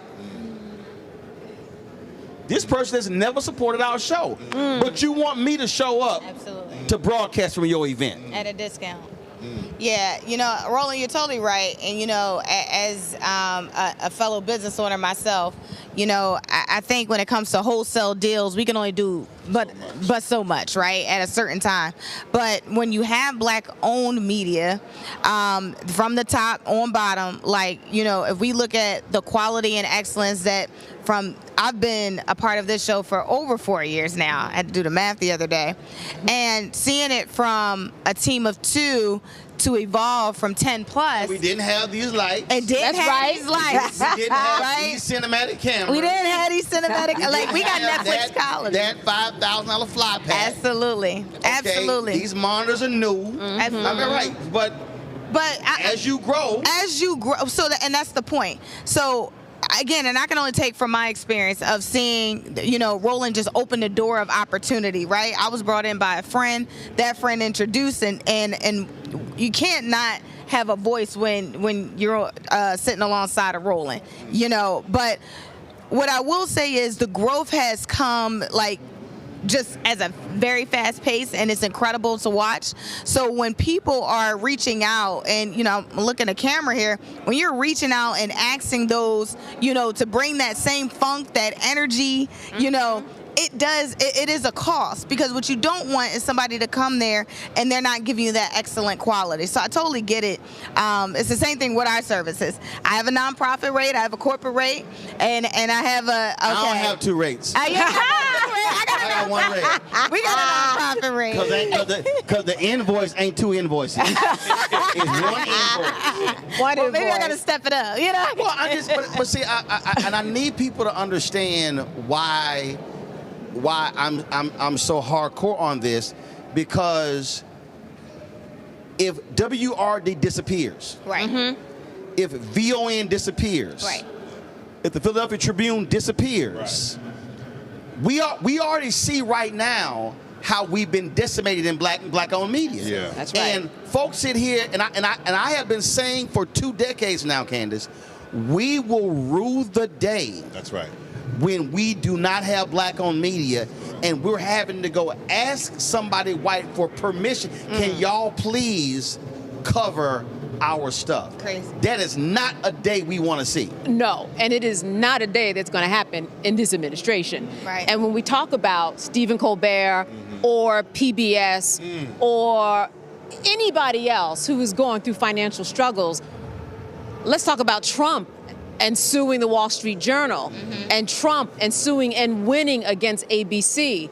this person has never supported our show, but you want me to show up to broadcast from your event. At a discount. Yeah, you know, Roland, you're totally right. And, you know, as a fellow business owner myself, you know, I think when it comes to wholesale deals, we can only do but so much, right, at a certain time. But when you have Black-owned media, from the top on bottom, like, you know, if we look at the quality and excellence that I've been a part of this show for over 4 years now. I had to do the math the other day. And seeing it from a team of 2 to evolve from 10 plus. We didn't have these lights. And didn't have these lights. We didn't have these cinematic cameras. We didn't have these cinematic, like we got Netflix quality. That $5,000 fly pad. Absolutely. Okay, absolutely. These monitors are new. Absolutely. I'm right. But as you grow. So and that's the point. So again, and I can only take from my experience of seeing, you know, Roland just open the door of opportunity, right? I was brought in by a friend, that friend introduced, and you can't not have a voice when you're sitting alongside of Roland, you know. But what I will say is the growth has come like just as a very fast pace, and it's incredible to watch. So when people are reaching out, and, you know, I'm looking at the camera here, when you're reaching out and asking those, you know, to bring that same funk, that energy, you know, it is a cost, because what you don't want is somebody to come there and they're not giving you that excellent quality. So I totally get it. It's the same thing with our services. I have a nonprofit rate, I have a corporate rate, and I have a. Okay. I don't have 2 rates. I got 1 rate. We got a nonprofit rate. Because the invoice ain't 2 invoices. It's 1 invoice. Well, maybe I got to step it up, you know? Well, but see, I need people to understand why I'm so hardcore on this, because if WRD disappears, right? If VON disappears, right? If the Philadelphia Tribune disappears, right. we already see right now how we've been decimated in black-owned media. Yeah, that's right. And folks sit here, and I have been saying for 2 decades now, Candace, we will rue the day. That's right. When we do not have black-owned media, and we're having to go ask somebody white for permission, can y'all please cover our stuff? Crazy. That is not a day we want to see. No, and it is not a day that's going to happen in this administration. Right. And when we talk about Stephen Colbert or PBS or anybody else who is going through financial struggles, let's talk about Trump and suing the Wall Street Journal, and Trump and suing and winning against ABC,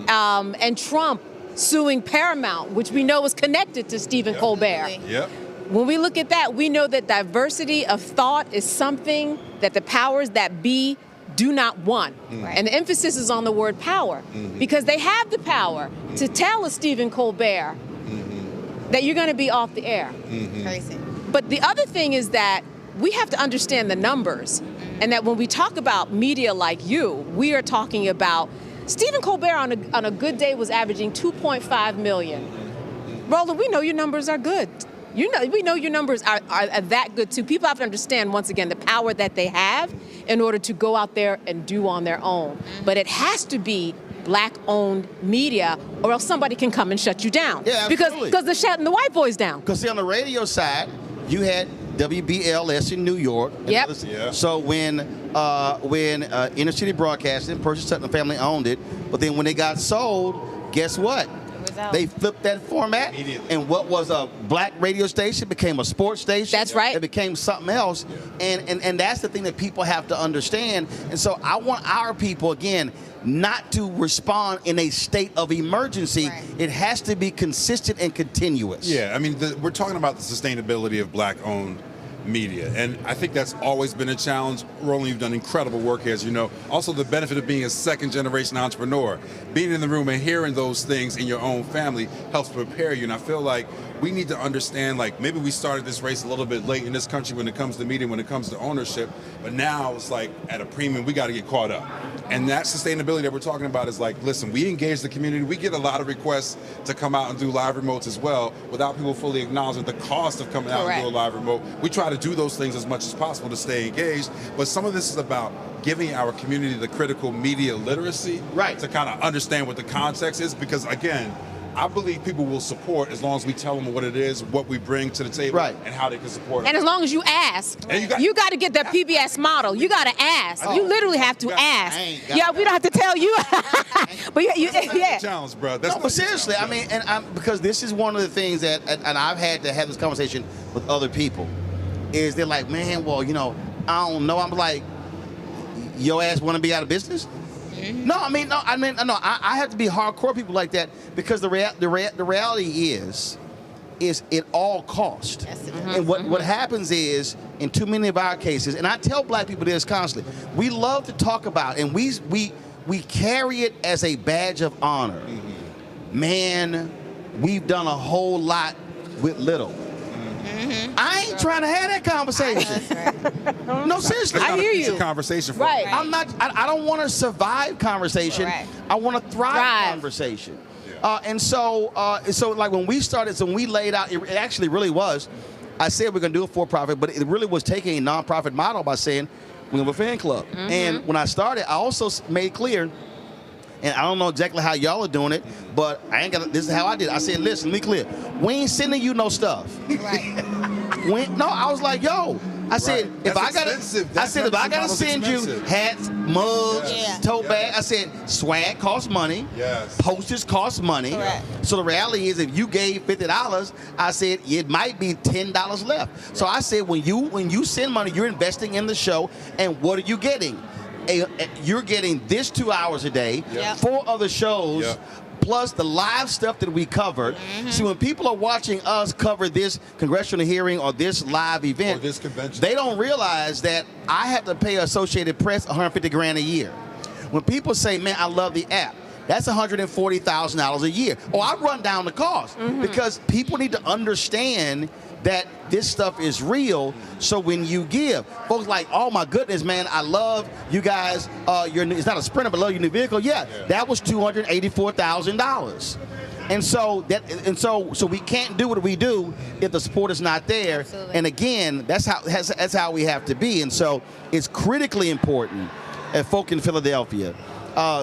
and Trump suing Paramount, which we know is connected to Stephen Colbert. Yep. When we look at that, we know that diversity of thought is something that the powers that be do not want. And the emphasis is on the word power, because they have the power to tell a Stephen Colbert that you're going to be off the air. Crazy. But the other thing is that we have to understand the numbers, and that when we talk about media like you, we are talking about Stephen Colbert on a good day was averaging 2.5 million. Roland, we know your numbers are good. We know your numbers are that good too. People have to understand, once again, the power that they have in order to go out there and do on their own. But it has to be Black-owned media, or else somebody can come and shut you down. Yeah, absolutely. Because they're shutting the white boys down. Because see, on the radio side, you had WBLS in New York. Yep. Yeah. So when Inner City Broadcasting, Percy Sutton family owned it, but then when they got sold, guess what? They flipped that format, and what was a black radio station became a sports station. That's right. It became something else, and that's the thing that people have to understand. And so I want our people, again, not to respond in a state of emergency. Right. It has to be consistent and continuous. Yeah, I mean, we're talking about the sustainability of Black-owned media, and I think that's always been a challenge. Roland, you've done incredible work here, as you know. Also, the benefit of being a second-generation entrepreneur, being in the room and hearing those things in your own family helps prepare you. And I feel like we need to understand, like, maybe we started this race a little bit late in this country when it comes to media, when it comes to ownership, but now it's like at a premium, we got to get caught up. And that sustainability that we're talking about is like, listen, we engage the community. We get a lot of requests to come out and do live remotes as well without people fully acknowledging the cost of coming out and do a live remote. We try to do those things as much as possible to stay engaged, but some of this is about giving our community the critical media literacy to kind of understand what the context is, because again, I believe people will support as long as we tell them what it is, what we bring to the table, and how they can support it. And as long as you ask, you got to get that PBS model. You got to ask. You literally have to ask. Yeah, we don't have to tell you. But yeah. Challenge, bro. No, but seriously, I mean, because this is one of the things that, and I've had to have this conversation with other people, is they're like, man, well, you know, I don't know. I'm like, your ass want to be out of business? No, I have to be hardcore people like that, because the reality is it all cost. Yes, and what happens is, in too many of our cases, and I tell black people this constantly, we love to talk about, and we carry it as a badge of honor. Man, we've done a whole lot with little. I ain't trying to have that conversation. No, seriously. I hear you. It's a conversation for right. I don't want to survive conversation. I want to thrive conversation. And so like when we started, so when we laid out, it actually really was, I said we're going to do a for-profit, but it really was taking a nonprofit model by saying we have a fan club. And when I started, I also made clear, and I don't know exactly how y'all are doing it, but this is how I did it. I said, listen, let me clear. We ain't sending you no stuff. No, I was like, yo. I said, if I gotta send you hats, mugs, tote bag, I said, swag costs money. Postage costs money. So the reality is, if you gave $50, I said it might be $10 left. So I said, when you send money, you're investing in the show, and what are you getting? You're getting this 2 hours a day, 4 other shows, plus the live stuff that we covered. See, when people are watching us cover this congressional hearing or this live event, or this convention, they don't realize that I have to pay Associated Press $150 grand a year. When people say, man, I love the app, that's $140,000 a year. Oh, I run down the cost, because people need to understand that this stuff is real. So when you give, folks like, oh my goodness, man, I love you guys. It's not a Sprinter, but I love your new vehicle. That was $284,000. And so we can't do what we do if the support is not there. Absolutely. And again, that's how we have to be. And so it's critically important that folk in Philadelphia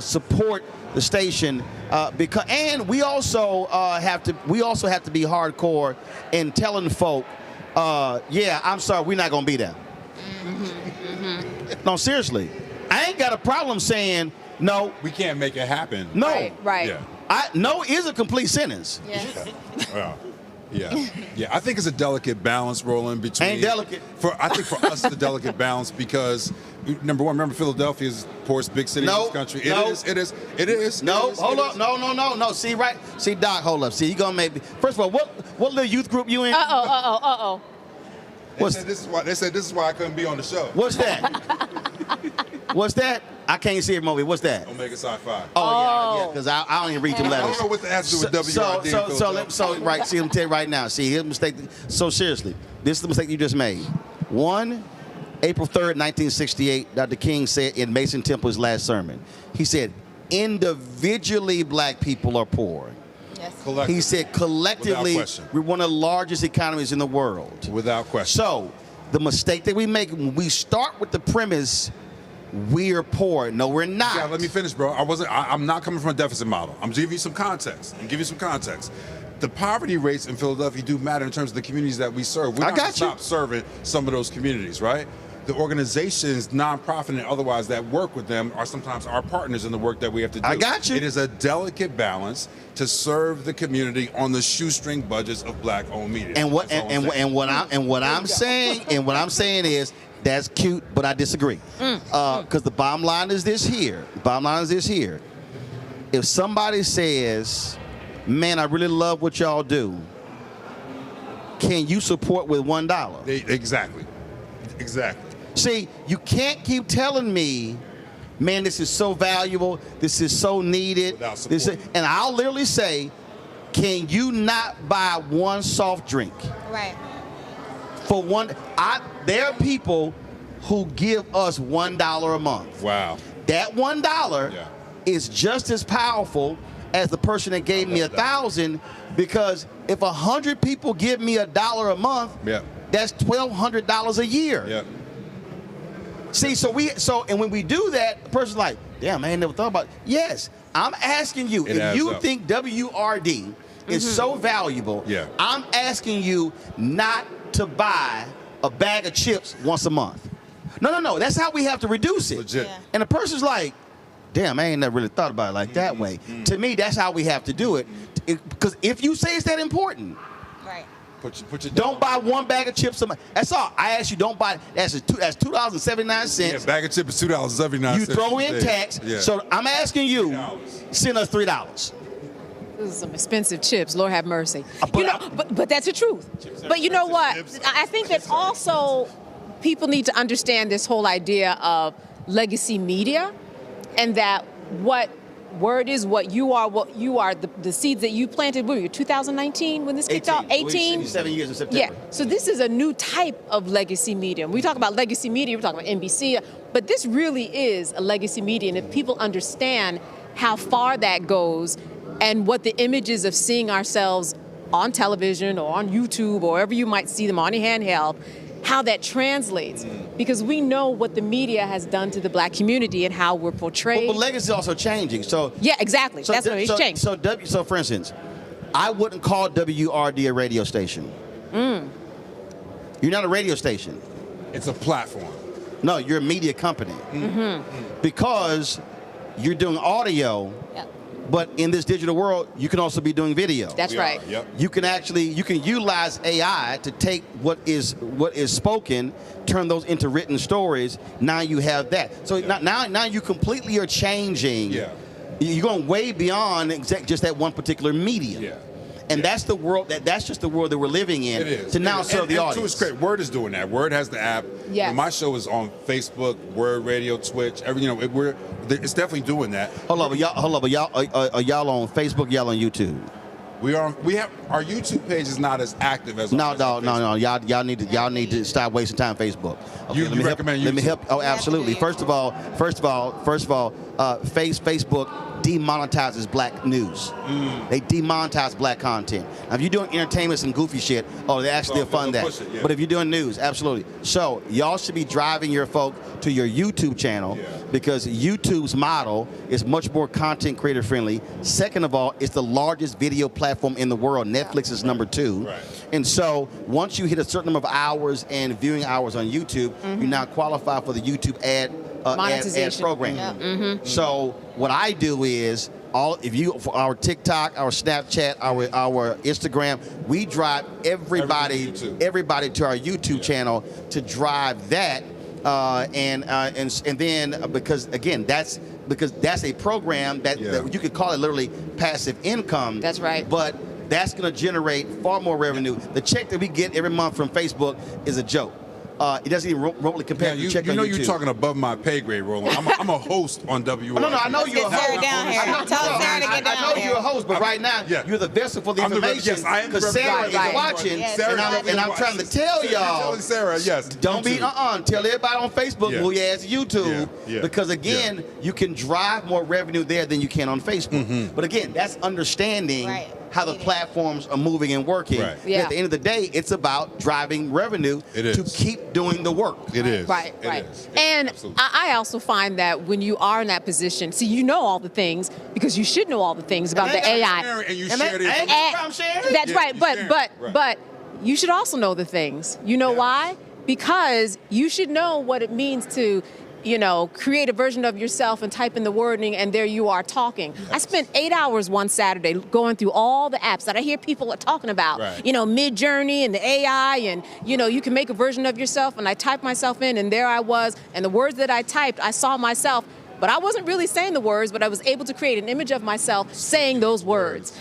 support the station, and we also have to be hardcore in telling folk, I'm sorry, we're not gonna be there. No, seriously, I ain't got a problem saying no. We can't make it happen. No, right. No is a complete sentence. Yeah, I think it's a delicate balance, Roland, between... Ain't delicate. I think for us, the delicate balance, because, number one, remember, Philadelphia is the poorest big city in this country. It is. No, hold up. No. See, Doc, hold up. See, you gonna make me... First of all, what little youth group you in? Uh-oh. They said this is why I couldn't be on the show. What's that? What's that? I can't see it, Moby. What's that? Omega Psi Phi. Oh, yeah, because I don't even read the letters. I don't know what that has to do with WRD. Right, see, let me tell you right now. See, here's a mistake. So seriously, this is the mistake you just made. One, April 3rd, 1968, Dr. King said in Mason Temple's last sermon, he said, individually black people are poor. Yes. He said collectively, we're one of the largest economies in the world. Without question. So the mistake that we make when we start with the premise, we're poor. No, we're not. Yeah, let me finish, bro. I'm not coming from a deficit model. I'm giving you some context. The poverty rates in Philadelphia do matter in terms of the communities that we serve. We're not going to stop serving some of those communities, right? The organizations, nonprofit and otherwise, that work with them are sometimes our partners in the work that we have to do. I got you. It is a delicate balance to serve the community on the shoestring budgets of black-owned media. And what I'm saying is that's cute, but I disagree. Because the bottom line is this here. If somebody says, man, I really love what y'all do, can you support with $1? Exactly. See, you can't keep telling me, man, this is so valuable, this is so needed. And I'll literally say, can you not buy one soft drink? Right. For one, there are people who give us $1 a month. Wow. That $1 is just as powerful as the person that gave me 1,000, because if 100 people give me $1 a month, that's $1,200 a year. Yeah. See, and when we do that, the person's like, damn, I ain't never thought about it. Yes, I'm asking you, if you think WRD is so valuable, I'm asking you not to buy a bag of chips once a month. No, that's how we have to reduce it. Legit. And the person's like, damn, I ain't never really thought about it like that way. To me, that's how we have to do it. Because if you say it's that important, don't buy one bag of chips a month. That's all. I ask you, don't buy. That's $2.79. Yeah, bag of chips is $2.79. You throw in tax. Yeah. So I'm asking you, send us $3. This is some expensive chips. Lord have mercy. But that's the truth. But you know what? I think that also people need to understand this whole idea of legacy media, and that what WURD is, what you are, the seeds that you planted. What were you, 2019 when this kicked off? 18? 7 years in September. Yeah. So this is a new type of legacy media. When we talk about legacy media, we're talking about NBC, but this really is a legacy media. And if people understand how far that goes and what the images of seeing ourselves on television or on YouTube or wherever you might see them on your handheld, how that translates, because we know what the media has done to the black community and how we're portrayed. But legacy is also changing. So yeah, exactly. That's what it's changed. So for instance, I wouldn't call WRD a radio station. You're not a radio station. It's a platform. No, you're a media company. Because you're doing audio. But in this digital world, you can also be doing video. That's right. You can utilize AI to take what is spoken, turn those into written stories. Now you have that. So now you completely are changing. You're going way beyond just that one particular medium. And that's the world. That's just the world that we're living in. It is. To now serve the audience. To its credit, WURD is doing that. WURD has the app. Yes. My show is on Facebook, WURD Radio, Twitch. It's definitely doing that. Hold on, but y'all are y'all on Facebook? Y'all on YouTube? We have our YouTube page is not as active as no. Y'all need to stop wasting time on Facebook. Okay, you recommend YouTube? Let me help. Oh, absolutely. First of all, Facebook demonetizes black news. They demonetize black content. Now, if you're doing entertainment and goofy shit, they actually fund that. But if you're doing news, absolutely. So y'all should be driving your folk to your YouTube channel, because YouTube's model is much more content creator friendly. Second of all, it's the largest video platform in the world. Netflix is number 2. Right. And so once you hit a certain number of hours and viewing hours on YouTube, you now qualify for the YouTube ad program. So what I do is for our TikTok, our Snapchat, our Instagram, we drive everybody to our YouTube channel to drive that, and then because that's a program that you could call it literally passive income. That's right. But that's going to generate far more revenue. The check that we get every month from Facebook is a joke. It doesn't even remotely compare to check on YouTube. You know you're talking above my pay grade, Roland. I'm a host on WURD. No, I know you're a host. I know you're a host, but right now you're the vessel for the information. Because Sarah is watching, and I'm trying to tell y'all. Sarah, yes. Don't be tell everybody on Facebook who you ask YouTube, because again, you can drive more revenue there than you can on Facebook. But again, that's understanding how the platforms are moving and working. At the end of the day, it's about driving revenue to keep doing the work. It is. Right. And I also find that when you are in that position, see, you know all the things because you should know all the things about the AI. And you share it. That's right. But you should also know the things. You know why? Because you should know what it means to create a version of yourself and type in the wording, and there you are talking. Yes. I spent 8 hours one Saturday going through all the apps that I hear people are talking about. Mid-Journey and the AI, and you can make a version of yourself. And I typed myself in, and there I was. And the words that I typed, I saw myself, but I wasn't really saying the words, but I was able to create an image of myself saying those words.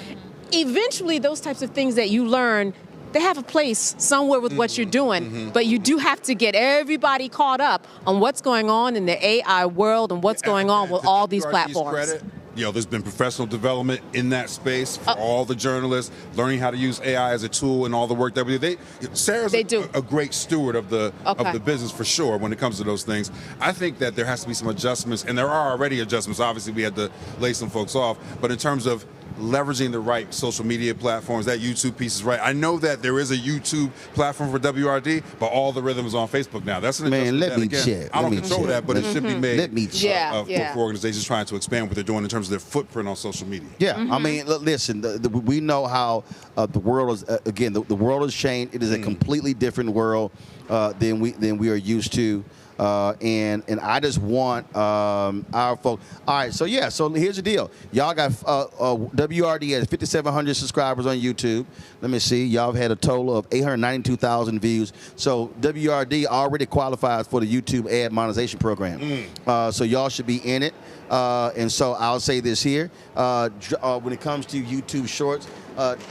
Eventually, those types of things that you learn, they have a place somewhere with what you're doing, but you do have to get everybody caught up on what's going on in the AI world and what's going on with all these platforms. There's been professional development in that space for all the journalists, learning how to use AI as a tool and all the work that we do. Sarah's a great steward of the business for sure when it comes to those things. I think that there has to be some adjustments, and there are already adjustments. Obviously, we had to lay some folks off, but in terms of leveraging the right social media platforms, that YouTube piece is right. I know that there is a YouTube platform for WRD, but all the rhythm is on Facebook now. That's an adjustment. Let me check. I don't control that, but it should be made. Let me check. For organizations trying to expand what they're doing in terms of their footprint on social media. I mean, listen, we know how the world is. Again, the world has changed. It is a completely different world than we are used to. And I just want our folks. All right, so here's the deal. Y'all got WRD has 5,700 subscribers on YouTube. Let me see. Y'all have had a total of 892,000 views. So WRD already qualifies for the YouTube ad monetization program. So y'all should be in it. And so I'll say this here. When it comes to YouTube Shorts,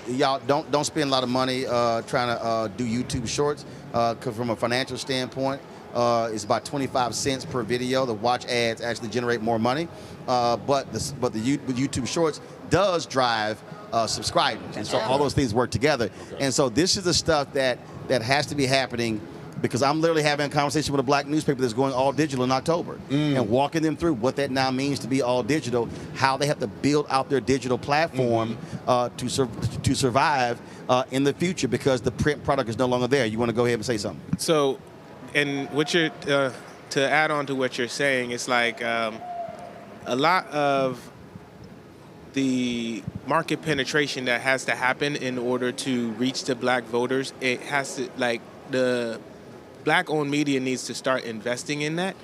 y'all don't spend a lot of money trying to do YouTube Shorts, because from a financial standpoint, it's about 25 cents per video. The watch ads actually generate more money, but the YouTube Shorts does drive subscribers, and so all those things work together. And so this is the stuff that has to be happening, because I'm literally having a conversation with a black newspaper that's going all digital in October, and walking them through what that now means to be all digital, how they have to build out their digital platform to survive in the future, because the print product is no longer there. You want to go ahead and say something? So. And what you're to add on to what you're saying, it's like a lot of the market penetration that has to happen in order to reach the black voters. It has to, like, the black-owned media needs to start investing in that,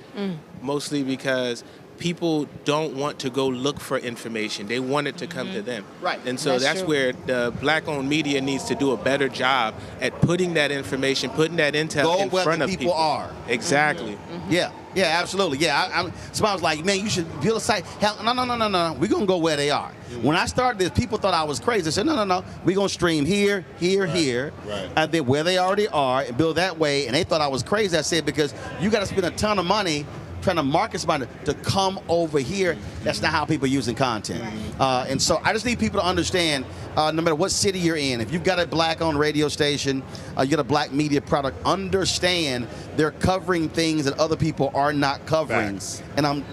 mostly because people don't want to go look for information. They want it to come to them. Right. And so that's where the black-owned media needs to do a better job at putting that information, putting that intel in front of people. People are. Exactly. Yeah, absolutely. Yeah, somebody was like, man, you should build a site. Hell, no. We're going to go where they are. When I started this, people thought I was crazy. They said, no. We're going to stream here, and then where they already are, and build that way. And they thought I was crazy. I said, because you got to spend a ton of money trying to market somebody to come over here. That's not how people are using content. And so I just need people to understand, no matter what city you're in, if you've got a black-owned radio station, you got a black media product, understand they're covering things that other people are not covering. And I'm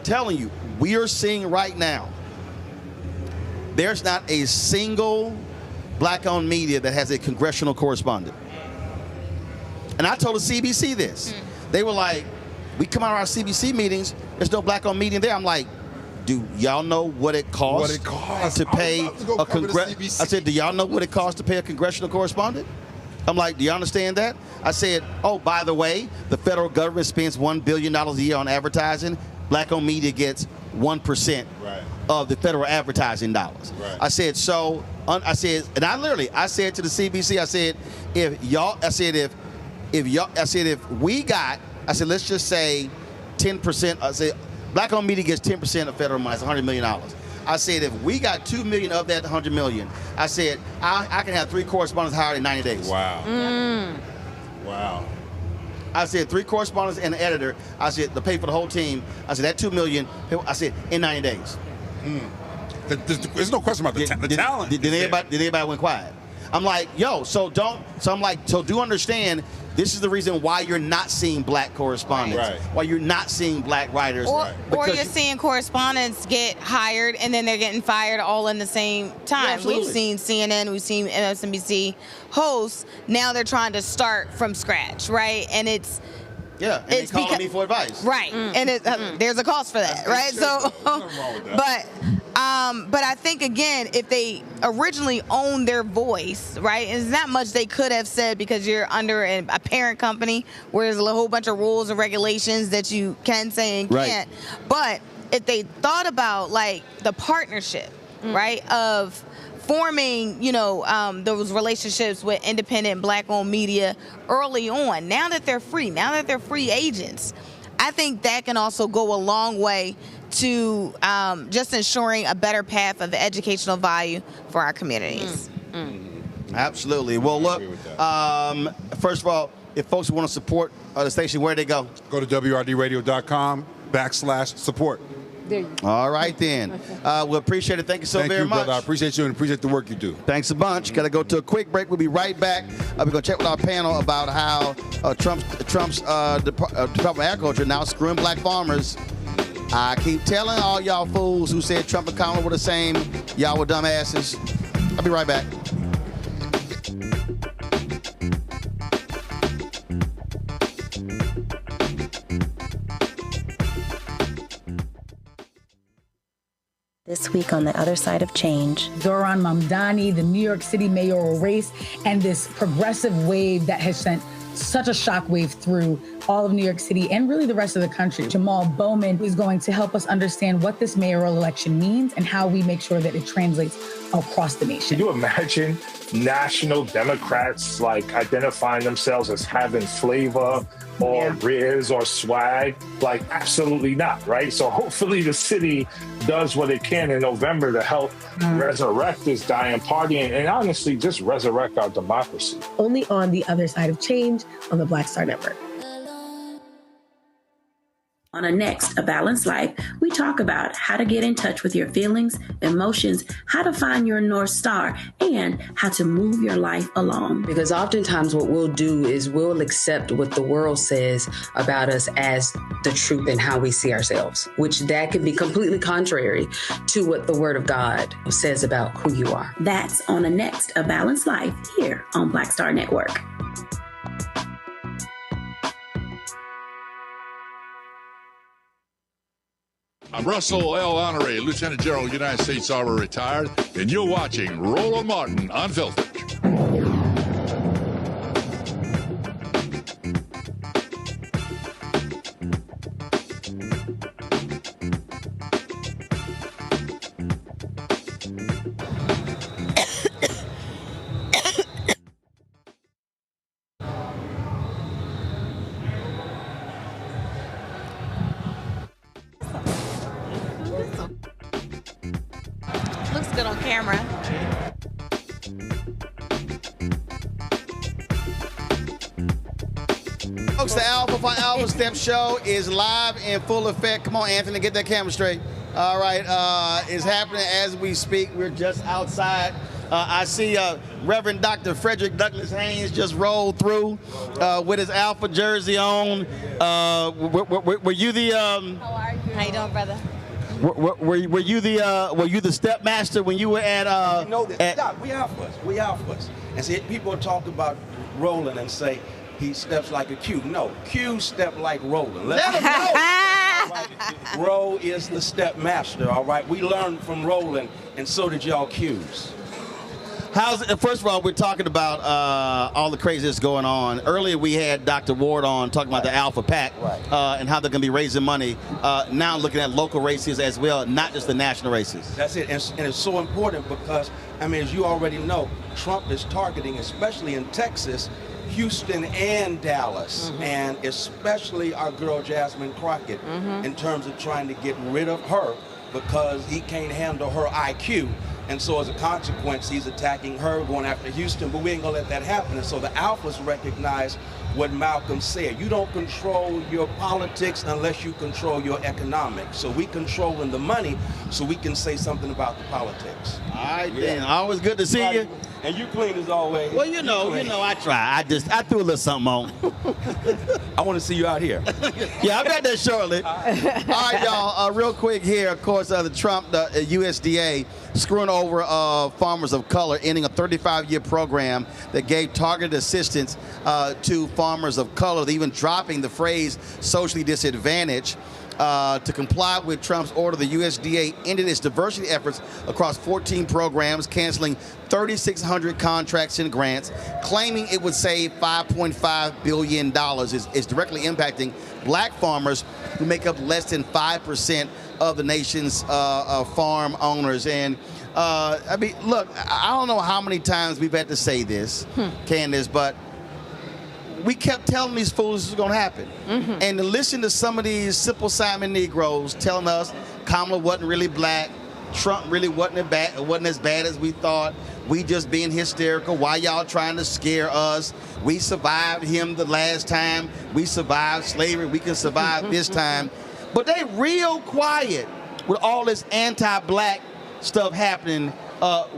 telling you, we are seeing right now, there's not a single black-owned media that has a congressional correspondent. And I told the CBC this. They were like, we come out of our CBC meetings, there's no black-owned media there. I'm like, do y'all know what it costs to pay a congressional? I said, do y'all know what it costs to pay a congressional correspondent? I'm like, do you understand that? I said, oh, by the way, the federal government spends $1 billion a year on advertising. Black-owned media gets 1% of the federal advertising dollars. I said, and I said to the CBC, I said, if we got, I said, let's just say 10%. I said, black-owned media gets 10% of federal money. It's $100 million. I said, if we got $2 million of that $100 million, I said, I can have 3 correspondents hired in 90 days. Wow. Wow. I said 3 correspondents and an editor. I said to pay for the whole team. I said that $2 million. I said in 90 days. There's no question about the talent. Did anybody went quiet? I'm like, yo, so do understand. This is the reason why you're not seeing black correspondents, why you're not seeing black writers. Or you're seeing correspondents get hired and then they're getting fired all in the same time. Yeah, we've seen CNN, we've seen MSNBC hosts. Now they're trying to start from scratch, right? And it's... Yeah, and it's calling me for advice. Right, and there's a cost for that, right? So, but I think, again, if they originally owned their voice, right, there's not much they could have said because you're under a parent company where there's a whole bunch of rules and regulations that you can say and can't. But if they thought about, like, the partnership, right, of forming, those relationships with independent black-owned media early on, now that they're free agents, I think that can also go a long way to just ensuring a better path of educational value for our communities. Absolutely. Well, look, first of all, if folks want to support the station, where do they go? Go to WRDradio.com/support. All right, then. We appreciate it. Thank you very much. Thank you, brother. I appreciate you and appreciate the work you do. Thanks a bunch. Got to go to a quick break. We'll be right back. We're going to check with our panel about how Trump's Department of Agriculture now screwing black farmers. I keep telling all y'all fools who said Trump and Kamala were the same, y'all were dumbasses. I'll be right back. This week on the other side of change. Zohran Mamdani, the New York City mayoral race, and this progressive wave that has sent such a shockwave through all of New York City and really the rest of the country. Jamal Bowman is going to help us understand what this mayoral election means and how we make sure that it translates across the nation. Can you imagine national Democrats like identifying themselves as having flavor or riz or swag? Like, absolutely not, right? So hopefully the city does what it can in November to help resurrect this dying party and honestly just resurrect our democracy. Only on the other side of change on the Black Star Network. On our next A Balanced Life, we talk about how to get in touch with your feelings, emotions, how to find your North Star, and how to move your life along. Because oftentimes what we'll do is we'll accept what the world says about us as the truth and how we see ourselves, which that can be completely contrary to what the Word of God says about who you are. That's on the next A Balanced Life here on Black Star Network. I'm Russell L. Honoré, Lieutenant General, United States Army, retired, and you're watching Roland Martin Unfiltered. Good on camera. Folks, the Phi Alpha Step Show is live in full effect. Come on, Anthony, get that camera straight. All right, it's happening as we speak. We're just outside. I see Reverend Dr. Frederick Douglass Haynes just rolled through with his Alpha jersey on. Were you the? How are you? How you doing, brother? Were you the step master when you were at? You know this. Stop. We Alphas. And see, people talk about Roland and say he steps like a Q. No, Q step like Roland. Let him know. Right. Ro is the step master. All right. We learned from Roland, and so did y'all Qs. First of all, we're talking about all the craziness going on. Earlier, we had Dr. WURD on talking about the Alpha PAC and how they're going to be raising money. Now looking at local races as well, not just the national races. That's it. And it's so important because, I mean, as you already know, Trump is targeting, especially in Texas, Houston and Dallas, and especially our girl Jasmine Crockett, in terms of trying to get rid of her because he can't handle her IQ. And so as a consequence, he's attacking her, going after Houston, but we ain't gonna let that happen. And so the alphas recognize what Malcolm said. You don't control your politics unless you control your economics. So we controlling the money so we can say something about the politics. All right, then. Always good to see you. And you clean as always. Well, you know, I try. I threw a little something on. I want to see you out here. Yeah, I'll be out there shortly. All right, y'all, real quick here, of course, the Trump, the USDA, screwing over farmers of color, ending a 35-year program that gave targeted assistance to farmers of color, even dropping the phrase socially disadvantaged. To comply with Trump's order, the USDA ended its diversity efforts across 14 programs, canceling 3,600 contracts and grants, claiming it would save $5.5 billion. It's directly impacting black farmers who make up less than 5% of the nation's farm owners. And I mean, look, I don't know how many times we've had to say this, Candace, but we kept telling these fools this was going to happen. And to listen to some of these Simple Simon Negroes telling us Kamala wasn't really black, Trump really wasn't as bad as we thought, we just being hysterical, why y'all trying to scare us, we survived him the last time, we survived slavery, we can survive this time. But they real quiet with all this anti-black stuff happening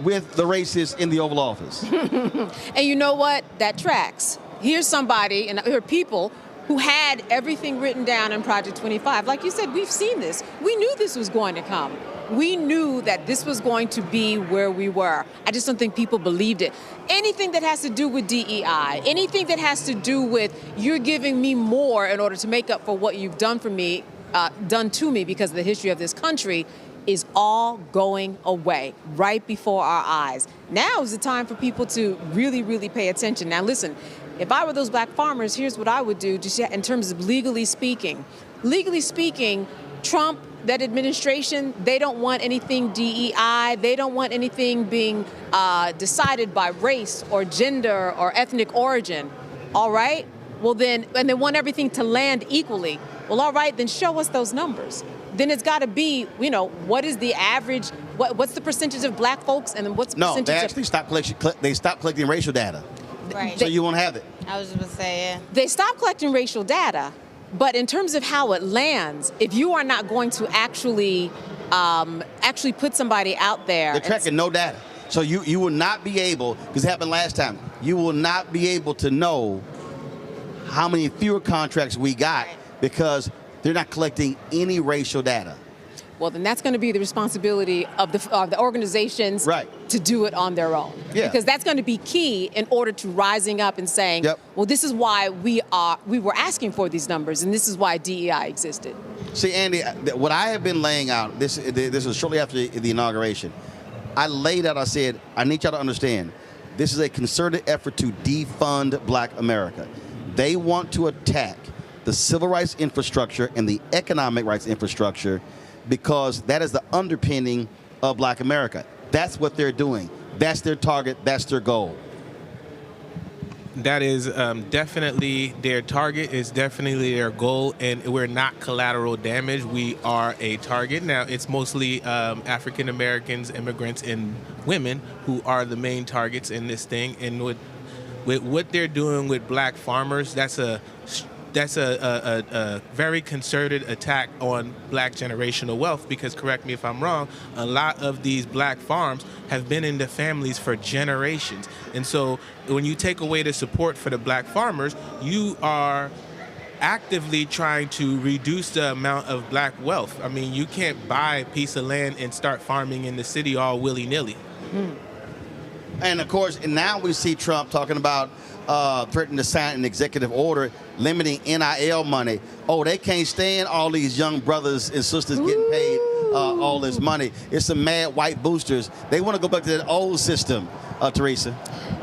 with the racists in the Oval Office. And you know what? That tracks. Here's somebody, and here are people who had everything written down in Project 25. Like you said, we've seen this. We knew this was going to come. We knew that this was going to be where we were. I just don't think people believed it. Anything that has to do with DEI, anything that has to do with you're giving me more in order to make up for what you've done for me, done to me because of the history of this country, is all going away right before our eyes. Now is the time for people to really, really pay attention. Now listen, if I were those black farmers, here's what I would do just in terms of legally speaking. Legally speaking, Trump, that administration, they don't want anything DEI. They don't want anything being decided by race or gender or ethnic origin. All right? Well then, and they want everything to land equally. Well, all right, then show us those numbers. Then it's got to be, you know, what is the average, what's the percentage of black folks, and then what's the percentage of... No, they actually stopped collecting racial data. Right. So you won't have it. I was just going to say, yeah. They stopped collecting racial data, but in terms of how it lands, if you are not going to actually put somebody out there... They're tracking no data. So you will not be able, because it happened last time, you will not be able to know how many fewer contracts we got because they're not collecting any racial data. Well, then that's going to be the responsibility of the organizations to do it on their own. Yeah. Because that's going to be key in order to rising up and saying, well, this is why we were asking for these numbers, and this is why DEI existed. See, Andy, what I have been laying out, this was shortly after the inauguration, I laid out, I said, I need y'all to understand, this is a concerted effort to defund black America. They want to attack the civil rights infrastructure and the economic rights infrastructure because that is the underpinning of black America. That's what they're doing. That's their target. That's their goal. That is definitely their target, is definitely their goal, and we're not collateral damage. We are a target. Now, it's mostly African Americans, immigrants, and women who are the main targets in this thing. And with what they're doing with black farmers, that's a very concerted attack on black generational wealth because, correct me if I'm wrong, a lot of these black farms have been in the families for generations. And so when you take away the support for the black farmers, you are actively trying to reduce the amount of black wealth. I mean, you can't buy a piece of land and start farming in the city all willy-nilly. And of course, and now we see Trump talking about threatening to sign an executive order limiting NIL money. Oh, they can't stand all these young brothers and sisters getting paid all this money. It's some mad white boosters. They want to go back to that old system, Teresa.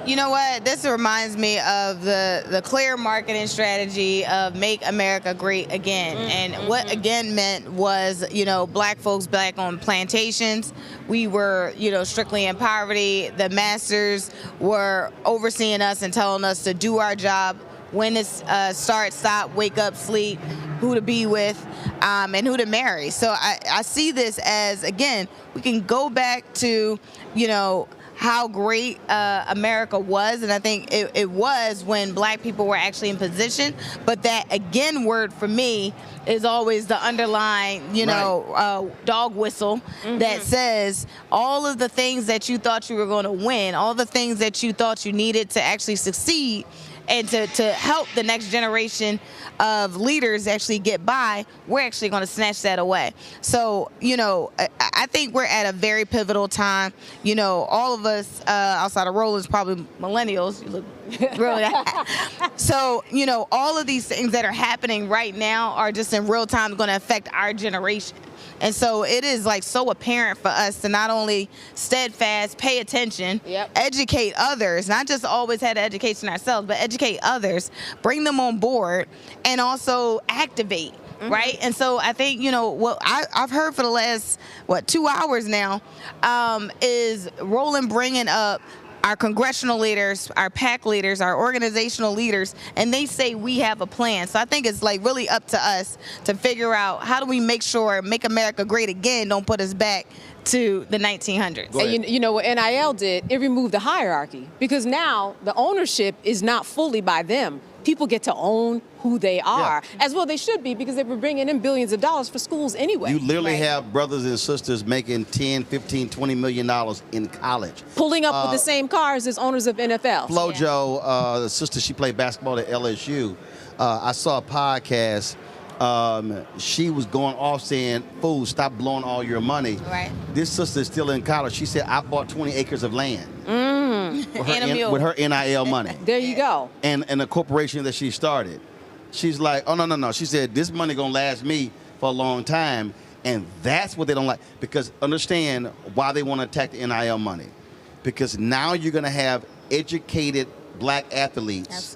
You know what? This reminds me of the clear marketing strategy of Make America Great Again. And what again meant was, you know, black folks back on plantations. We were, you know, strictly in poverty. The masters were overseeing us and telling us to do our job. When it's start, stop, wake up, sleep, who to be with, and who to marry. So I see this as, again, we can go back to, how great America was, and I think it was when black people were actually in position. But that, again, word for me is always the underlying, dog whistle that says all of the things that you thought you were going to win, all the things that you thought you needed to actually succeed and to help the next generation of leaders actually get by, we're actually going to snatch that away. So, I think we're at a very pivotal time. All of us outside of Roland's probably millennials. You look really. So, all of these things that are happening right now are just in real time going to affect our generation. And so it is so apparent for us to not only steadfast, pay attention, educate others, not just always have education ourselves, but educate others, bring them on board, and also activate, right? And so I think, what I've heard for the last, 2 hours now, is Roland bringing up our congressional leaders, our PAC leaders, our organizational leaders, and they say we have a plan. So I think it's really up to us to figure out how do we make America great again, don't put us back to the 1900s. And what NIL did, it removed the hierarchy, because now the ownership is not fully by them. People get to own who they are, as well they should be, because they were bringing in billions of dollars for schools anyway. You literally have brothers and sisters making $10, $15, $20 million in college. Pulling up with the same cars as owners of NFL. Flojo, the sister, she played basketball at LSU. I saw a podcast. She was going off saying, "Fool, stop blowing all your money." Right. This sister is still in college. She said, "I bought 20 acres of land with her NIL money." There you go. And the corporation that she started. She's like, "Oh, no. She said, this money going to last me for a long time." And that's what they don't like. Because understand why they want to attack the NIL money. Because now you're going to have educated black athletes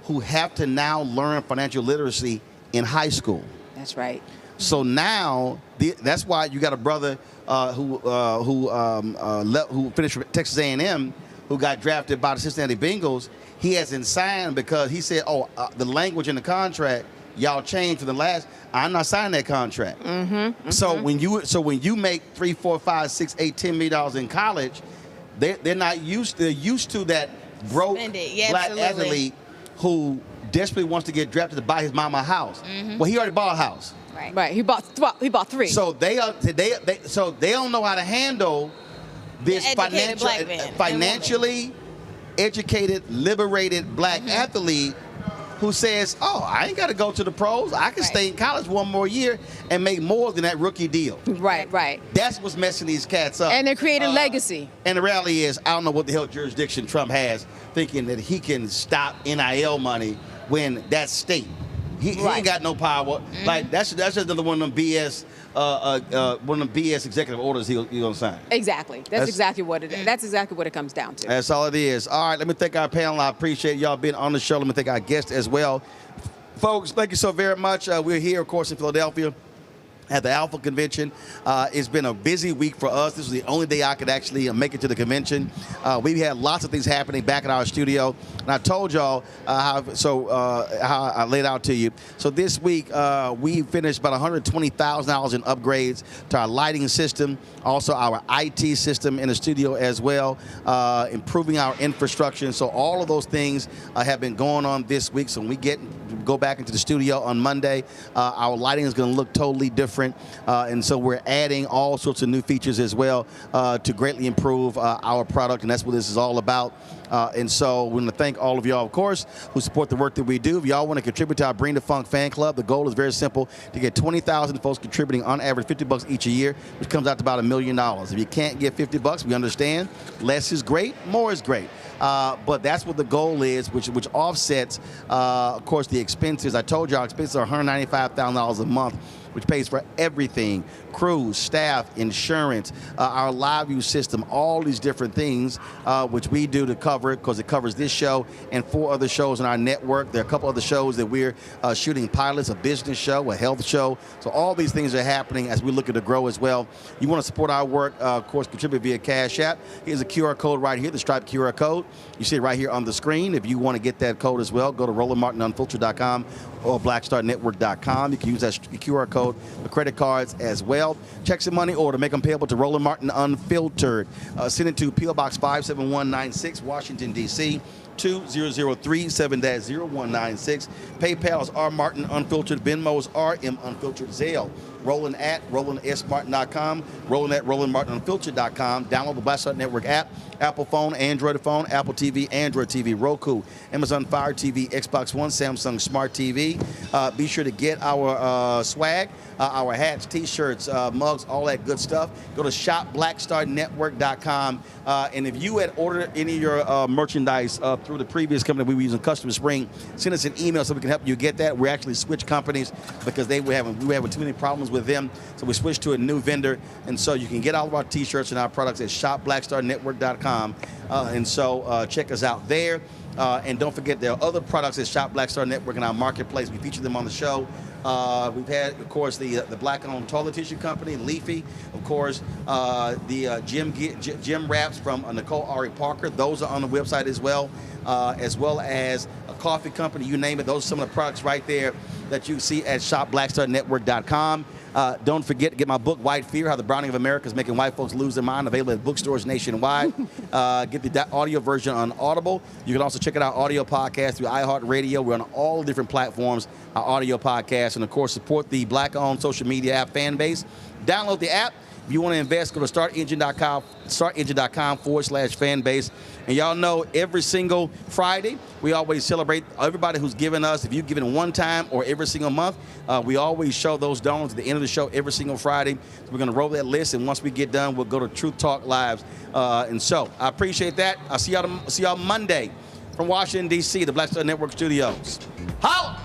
who have to now learn financial literacy in high school. That's right. So now, that's why you got a brother who finished Texas A&M, who got drafted by the Cincinnati Bengals. He hasn't signed because he said, the language in the contract, y'all changed for the last. I'm not signing that contract. So when you make $3, $4, $5, $6, $8, $10 million in college, they're not used. They're used to that broke black athlete who desperately wants to get drafted to buy his mama a house. Well, he already bought a house. Right. He bought 3. So they don't know how to handle this financially educated, liberated black athlete who says, I ain't got to go to the pros. I can stay in college one more year and make more than that rookie deal. Right. That's what's messing these cats up. And they're creating legacy. And the reality is, I don't know what the hell jurisdiction Trump has thinking that he can stop NIL money when that's state. He ain't got no power. Like that's just another one of them BS executive orders he gonna sign. Exactly. That's exactly what it is. That's exactly what it comes down to. That's all it is. All right, let me thank our panel. I appreciate y'all being on the show. Let me thank our guests as well. Folks, thank you so very much. We're here, of course, in Philadelphia at the Alpha Convention. It's been a busy week for us. This was the only day I could actually make it to the convention. We had lots of things happening back at our studio. And I told y'all how I laid out to you. So this week, we finished about $120,000 in upgrades to our lighting system, also our IT system in the studio as well, improving our infrastructure. And so all of those things have been going on this week. So when we go back into the studio on Monday, our lighting is going to look totally different. And so we're adding all sorts of new features as well to greatly improve our product, and that's what this is all about. And so we want to thank all of y'all, of course, who support the work that we do. If y'all want to contribute to our Bring the Funk fan club, the goal is very simple, to get 20,000 folks contributing on average $50 each a year, which comes out to about $1 million. If you can't get $50, we understand. Less is great, more is great. But that's what the goal is, which offsets, of course, the expenses. I told y'all expenses are $195,000 a month, which pays for everything, crew, staff, insurance, our live view system, all these different things, which we do to cover it, because it covers this show and 4 other shows in our network. There are a couple other shows that we're shooting pilots, a business show, a health show. So all these things are happening as we look to grow as well. You want to support our work, of course, contribute via Cash App. Here's a QR code right here, the striped QR code. You see it right here on the screen. If you want to get that code as well, go to RolandMartinUnfiltered.com or BlackStarNetwork.com. You can use that QR code for credit cards as well. Checks and money order, make them payable to Roland Martin Unfiltered. Send it to P.O. Box 57196, Washington, D.C. 2033-7-0196. PayPal is R Martin Unfiltered. Venmo is RM Unfiltered. Zelle, Roland at RolandSMartin.com. Roland at RolandMartinUnfiltered.com. Download the Black Star Network app. Apple phone, Android phone, Apple TV, Android TV, Roku, Amazon Fire TV, Xbox One, Samsung Smart TV. Be sure to get our swag, our hats, T-shirts, mugs, all that good stuff. Go to shopblackstarnetwork.com. And if you had ordered any of your merchandise through the previous company we were using, Custom Spring, send us an email so we can help you get that. We actually switched companies because we were having too many problems with them. So we switched to a new vendor. And so you can get all of our T-shirts and our products at shopblackstarnetwork.com. And so check us out there. And don't forget, there are other products at Shop Black Star Network in our marketplace. We feature them on the show. We've had, of course, the black-owned toilet tissue company, Leafy. Of course, the gym wraps from Nicole Ari Parker. Those are on the website as well as a coffee company. You name it. Those are some of the products right there that you see at shopblackstarnetwork.com. Don't forget to get my book, White Fear, How the Browning of America is Making White Folks Lose Their Mind, available at bookstores nationwide. Get the audio version on Audible. You can also check out our audio podcast through iHeartRadio. We're on all different platforms, our audio podcast. And, of course, support the Black-owned social media app Fanbase. Download the app. If you want to invest, go to startengine.com/fanbase. And y'all know every single Friday, we always celebrate everybody who's given us. If you've given one time or every single month, we always show those donors at the end of the show every single Friday. So we're going to roll that list, and once we get done, we'll go to Truth Talk Lives. And so I appreciate that. I'll see y'all Monday from Washington, D.C., the Black Star Network Studios. Holla!